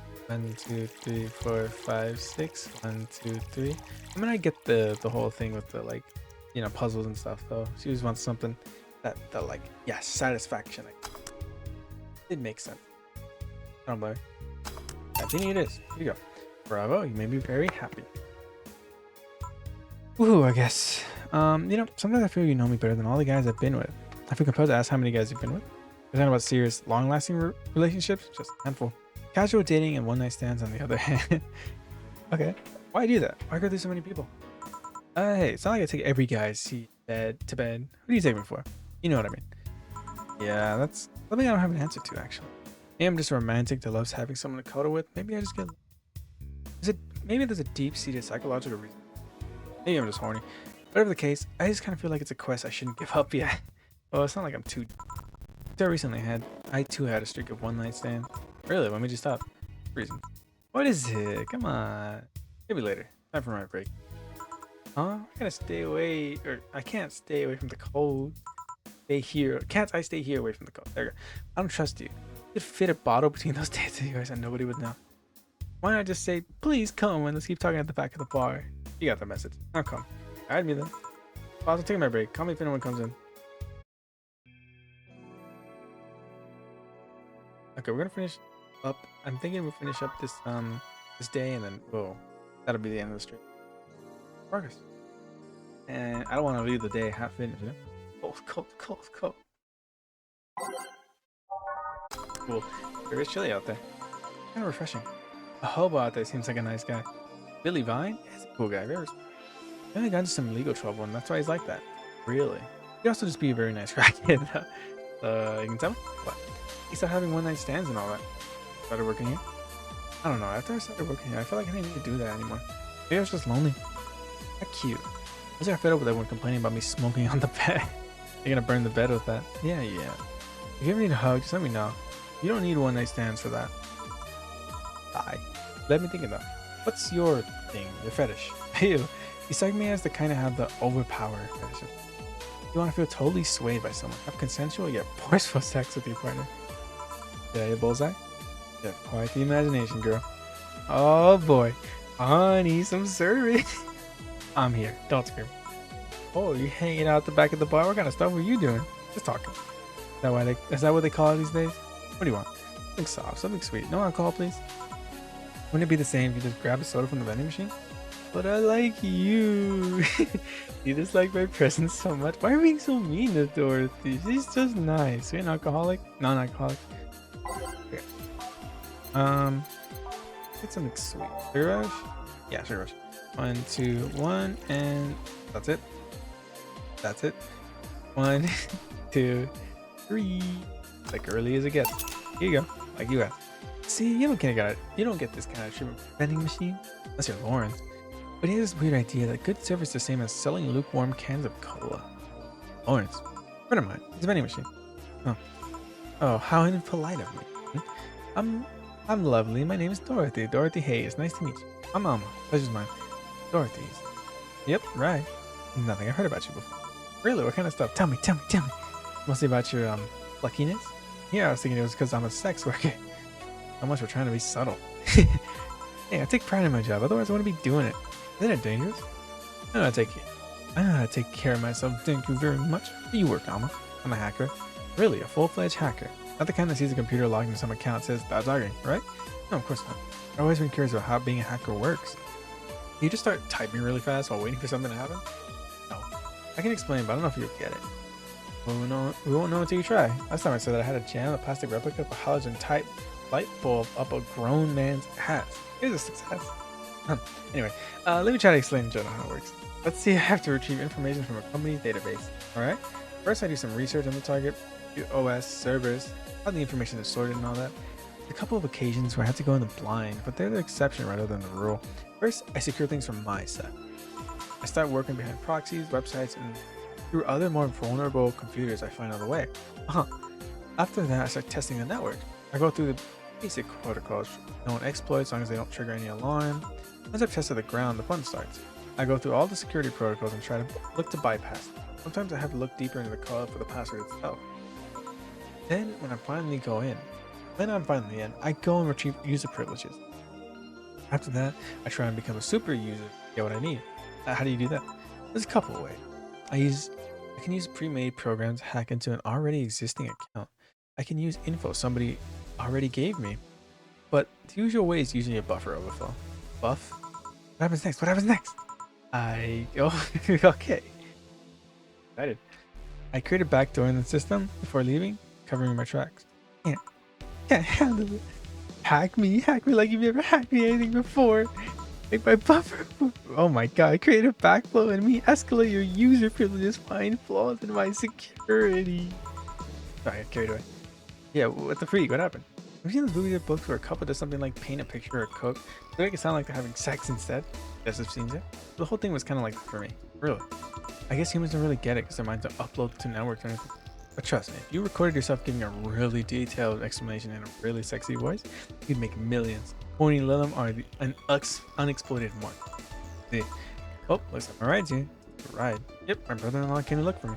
2, 3, 4, 5, 6. 1, 2, 3. I'm gonna get the whole thing with the like, you know, puzzles and stuff though. She just wants something that like, yes, satisfaction. It makes sense. I don't blame her. Brantini it is. Here you go. Bravo, you made me very happy. Woohoo, I guess. You know, sometimes I feel you know me better than all the guys I've been with. I feel compelled to ask how many guys you've been with. We're talking about serious, long-lasting relationships, just a handful. Casual dating and one-night stands on the other hand. Okay, why do that? Why go through so many people? Hey, it's not like I take every guy to bed. Who do you take me for? You know what I mean. Yeah, that's something I don't have an answer to, actually. Maybe I'm just a romantic that loves having someone to cuddle with. Maybe I just get... Maybe there's a deep-seated psychological reason. Maybe I'm just horny. Whatever the case, I just kind of feel like it's a quest I shouldn't give up yet. Well, it's not like I'm too... I too had a streak of one-night stand. Really? When did you stop? Reason. What is it? Come on. Maybe later. Time for my break. Huh? I gotta stay away, or I can't stay away from the cold. Stay here. Can't I stay here away from the cold? There you go. I don't trust you. You could fit a bottle between those dates of yours and nobody would know. Why not just say, please come and let's keep talking at the back of the bar? You got the message. I'll come. Alright, me then. I'll take my break. Call me if anyone comes in. Okay, we're gonna finish up. I'm thinking we'll finish up this this day and then whoa, that'll be the end of the stream. Progress. And I don't want to leave the day half finished, you know? Cold. Cool. It's chilly out there. Kind of refreshing. A hobo out there seems like a nice guy. Billy Vine? He's a cool guy. He only got into some legal trouble and that's why he's like that. Really? He'd also just be a very nice crackhead. You can tell me? What? He started having one-night stands and all that. Started working here? I don't know. After I started working here, I felt like I didn't need to do that anymore. Maybe I was just lonely. How cute. I was fed up with everyone complaining about me smoking on the bed. You're gonna burn the bed with that. Yeah. If you ever need a hug, just let me know. You don't need one-night stands for that. Bye. Let me think about it. What's your thing? Your fetish? Ew. You strike me as the kind of have the overpower fetish. You want to feel totally swayed by someone. Have consensual yet forceful sex with your partner. Did I hit bullseye? You have quite the imagination, girl. Oh boy. I need some service. I'm here. Don't scream. Oh, you hanging out the back of the bar? What kind of stuff were you doing? Just talking. Is that what they call it these days? What do you want? Something soft, something sweet. No alcohol, please. Wouldn't it be the same if you just grabbed a soda from the vending machine? But I like you. You just like my presence so much. Why are you being so mean to Dorothy? She's just nice. You're an alcoholic? Non-alcoholic. Okay. Get something sweet. Sugar rush? Yeah, sugar rush. 1, 2, 1, and that's it. That's it. 1, 2, 3. Like early as it gets. Here you go. Like you asked. See, you don't get this kind of treatment from a vending machine unless you're Lawrence. But he has this weird idea that good service is the same as selling lukewarm cans of cola. Lawrence, friend of mine, it's a vending machine. Oh, how impolite of me. I'm lovely. My name is Dorothy. Dorothy Hayes. Nice to meet you. I'm Alma. Pleasure's mine. Dorothy's. Yep, right. Nothing. I've heard about you before. Really? What kind of stuff? Tell me. Mostly about your luckiness. Yeah, I was thinking it was because I'm a sex worker. So much for trying to be subtle. Hey, I take pride in my job. Otherwise, I wouldn't be doing it. Isn't it dangerous? I know how to take care of myself. Thank you very much. You work, Alma. I'm a hacker. Really, a full-fledged hacker. Not the kind that sees a computer logged into some account and says, "That's logging," right? No, of course not. I've always been curious about how being a hacker works. You just start typing really fast while waiting for something to happen? No. I can explain, but I don't know if you'll get it. Well, we won't know until you try. Last time I said that I had to jam a plastic replica of a halogen-type light bulb up a grown man's ass. It was a success. Anyway, let me try to explain in general how it works. Let's see, I have to retrieve information from a company's database. Alright? First I do some research on the target, OS, servers, how the information is sorted and all that. There's a couple of occasions where I have to go in the blind, but they're the exception rather than the rule. First, I secure things from my side. I start working behind proxies, websites, and through other more vulnerable computers I find on the way. After that, I start testing the network. I go through the basic protocols, known exploits as long as they don't trigger any alarm. Once I've tested the ground, the fun starts. I go through all the security protocols and try to look to bypass them. Sometimes I have to look deeper into the code for the password itself. Then when I finally I go and retrieve user privileges. After that, I try and become a super user, get what I need. How do you do that? There's a couple of ways. I can use pre-made programs to hack into an already existing account. I can use info somebody already gave me. But the usual way is usually a buffer overflow. Buff? What happens next? What happens next? I go, okay. Excited. I create a backdoor in the system before leaving, covering my tracks. Can't handle it. Hack me like you've never hacked me anything before. Make my buffer. Oh my god, create a backflow and me escalate your user privileges, find flaws in my security. Sorry, I carried away. Yeah, what the freak? What happened? Have you seen those movies or books where a couple does something like paint a picture or cook? They make it sound like they're having sex instead. Yes, I've seen it. The whole thing was kind of like for me. Really. I guess humans don't really get it because their minds are uploaded to networks or anything. But trust me, if you recorded yourself giving a really detailed explanation in a really sexy voice, you'd make millions. Horny Lilum are an unexploited mark. See. Oh, looks like my ride's here. Ride. Yep, my brother-in-law came to look for me.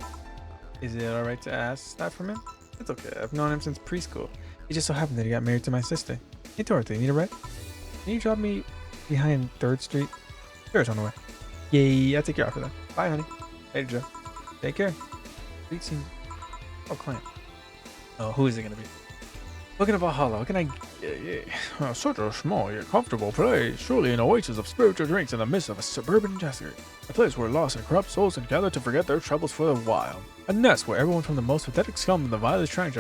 Is it alright to ask that from him? It's okay. I've known him since preschool. It just so happened that he got married to my sister. Hey Dorothy, need a ride? Can you drop me behind 3rd Street? Sure, it's on the way. Yay, I'll take you out for that. Bye, honey. Later, Joe. Take care. Sweet scene. Oh, client. Oh, who is it gonna be? Looking at Valhalla, what can I... Yeah. Such a small yet comfortable place. Surely an oasis of spiritual drinks in the midst of a suburban desert. A place where lost and corrupt souls can gather to forget their troubles for a while. A nest where everyone from the most pathetic scum of the vilest trash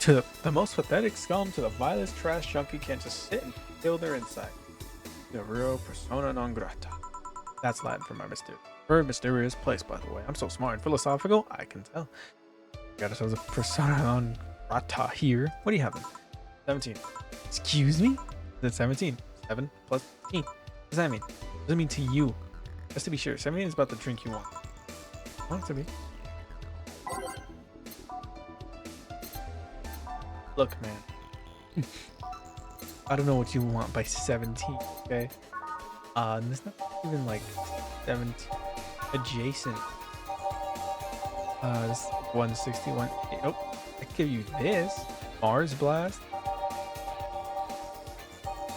to the most pathetic scum to the vilest trash junkie can just sit and feel their inside. The real persona non grata. That's Latin for my very mysterious place, by the way. I'm so smart and philosophical, I can tell. Got ourselves a persona non grata here. What do you have then? 17. Excuse me? Is it 17? 7 plus 15. What does that mean? What does it mean to you? Just to be sure, 17 is about the drink you want. I want it to be. Look, man. I don't know what you want by 17, okay? There's not even like 17 adjacent. This 161. Oh, I could give you this. Mars Blast.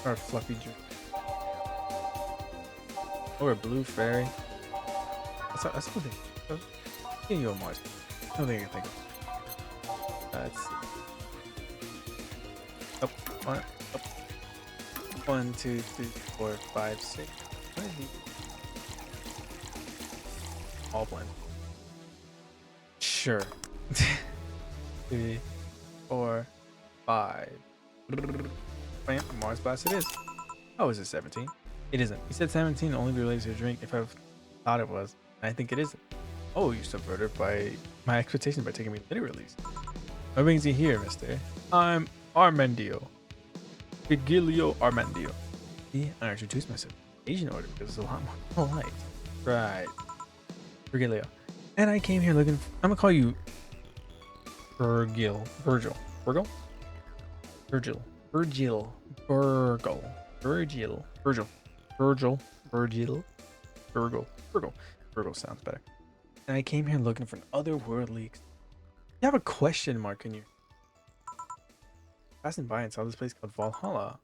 Or a Fluffy Drink. Or a Blue Fairy. That's what they. I'll give you a Mars. I don't think I can think of. Let's see. Up, one, up. 1, 2, 3, 4, 5, 6. What is he? All blend. Sure. 3, 4, 5. Mars Blast it is. Oh, is it 17? It isn't. You said 17 only relates to a drink if I thought it was. And I think it isn't. Oh, you subverted by my expectations by taking me literally. What brings you here, mister? I'm Armandio. Vigilio Armandio. See, I introduced myself. Asian order because it's a lot more polite. Right. Virgilio. And I came here looking for, I'm gonna call you Virgil. Virgil. Virgil? Virgil. Virgil. Virgil. Virgil. Virgil. Virgil. Virgil. Virgil. Virgil. Virgil sounds better. And I came here looking for an otherworldly. You have a question mark in you. Passing by and saw this place called Valhalla.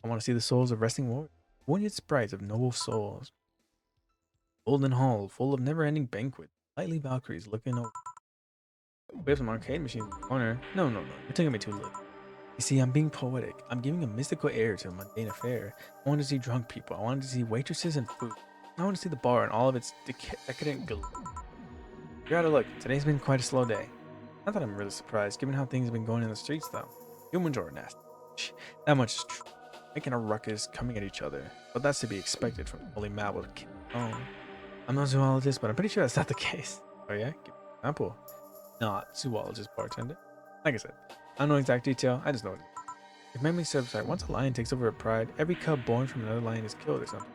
I want to see the souls of resting warriors. Wounded sprites of noble souls. Golden hall full of never-ending banquets. Lightly Valkyries looking over. We have some arcade machines in the corner. No. You're taking me too little. You see, I'm being poetic. I'm giving a mystical air to a mundane affair. I want to see drunk people. I wanted to see waitresses and food. I want to see the bar and all of its decadent gloom. You gotta look. Today's been quite a slow day. Not that I'm really surprised, given how things have been going in the streets, though. Humans are nasty. That much is true. Making a ruckus, coming at each other. But that's to be expected from Holy Mab with King. Oh, I'm no zoologist, but I'm pretty sure that's not the case. Oh yeah? Give me an example. Not zoologist bartender. Like I said, I don't know exact detail, I just know it. If memory serves right, once a lion takes over a pride, every cub born from another lion is killed or something.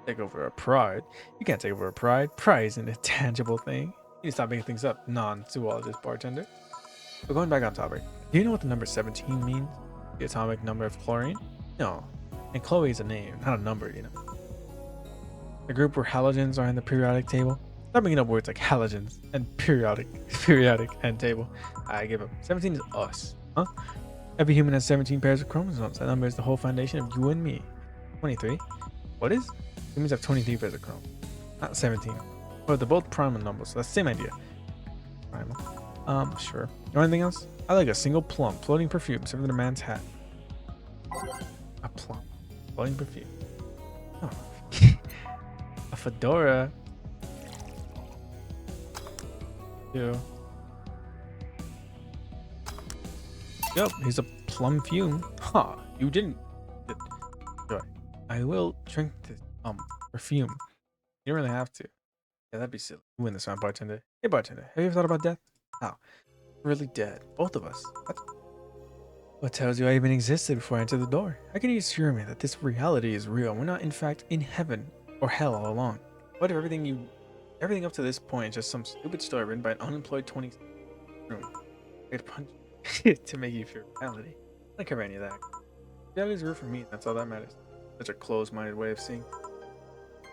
Take over a pride? You can't take over a pride. Pride isn't a tangible thing. You need to stop making things up, non-zoologist bartender. But going back on topic, do you know what the number 17 means? The atomic number of chlorine? No. And Chloe is a name, not a number, you know. The group where halogens are in the periodic table. Start making up words like halogens and periodic and table. I give up. 17 is us. Huh? Every human has 17 pairs of chromosomes. That number is the whole foundation of you and me. 23. What is? Humans have 23 pairs of chromosomes, not 17. But they're both primal numbers, so that's the same idea. Primal. Sure. You know anything else? I like a single plum floating perfume served in a man's hat. A plum floating perfume. Oh. A fedora. Ew. Yep, he's a plum fume. Huh, you didn't. Enjoy. I will drink this perfume. You don't really have to. Yeah, that'd be silly. You win this round, bartender. Hey, bartender, have you ever thought about death? How? Really dead. Both of us. What tells you I even existed before I entered the door? How can you assure me that this reality is real? We're not, in fact, in heaven or hell all along. What if everything up to this point is just some stupid story written by an unemployed 20 room? I could punch to make you feel reality. I don't care about any of that. Reality is real for me. That's all that matters. Such a closed-minded way of seeing.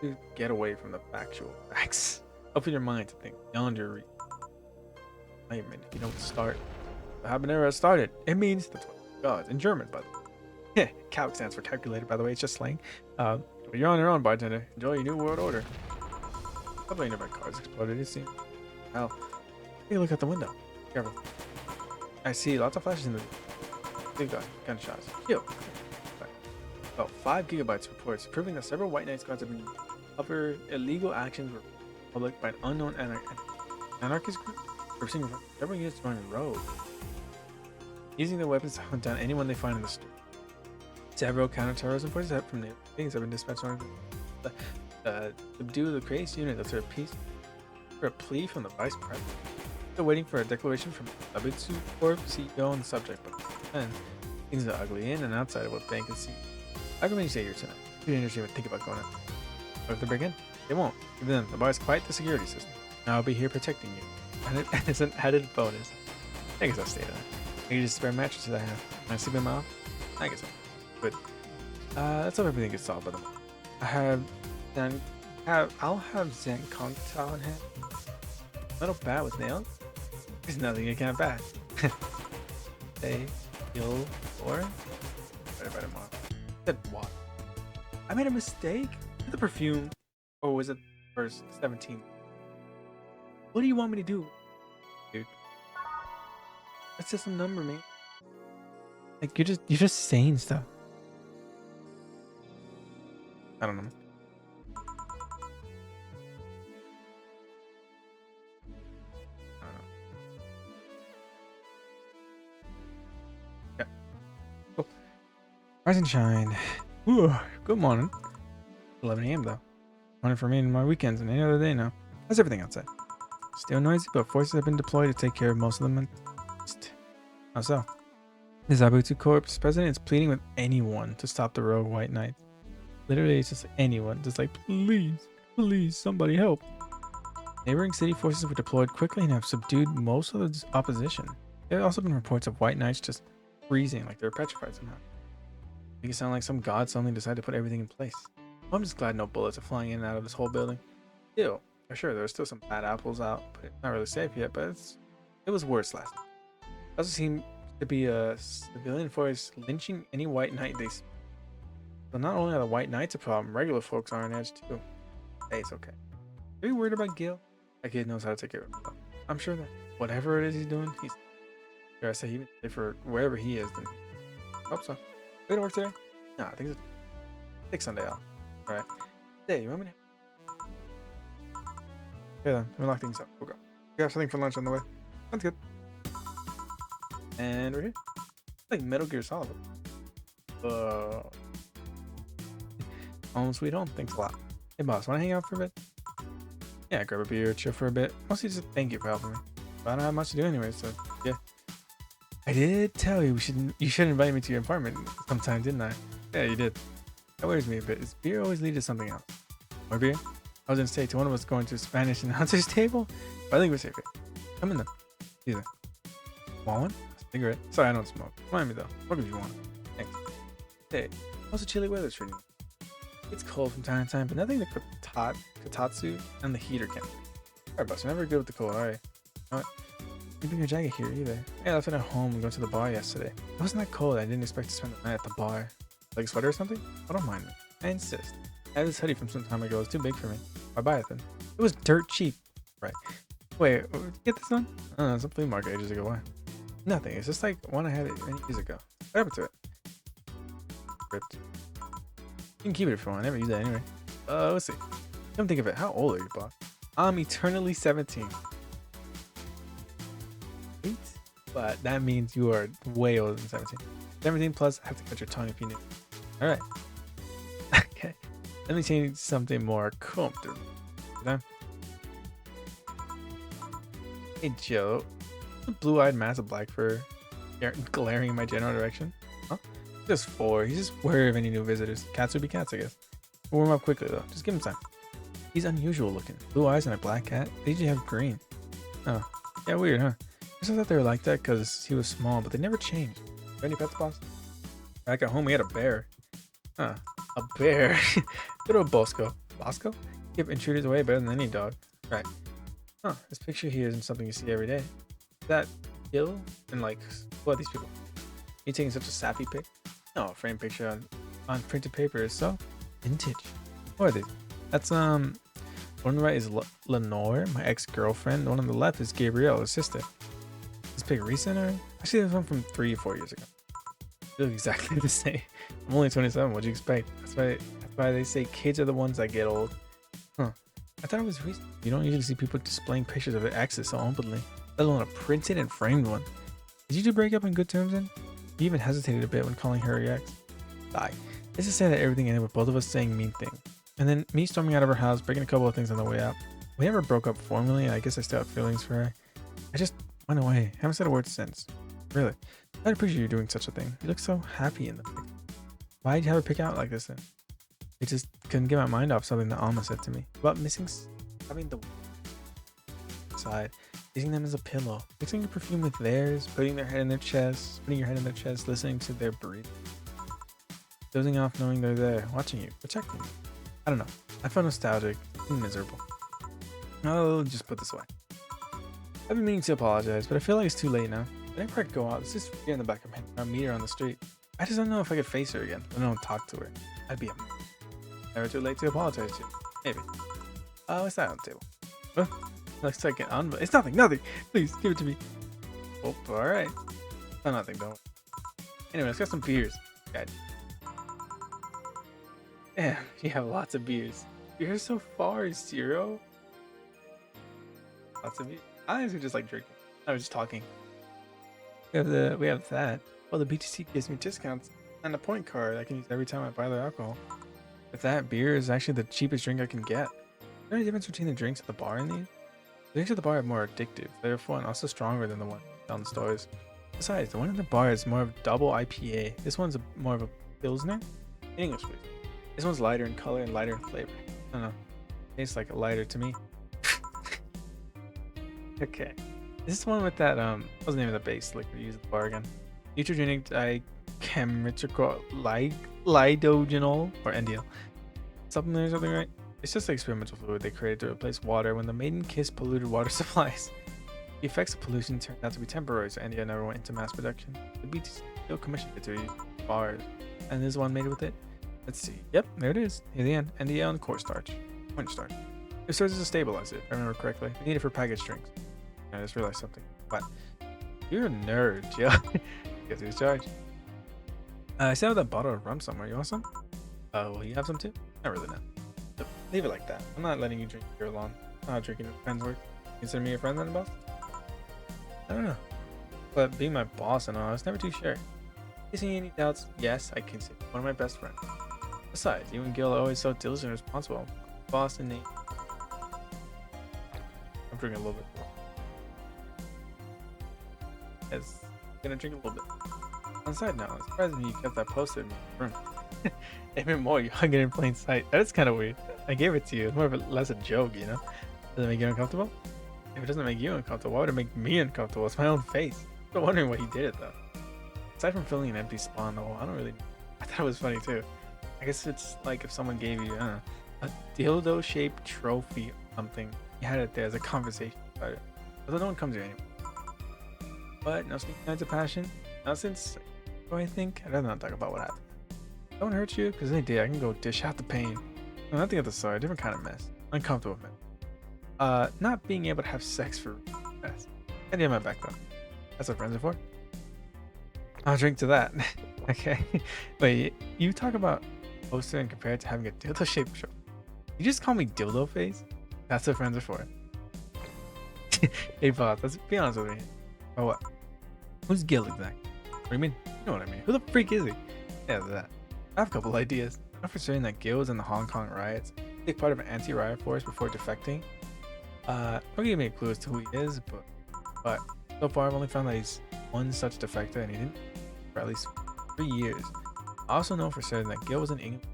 You get away from the factual facts. Open your mind to think beyond your reach. If you don't start, the habanero has started. It means that's what God in German, by the way. Yeah, calc stands for calculator, by the way. It's just slang. But you're on your own, bartender. Enjoy your new world order. Probably never cars exploded. It seems. Hell, take a look out the window. Careful. I see lots of flashes in the big gunshots. Yo. About 5 gigabytes reports proving that several White Knight squads have been covered illegal actions were public by an unknown anarchist group. We're seeing several units going rogue, using their weapons to hunt down anyone they find in the store. Several counter-terrorism forces from the things have been dispatched on subdue the crazy unit after a plea from the vice president. Still waiting for a declaration from Abitsu Corp CEO on the subject, but then things are ugly in and outside of what bank can see. I recommend you stay here tonight. Too dangerous to even think about going out. But if they break in, they won't. Even then, the bar is quite the security system. I'll be here protecting you. And it's an added bonus. I guess I'll stay tonight. I can just spare mattresses I have. Can I sleep in my office? I guess so. But that's how everything gets solved by the moment. I'll have Zen Kong Tao in hand. Metal bat with nails? There's nothing you can't bat. Stay, heal, or better by tomorrow. Said what? I made a mistake? Was it the perfume? Or was it verse 17? What do you want me to do? Dude. That's just a number, man. Like you're just saying stuff. I don't know. Yeah. Cool. Rise and shine. Ooh, good morning. 11 a.m. though. Morning for me and my weekends and any other day now. How's everything outside? Still noisy, but forces have been deployed to take care of most of them. How so? The Zabutsu Corp's president is pleading with anyone to stop the rogue White Knights. Literally, it's just anyone. Just like, please, somebody help. Neighboring city forces were deployed quickly and have subdued most of the opposition. There have also been reports of White Knights just freezing like they're petrified somehow. Make it sound like some god suddenly decided to put everything in place. Well, I'm just glad no bullets are flying in and out of this whole building. Ew. Sure, there are still some bad apples out, but it's not really safe yet, but it was worse last night. It also seemed to be a civilian force lynching any White Knight they see. So not only are the White Knights a problem, regular folks are on edge too. Hey, it's okay. Are you worried about Gil? That kid knows how to take care of himself. I'm sure that whatever it is he's doing, sure I say even for wherever he is, then hope so. We don't work today? No, I think it's take Sunday off. Alright. Hey, you want me to? Okay then, we lock things up. We'll go. We have something for lunch on the way. Sounds good. And we're here. It's like Metal Gear Solid. Home sweet home. Thanks a lot. Hey boss, wanna hang out for a bit? Yeah, grab a beer, chill for a bit. Mostly just thank you for helping me. But I don't have much to do anyway, so yeah. I did tell you you should invite me to your apartment sometime, didn't I? Yeah, you did. That worries me a bit. Is beer always lead to something else? More beer? I was gonna say to one of us going to a Spanish announcer's table, but I think we're safe here. Come in then. Either. Small one? A cigarette? Sorry, I don't smoke. Remind me though. Smoke if you want. Thanks. Hey, how's the chilly weather treating you? It's cold from time to time, but nothing to Kotatsu and the heater can. Alright, boss. Never good with the cold. Alright. You bring your jacket here either. Yeah, I left it at home and go to the bar yesterday. It wasn't that cold. I didn't expect to spend the night at the bar. Like a sweater or something? I don't mind me. I insist. I had this hoodie from some time ago. It's too big for me. Why buy it then? It was dirt cheap. Right. Wait, get this one? I don't know, it's a flea market ages ago. Why? Nothing. It's just like one I had it many years ago. What happened to it? Ripped. You can keep it if you want. I never use that anyway. Let's see. Come think of it. How old are you, boss? I'm eternally 17. Wait, but that means you are way older than 17. 17 plus, I have to cut your tongue if you need. All right. Okay. Let me change something more comfortable. Done. Hey Joe, the blue-eyed mass of black fur glaring in my general direction. Huh? Just 4. He's just wary of any new visitors. Cats would be cats, I guess. We'll warm up quickly though. Just give him time. He's unusual looking. Blue eyes and a black cat. They usually have green. Oh, yeah, weird, huh? I just thought they were like that because he was small, but they never changed. Any pets, boss? Back at home, we had a bear. Huh? A bear. Good old Bosco. Bosco? Keep intruders away better than any dog. Right. Huh, this picture here isn't something you see every day. Is that ill? And like, what are these people? You taking such a sappy pic? No, a framed picture on printed paper is so vintage. What are these? That's, one on the right is Lenore, my ex-girlfriend. The one on the left is Gabrielle, his sister. This pic recent or? Actually, this one from 3 or 4 years ago. They look exactly the same. I'm only 27, what'd you expect? That's why they say kids are the ones that get old. Huh. I thought it was recent. You don't usually see people displaying pictures of their exes so openly, let alone a printed and framed one. Did you two break up on good terms then? You even hesitated a bit when calling her your ex. Die. Let's just say that everything ended with both of us saying mean things. And then me storming out of her house, breaking a couple of things on the way out. We never broke up formally, I guess I still have feelings for her. I just went away. Haven't said a word since. Really. I'd appreciate you doing such a thing. You look so happy in the pic. Why'd you have her pick out like this then? I just couldn't get my mind off something that Alma said to me. About having the side, using them as a pillow, mixing your perfume with theirs, putting your head in their chest, listening to their breathing. Dozing off knowing they're there, watching you, protecting you. I don't know. I felt nostalgic and miserable. I'll just put this away. I've been meaning to apologize, but I feel like it's too late now. Whenever I go out, it's just here in the back of my head. I'll meet her on the street. I just don't know if I could face her again. I don't talk to her. I'd be amazing. Never too late to apologize to. Maybe. What's that on the table? Oh, looks like an envelope. It's nothing. Please give it to me. Oh, all right. No, nothing. Don't. Anyway, let's get some beers, guys. Damn, you have lots of beers. Beers so far, 0. Lots of beers. I honestly just like drinking. I was just talking. We have that. Well, the BTC gives me discounts and a point card I can use every time I buy their alcohol. With that, beer is actually the cheapest drink I can get. Is there any difference between the drinks at the bar and these? The drinks at the bar are more addictive, therefore and also stronger than the one down the stores. Besides, the one at the bar is more of a double IPA. This one's more of a Pilsner? In English, please. This one's lighter in color and lighter in flavor. I don't know. Tastes like a lighter to me. Okay. This is one with that, what's the name of the base liquor you use at the bar again? Neutrogenic dichemical lidogenol or NDL. Something or something, right? It's just an experimental fluid they created to replace water when the maiden kiss polluted water supplies. The effects of pollution turned out to be temporary, so NDL never went into mass production. The BTC still commissioned it to use bars. And this one made with it. Let's see. Yep, there it is. Near the end. NDL and cornstarch. Cornstarch. It serves as a stabilizer, if I remember correctly. They need it for packaged drinks. I just realized something. But you're a nerd, Joe. Guess who's charged? I still have that bottle of rum somewhere. You want some? Will you have some too? Not really, no. So leave it like that. I'm not letting you drink beer alone. I'm not drinking with friends work. Consider me your friend then, boss? I don't know. But being my boss and all, I was never too sure. Facing any doubts, yes, I consider one of my best friends. Besides, you and Gil are always so diligent and responsible. Boss and Nate. I'm drinking a little bit more. Yes, I'm gonna drink a little bit. On a side note, it's surprising you kept that posted in my room. Even more, you hung it in plain sight. That is kind of weird. I gave it to you. It's more of less a joke, you know? Does it make you uncomfortable? If it doesn't make you uncomfortable, why would it make me uncomfortable? It's my own face. I'm wondering why he did it though. Aside from filling an empty spot in the hole, I don't really. I thought it was funny too. I guess it's like if someone gave you, a dildo-shaped trophy or something You had it there as a conversation starter. Although no one comes here anymore. But no sneaking signs of passion. Not since, I think. I'd rather not talk about what happened. Don't hurt you, because they did. I can go dish out the pain. No, nothing at the side. Different kind of mess. Uncomfortable mess. Not being able to have sex for mess. I did my back though. That's what friends are for. I'll drink to that. Okay. Wait, you talk about poster and compare it to having a dildo shaped show. You just call me dildo face? That's what friends are for. Hey boss, let's be honest with me. Oh what? Who's Gil exactly? What do you mean? You know what I mean. Who the freak is he? Yeah, that. I have a couple ideas. I know for certain that Gil was in the Hong Kong riots. A big part of an anti-riot force before defecting. Don't give me a clue as to who he is, but so far I've only found that he's one such defector and he didn't for at least 3 years. I also know for certain that Gil was in England.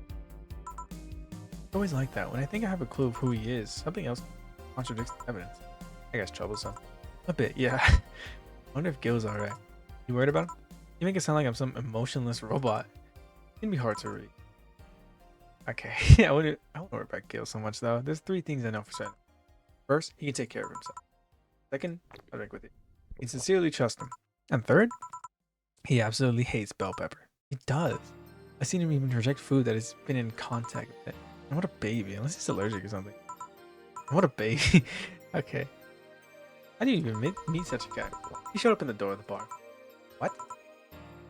It's always like that. When I think I have a clue of who he is, something else contradicts the evidence. I guess troublesome. A bit, yeah. I wonder if Gil's alright. You worried about him? You make it sound like I'm some emotionless robot. It can be hard to read. Okay, I wouldn't worry about Gil so much though. There's 3 things I know for certain. First, he can take care of himself. Second, I'll drink with you. You sincerely trust him. And third, he absolutely hates bell pepper. He does. I've seen him even reject food that has been in contact with it. And what a baby, unless he's allergic or something. What a baby. Okay. How do you even meet such a guy? He showed up in the door of the bar. What?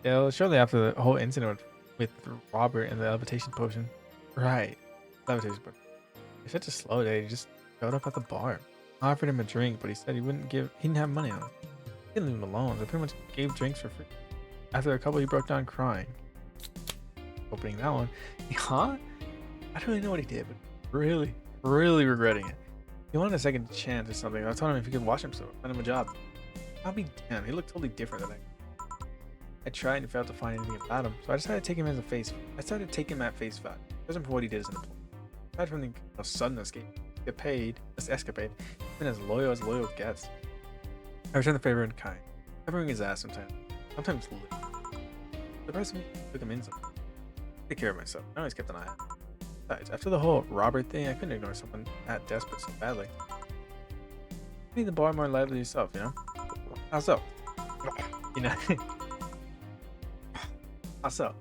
Yeah, well, shortly after the whole incident with Robert and the levitation potion. Right. Levitation potion. It's such a slow day. He just showed up at the bar. I offered him a drink, but he said he didn't have money on him. He didn't leave him alone. They pretty much gave drinks for free. After a couple, he broke down crying. Opening that one. Huh? I don't really know what he did, but really regretting it. He wanted a second chance or something. I told him if he could wash himself, find him a job. I'll be damned. He looked totally different than I tried and failed to find anything about him, so I decided to take him at face value. Judging for what he did as an employee. Aside from the sudden this escapade, been as loyal gets. I returned the favor in kind, covering his ass sometimes lit. The rest of me took him in some. Take care of myself. I always kept an eye on him. Besides, after the whole Robert thing, I couldn't ignore someone that desperate so badly. You need the bar more lively yourself, you know? How so? You know? How so?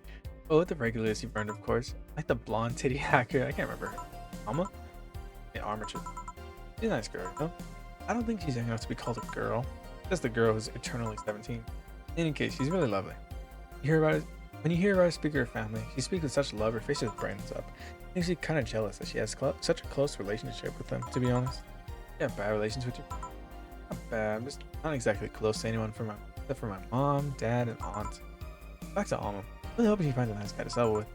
Well, with the regulars you burned, of course. Like the blonde titty hacker. I can't remember her. Alma? Yeah, Armature. She's a nice girl, you know? I don't think she's young enough to be called a girl. Just a girl who's eternally 17. In any case, she's really lovely. When you hear about her speak of her family, she speaks with such love, her face just brightens up. I think she's kind of jealous that she has such a close relationship with them, to be honest. You have bad relations with you? Not bad, I'm just not exactly close to anyone except for my mom, dad, and aunt. Back to Alma. Really hoping she finds a nice guy to settle with.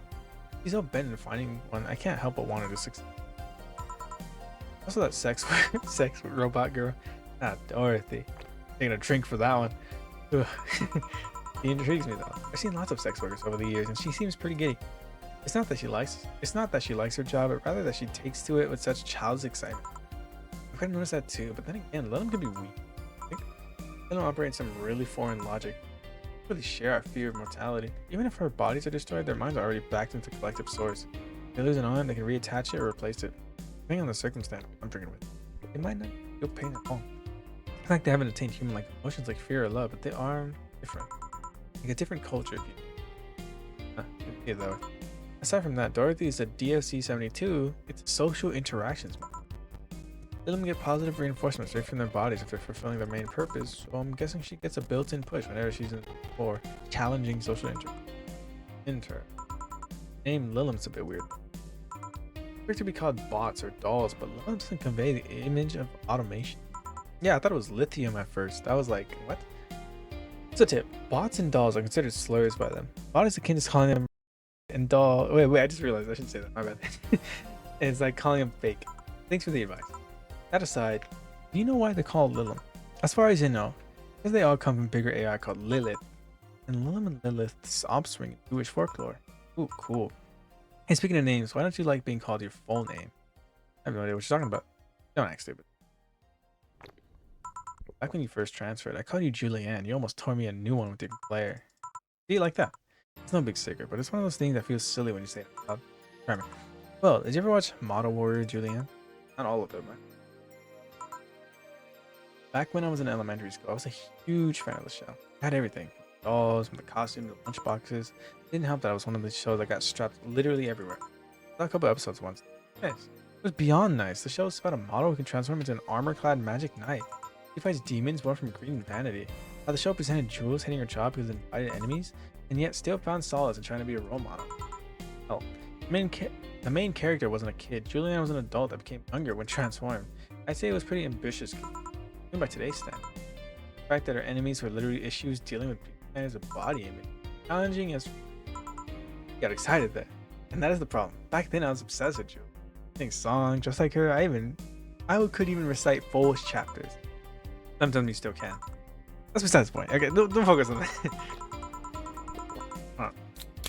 She's so bent on finding one, I can't help but want her to succeed. Also that sex robot girl. Ah, Dorothy. Taking a drink for that one. She intrigues me though. I've seen lots of sex workers over the years and she seems pretty giddy. It's not that she likes her job, but rather that she takes to it with such child's excitement. I've kind of noticed that too, but then again, Lennon could be weak. I think they don't operate in some really foreign logic. They don't really share our fear of mortality. Even if our bodies are destroyed, their minds are already backed into collective source. If they lose an arm, they can reattach it or replace it. Depending on the circumstance I'm drinking with. They might not feel pain at all. It's like they haven't attained human-like emotions like fear or love, but they are different. Like a different culture. Though. Aside from that, Dorothy is a DFC-72. It's social interactions. Let them get positive reinforcements right from their bodies if they're fulfilling their main purpose. So I'm guessing she gets a built-in push whenever she's in for challenging social Name Lilim's a bit weird. Appear to be called bots or dolls, but Lilim doesn't convey the image of automation. Yeah, I thought it was lithium at first. I was like, what? It's a tip. Bots and dolls are considered slurs by them. Bot is akin to calling them and doll. Wait, I just realized I shouldn't say that. My bad. It's like calling them fake. Thanks for the advice. That aside, do you know why they're called Lilim? As far as you know, because they all come from bigger AI called Lilith. And Lilim and Lilith's offspring in Jewish folklore. Ooh, cool. Hey, speaking of names, why don't you like being called your full name? I have no idea what you're talking about. Don't act stupid. Back when you first transferred, I called you Julianne. You almost tore me a new one with your glare. Do you like that? It's no big secret, but it's one of those things that feels silly when you say it out loud. Try me. Well, did you ever watch Model Warrior Julianne? Not all of them, man. Back when I was in elementary school, I was a huge fan of the show. I had everything. Dolls, from the costumes, the lunchboxes. It didn't help that I was one of the shows that got strapped literally everywhere. I saw a couple episodes once. Nice. It was beyond nice. The show is about a model who can transform into an armor-clad magic knight. He fights demons born from greed and vanity. How the show presented Jules hating her job because of invited enemies, and yet still found solace in trying to be a role model. Hell, the main character wasn't a kid. Julianne was an adult that became younger when transformed. I'd say it was pretty ambitious, even by today's standards. The fact that her enemies were literally issues dealing with as a body image, challenging as got excited there. And that is the problem. Back then I was obsessed with Jules. Sing songs just like her. I could even recite full chapters. Sometimes you still can. That's besides the point. Okay, don't focus on that.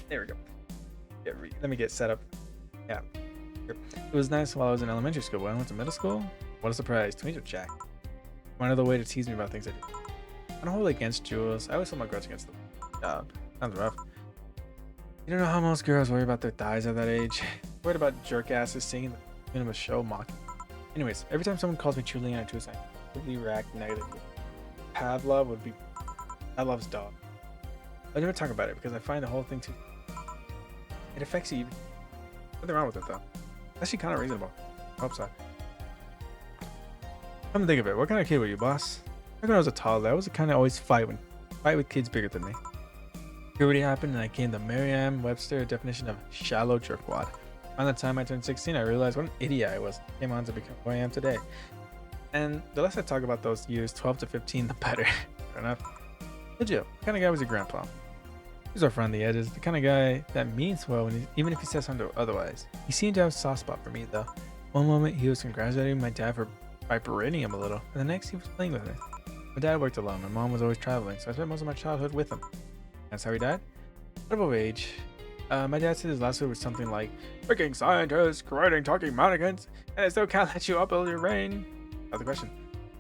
There we go. Let me get set up. Yeah. It was nice while I was in elementary school. When I went to middle school, what a surprise. Twins were jacked. One other way to tease me about things I did. I don't hold it against Jules. I always hold my grudge against them. Sounds rough. You don't know how most girls worry about their thighs at that age. Worried about jerk asses singing the tune of a show mocking. Anyways, every time someone calls me Julian or Tucson, I completely react negatively. Pavlov would be Pavlov's dog. I never talk about it because I find the whole thing too. It affects you. Nothing wrong with it though. Actually, kind of reasonable. I hope so. Come to think of it, what kind of kid were you, boss? Back when I was a toddler, I was the kind of always fight with kids bigger than me. Puberty happened and I came to Merriam-Webster definition of shallow jerkwad. Around the time I turned 16, I realized what an idiot I was. Came on to become who I am today. And the less I talk about those years, 12 to 15, the better. Fair enough. Hey Jill, what kind of guy was your grandpa? He's rough around the edges, the kind of guy that means well even if he says something otherwise. He seemed to have a soft spot for me though. One moment he was congratulating my dad by berating him a little, and the next he was playing with me. My dad worked alone, my mom was always traveling, so I spent most of my childhood with him. That's how he died? Out of age. My dad said his last word was something like, freaking scientists, creating talking mannequins, and I still can't let you upbuild your brain. That's the question.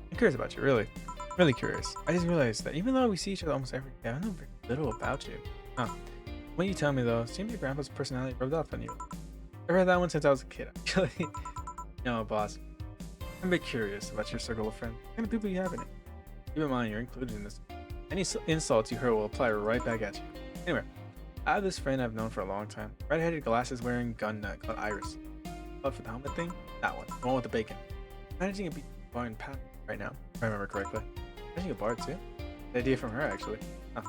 I'm curious about you, really. Really curious. I just realized that even though we see each other almost every day, I know very little about you. Huh. When you tell me though, it seems your grandpa's personality rubbed off on you. I've heard that one since I was a kid, actually. No, boss. I'm a bit curious about your circle of friends. What kind of people you have in it? Keep in mind you're included in this. Any insults you heard will apply right back at you. Anyway, I have this friend I've known for a long time. Red-headed, glasses-wearing gun nut called Iris. But for the helmet thing, that one. The one with the bacon. Managing a bar in Pat right now, if I remember correctly. Managing a bar too? The idea from her, actually. Huh.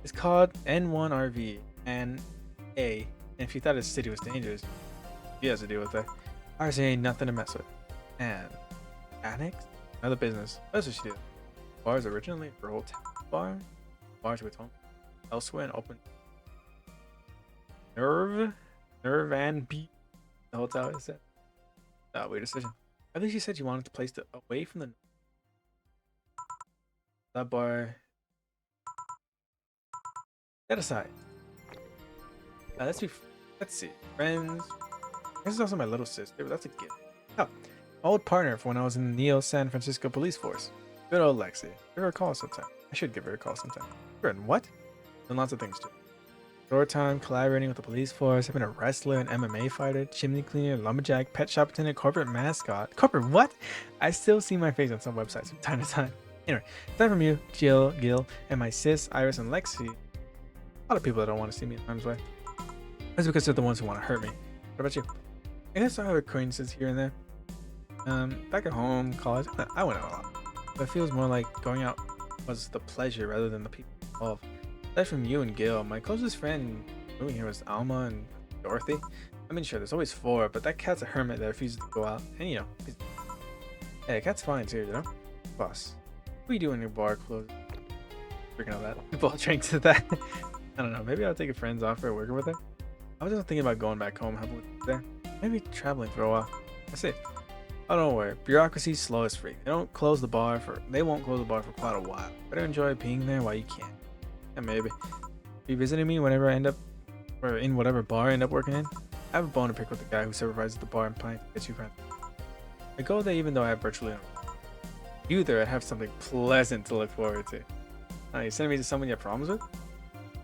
It's called N1RV and A. And if you thought his city was dangerous, he has to deal with it. Ours ain't nothing to mess with. And annex? Another business. That's what she did. Bars originally a rural town bar. Bars with home elsewhere and open. Nerve and beat. The hotel is that. Weird decision. I think she said she wanted to place it away from the. That bar. That aside. Let's see. Friends. This is also my little sister, but that's a gift. Oh, old partner from when I was in the Neo San Francisco police force. Good old Lexi. Give her a call sometime. I should give her a call sometime. Good. What? And lots of things too. Short time collaborating with the police force. I've been a wrestler, an MMA fighter, chimney cleaner, lumberjack, pet shop attendant, corporate mascot. Corporate what? I still see my face on some websites from time to time. Anyway, aside from you, Jill, Gil, and my sis, Iris, and Lexi, a lot of people that don't want to see me in harm's way. That's because they're the ones who want to hurt me. What about you? I guess I have acquaintances here and there. Back at home, college, I went out a lot. But it feels more like going out was the pleasure rather than the people involved. Aside from you and Gil, my closest friend moving here was Alma and Dorothy. I mean, sure, there's always four, but that cat's a hermit that refuses to go out. And you know, hey, cat's fine too, you know? Boss, what do you do when your bar closes? Freaking out that. People drink to that. I don't know, maybe I'll take a friend's offer working with her. I was just thinking about going back home, having there. Maybe traveling for a while. That's it. Oh, don't worry. Bureaucracy's slow as freak. They won't close the bar for quite a while. Better enjoy being there while you can. And maybe be visiting me whenever I end up, or in whatever bar I end up working in. I have a bone to pick with the guy who supervises the bar and planning to get you friends. I go there even though I have virtually no. You there, I have something pleasant to look forward to. You sending me to someone you have problems with?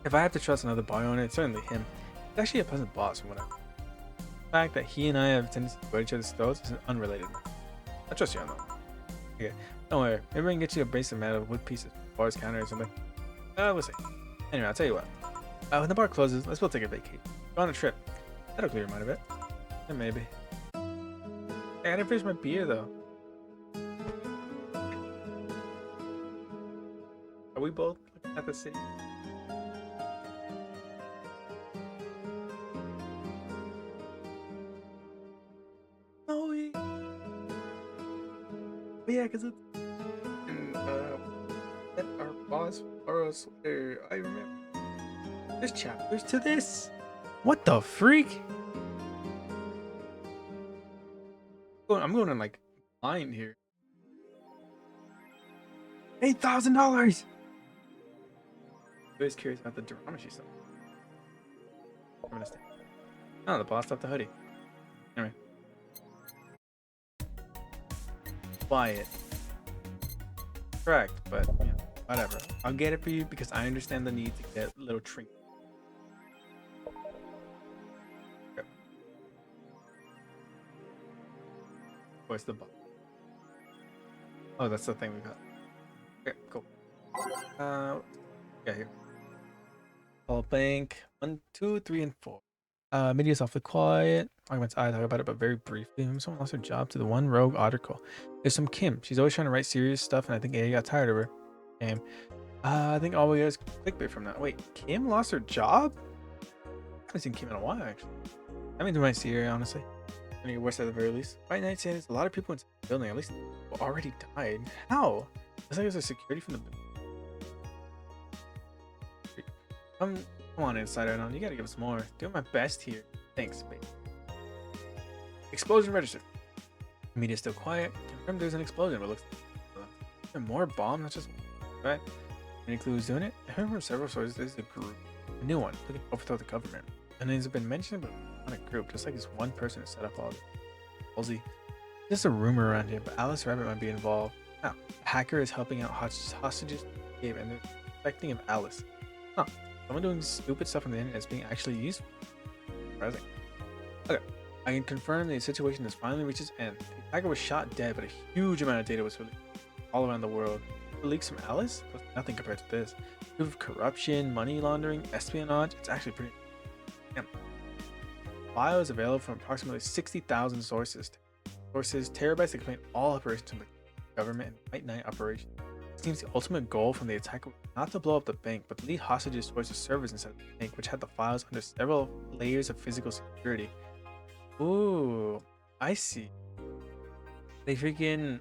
If I have to trust another bar owner, it's certainly him. He's actually a pleasant boss from what I. The fact that he and I have tendency to avoid each other's throats is an unrelated matter. I trust you on that. Okay, don't worry. Maybe we can get you a brace of metal wood pieces, bars counter or something. We'll see. Anyway, I'll tell you what. When the bar closes, let's both take a vacation. Go on a trip. That'll clear your mind a bit. And maybe. Hey, I didn't finish my beer though. Are we both looking at the city? Oh yeah. But yeah, because it's that our boss or us where I remember there's chapters to this. What the freak? I'm going on like blind here. $8,000. I was curious about the drama she saw. I'm gonna stay. Oh, the boss left the hoodie. Anyway. Buy it. Correct, but you know, whatever. I'll get it for you because I understand the need to get little trinkets. Okay. Where's the box? Oh, that's the thing we got. Okay, cool. Yeah, here. All bank 1, 2, 3, and 4. Media's awfully quiet. Arguments I talk about it, but very briefly. Someone lost her job to the one rogue article. There's some Kim. She's always trying to write serious stuff, and I think A got tired of her. Damn. I think all we get is clickbait from that. Wait, Kim lost her job? I haven't seen Kim in a while, actually. I mean, we might see her, honestly. I mean, worse at the very least. Right night saying there's a lot of people in the building. At least people already died. How? It's like there's a security from the building. Come on, Insider. You gotta give us more. Doing my best here. Thanks, babe. Explosion registered. Media's still quiet. Confirmed there's an explosion, but looks like more bomb. That's just right. Any clues doing it? I heard from several sources there's a group, a new one, looking to overthrow the government. And it's been mentioned, but not a group. Just like this one person to set up all this. Halsey. Just a rumor around here, but Alice Rabbit might be involved. Now, a hacker is helping out hostages, and they're suspecting of Alice. Huh. Someone doing stupid stuff on the internet is being actually useful. Surprising. Okay, I can confirm the situation has finally reached its end. The attacker was shot dead, but a huge amount of data was released all around the world. The leaks from Alice was nothing compared to this. Proof of corruption, money laundering, espionage. It's actually pretty. Damn. File is available from approximately 60,000 sources. Terabytes that contain all operations of the government and White Knight operations. It seems the ultimate goal from the attacker was not to blow up the bank, but to lead hostages towards the servers inside the bank, which had the files under several layers of physical security. Ooh, I see. They freaking,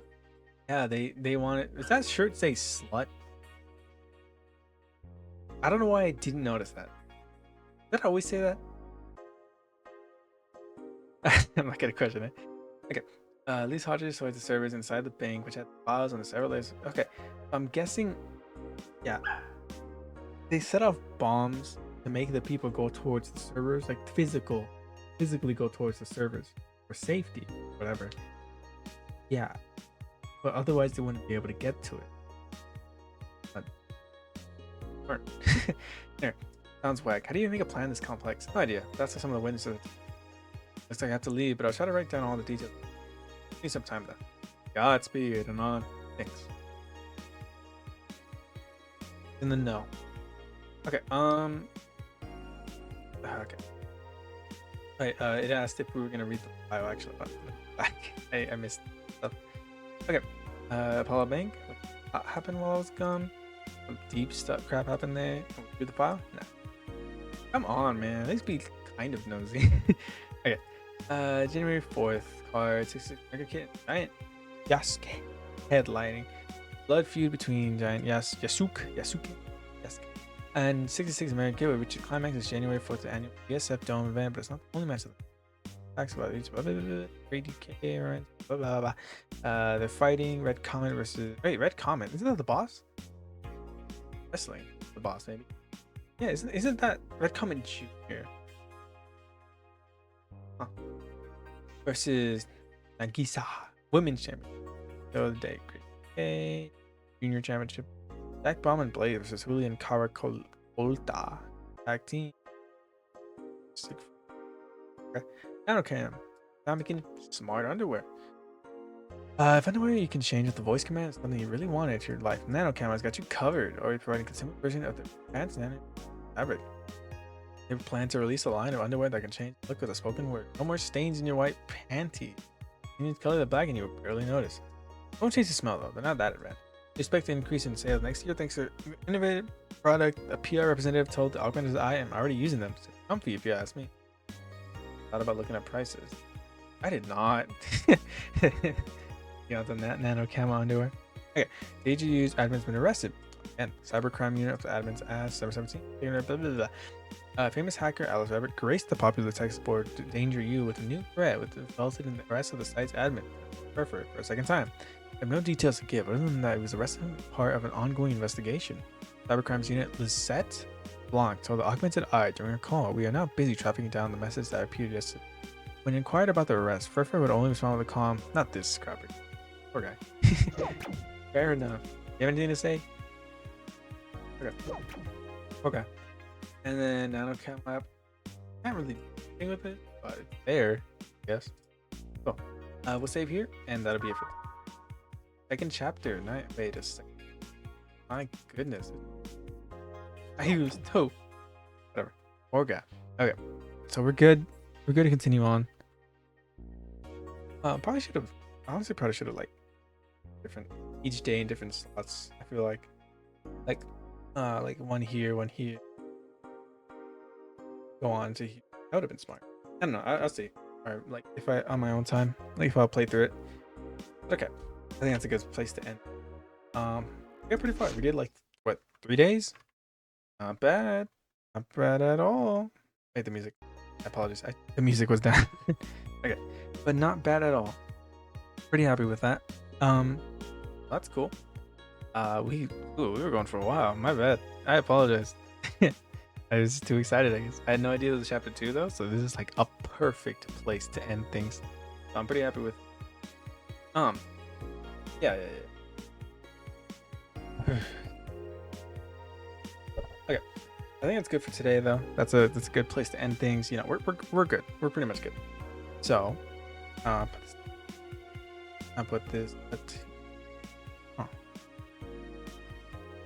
yeah, they wanted. Does that shirt say slut? I don't know why I didn't notice that. Did I always say that? I'm not gonna question it. Okay. These hostages towards the servers inside the bank, which had files on the several layers. Okay, I'm guessing. Yeah, they set off bombs to make the people go towards the servers, like physically go towards the servers for safety, whatever. Yeah, but otherwise they wouldn't be able to get to it. But there, sounds whack. How do you make a plan this complex? No idea. That's what some of the witnesses. Looks like I have to leave, but I'll try to write down all the details. Need some time though. Godspeed and on. Thanks. In the know. Okay. Okay. Wait. It asked if we were gonna read the bio. Actually, back. I missed stuff. Okay. Apollo Bank. What happened while I was gone? Some deep stuff. Crap happened there. Can we read the file? No. Come on, man. At least be kind of nosy. Okay. January 4th. Card 66 Mega Kit. Giant Yasuke headlining. Blood feud between Giant Yasuke and 66 American Giveaway, which climax is January 4th, the annual PSF Dome event, but it's not the only match of the facts about each blah blah blah 3DK, right? Blah blah blah. They're fighting Red Comet versus Red Comet. Isn't that the boss? Wrestling, the boss maybe. Yeah, isn't that Red Comet Jr. Huh. Versus Nagisa, Women's Championship. So the day, great. Junior Championship. Jack Bomb and Blade versus Julian Caracolta. Tag team. Okay. I'm making smart underwear. If anywhere you can change with the voice command is something you really wanted to your life, Nano Camera's got you covered, or providing consumer version of the pants nano fabric. They plan to release a line of underwear that can change the look with a spoken word. No more stains in your white panties. You need to color the black and you will barely notice. Don't change the smell though, they're not that red. They expect an increase in sales next year thanks to innovative product. A PR representative told the Augmented I am already using them. It's comfy if you ask me. Thought about looking at prices. I did not. You know, the nano camo underwear. Okay, DGU's admin's been arrested. And cybercrime unit of the admin's ass, 717. Blah, blah, blah. Famous hacker Alice Rabbit graced the popular text board to danger you with a new threat, which resulted in the arrest of the site's admin for a second time. I have no details to give, other than that he was arrested as part of an ongoing investigation. Cybercrimes unit Lisette Blanc told the Augmented Eye during a call, "We are now busy tracking down the message that appeared yesterday." When inquired about the arrest, Furfur would only respond with a calm, "Not this scrapper." Poor guy. Fair enough. You have anything to say? Okay. Okay. And then Nano Cam Lab. Can't really do anything with it, but it's there, I guess. So, we'll save here, and that'll be it for today. Second chapter. Wait a second. My goodness. I used dope. Whatever. More guy. Okay. So we're good. We're good to continue on. Probably should have. Honestly, probably should have like different each day in different slots. I feel like one here, one here. Go on to here. That would have been smart. I don't know. I'll see. Or like if I on my own time, like if I'll play through it. Okay. I think that's a good place to end. We got pretty far. We did like what, 3 days? Not bad. Not bad at all. Wait, the music. I apologize. The music was down. Okay. But not bad at all. Pretty happy with that. That's cool. We were going for a while. My bad. I apologize. I was too excited, I guess. I had no idea it was chapter 2 though, so this is like a perfect place to end things. So I'm pretty happy with yeah. Okay. I think it's good for today though. That's a good place to end things. You know, we're good. We're pretty much good. So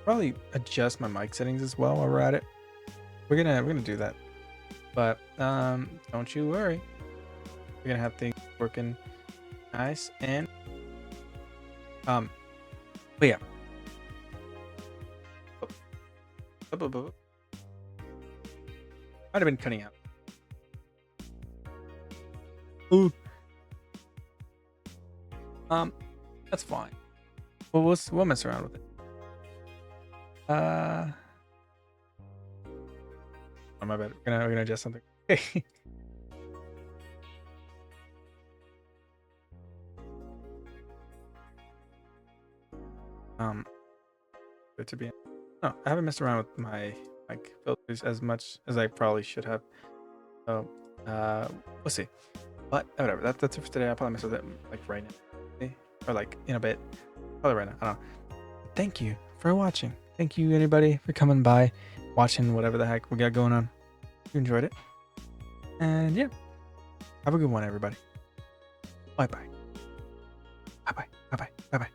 probably adjust my mic settings as well while we're at it. We're gonna do that. But don't you worry. We're gonna have things working nice and but yeah. Might have been cutting out. Ooh. That's fine. Well, we'll mess around with it. Oh, my bad. We're gonna adjust something. Good to be. No, I haven't messed around with my like filters as much as I probably should have. So, we'll see. But whatever. That's it for today. I'll probably mess with it like right now, or like in a bit. Probably right now. I don't know. Thank you for watching. Thank you anybody for coming by, watching whatever the heck we got going on. You enjoyed it, and yeah, have a good one, everybody. Bye bye. Bye bye. Bye bye. Bye bye.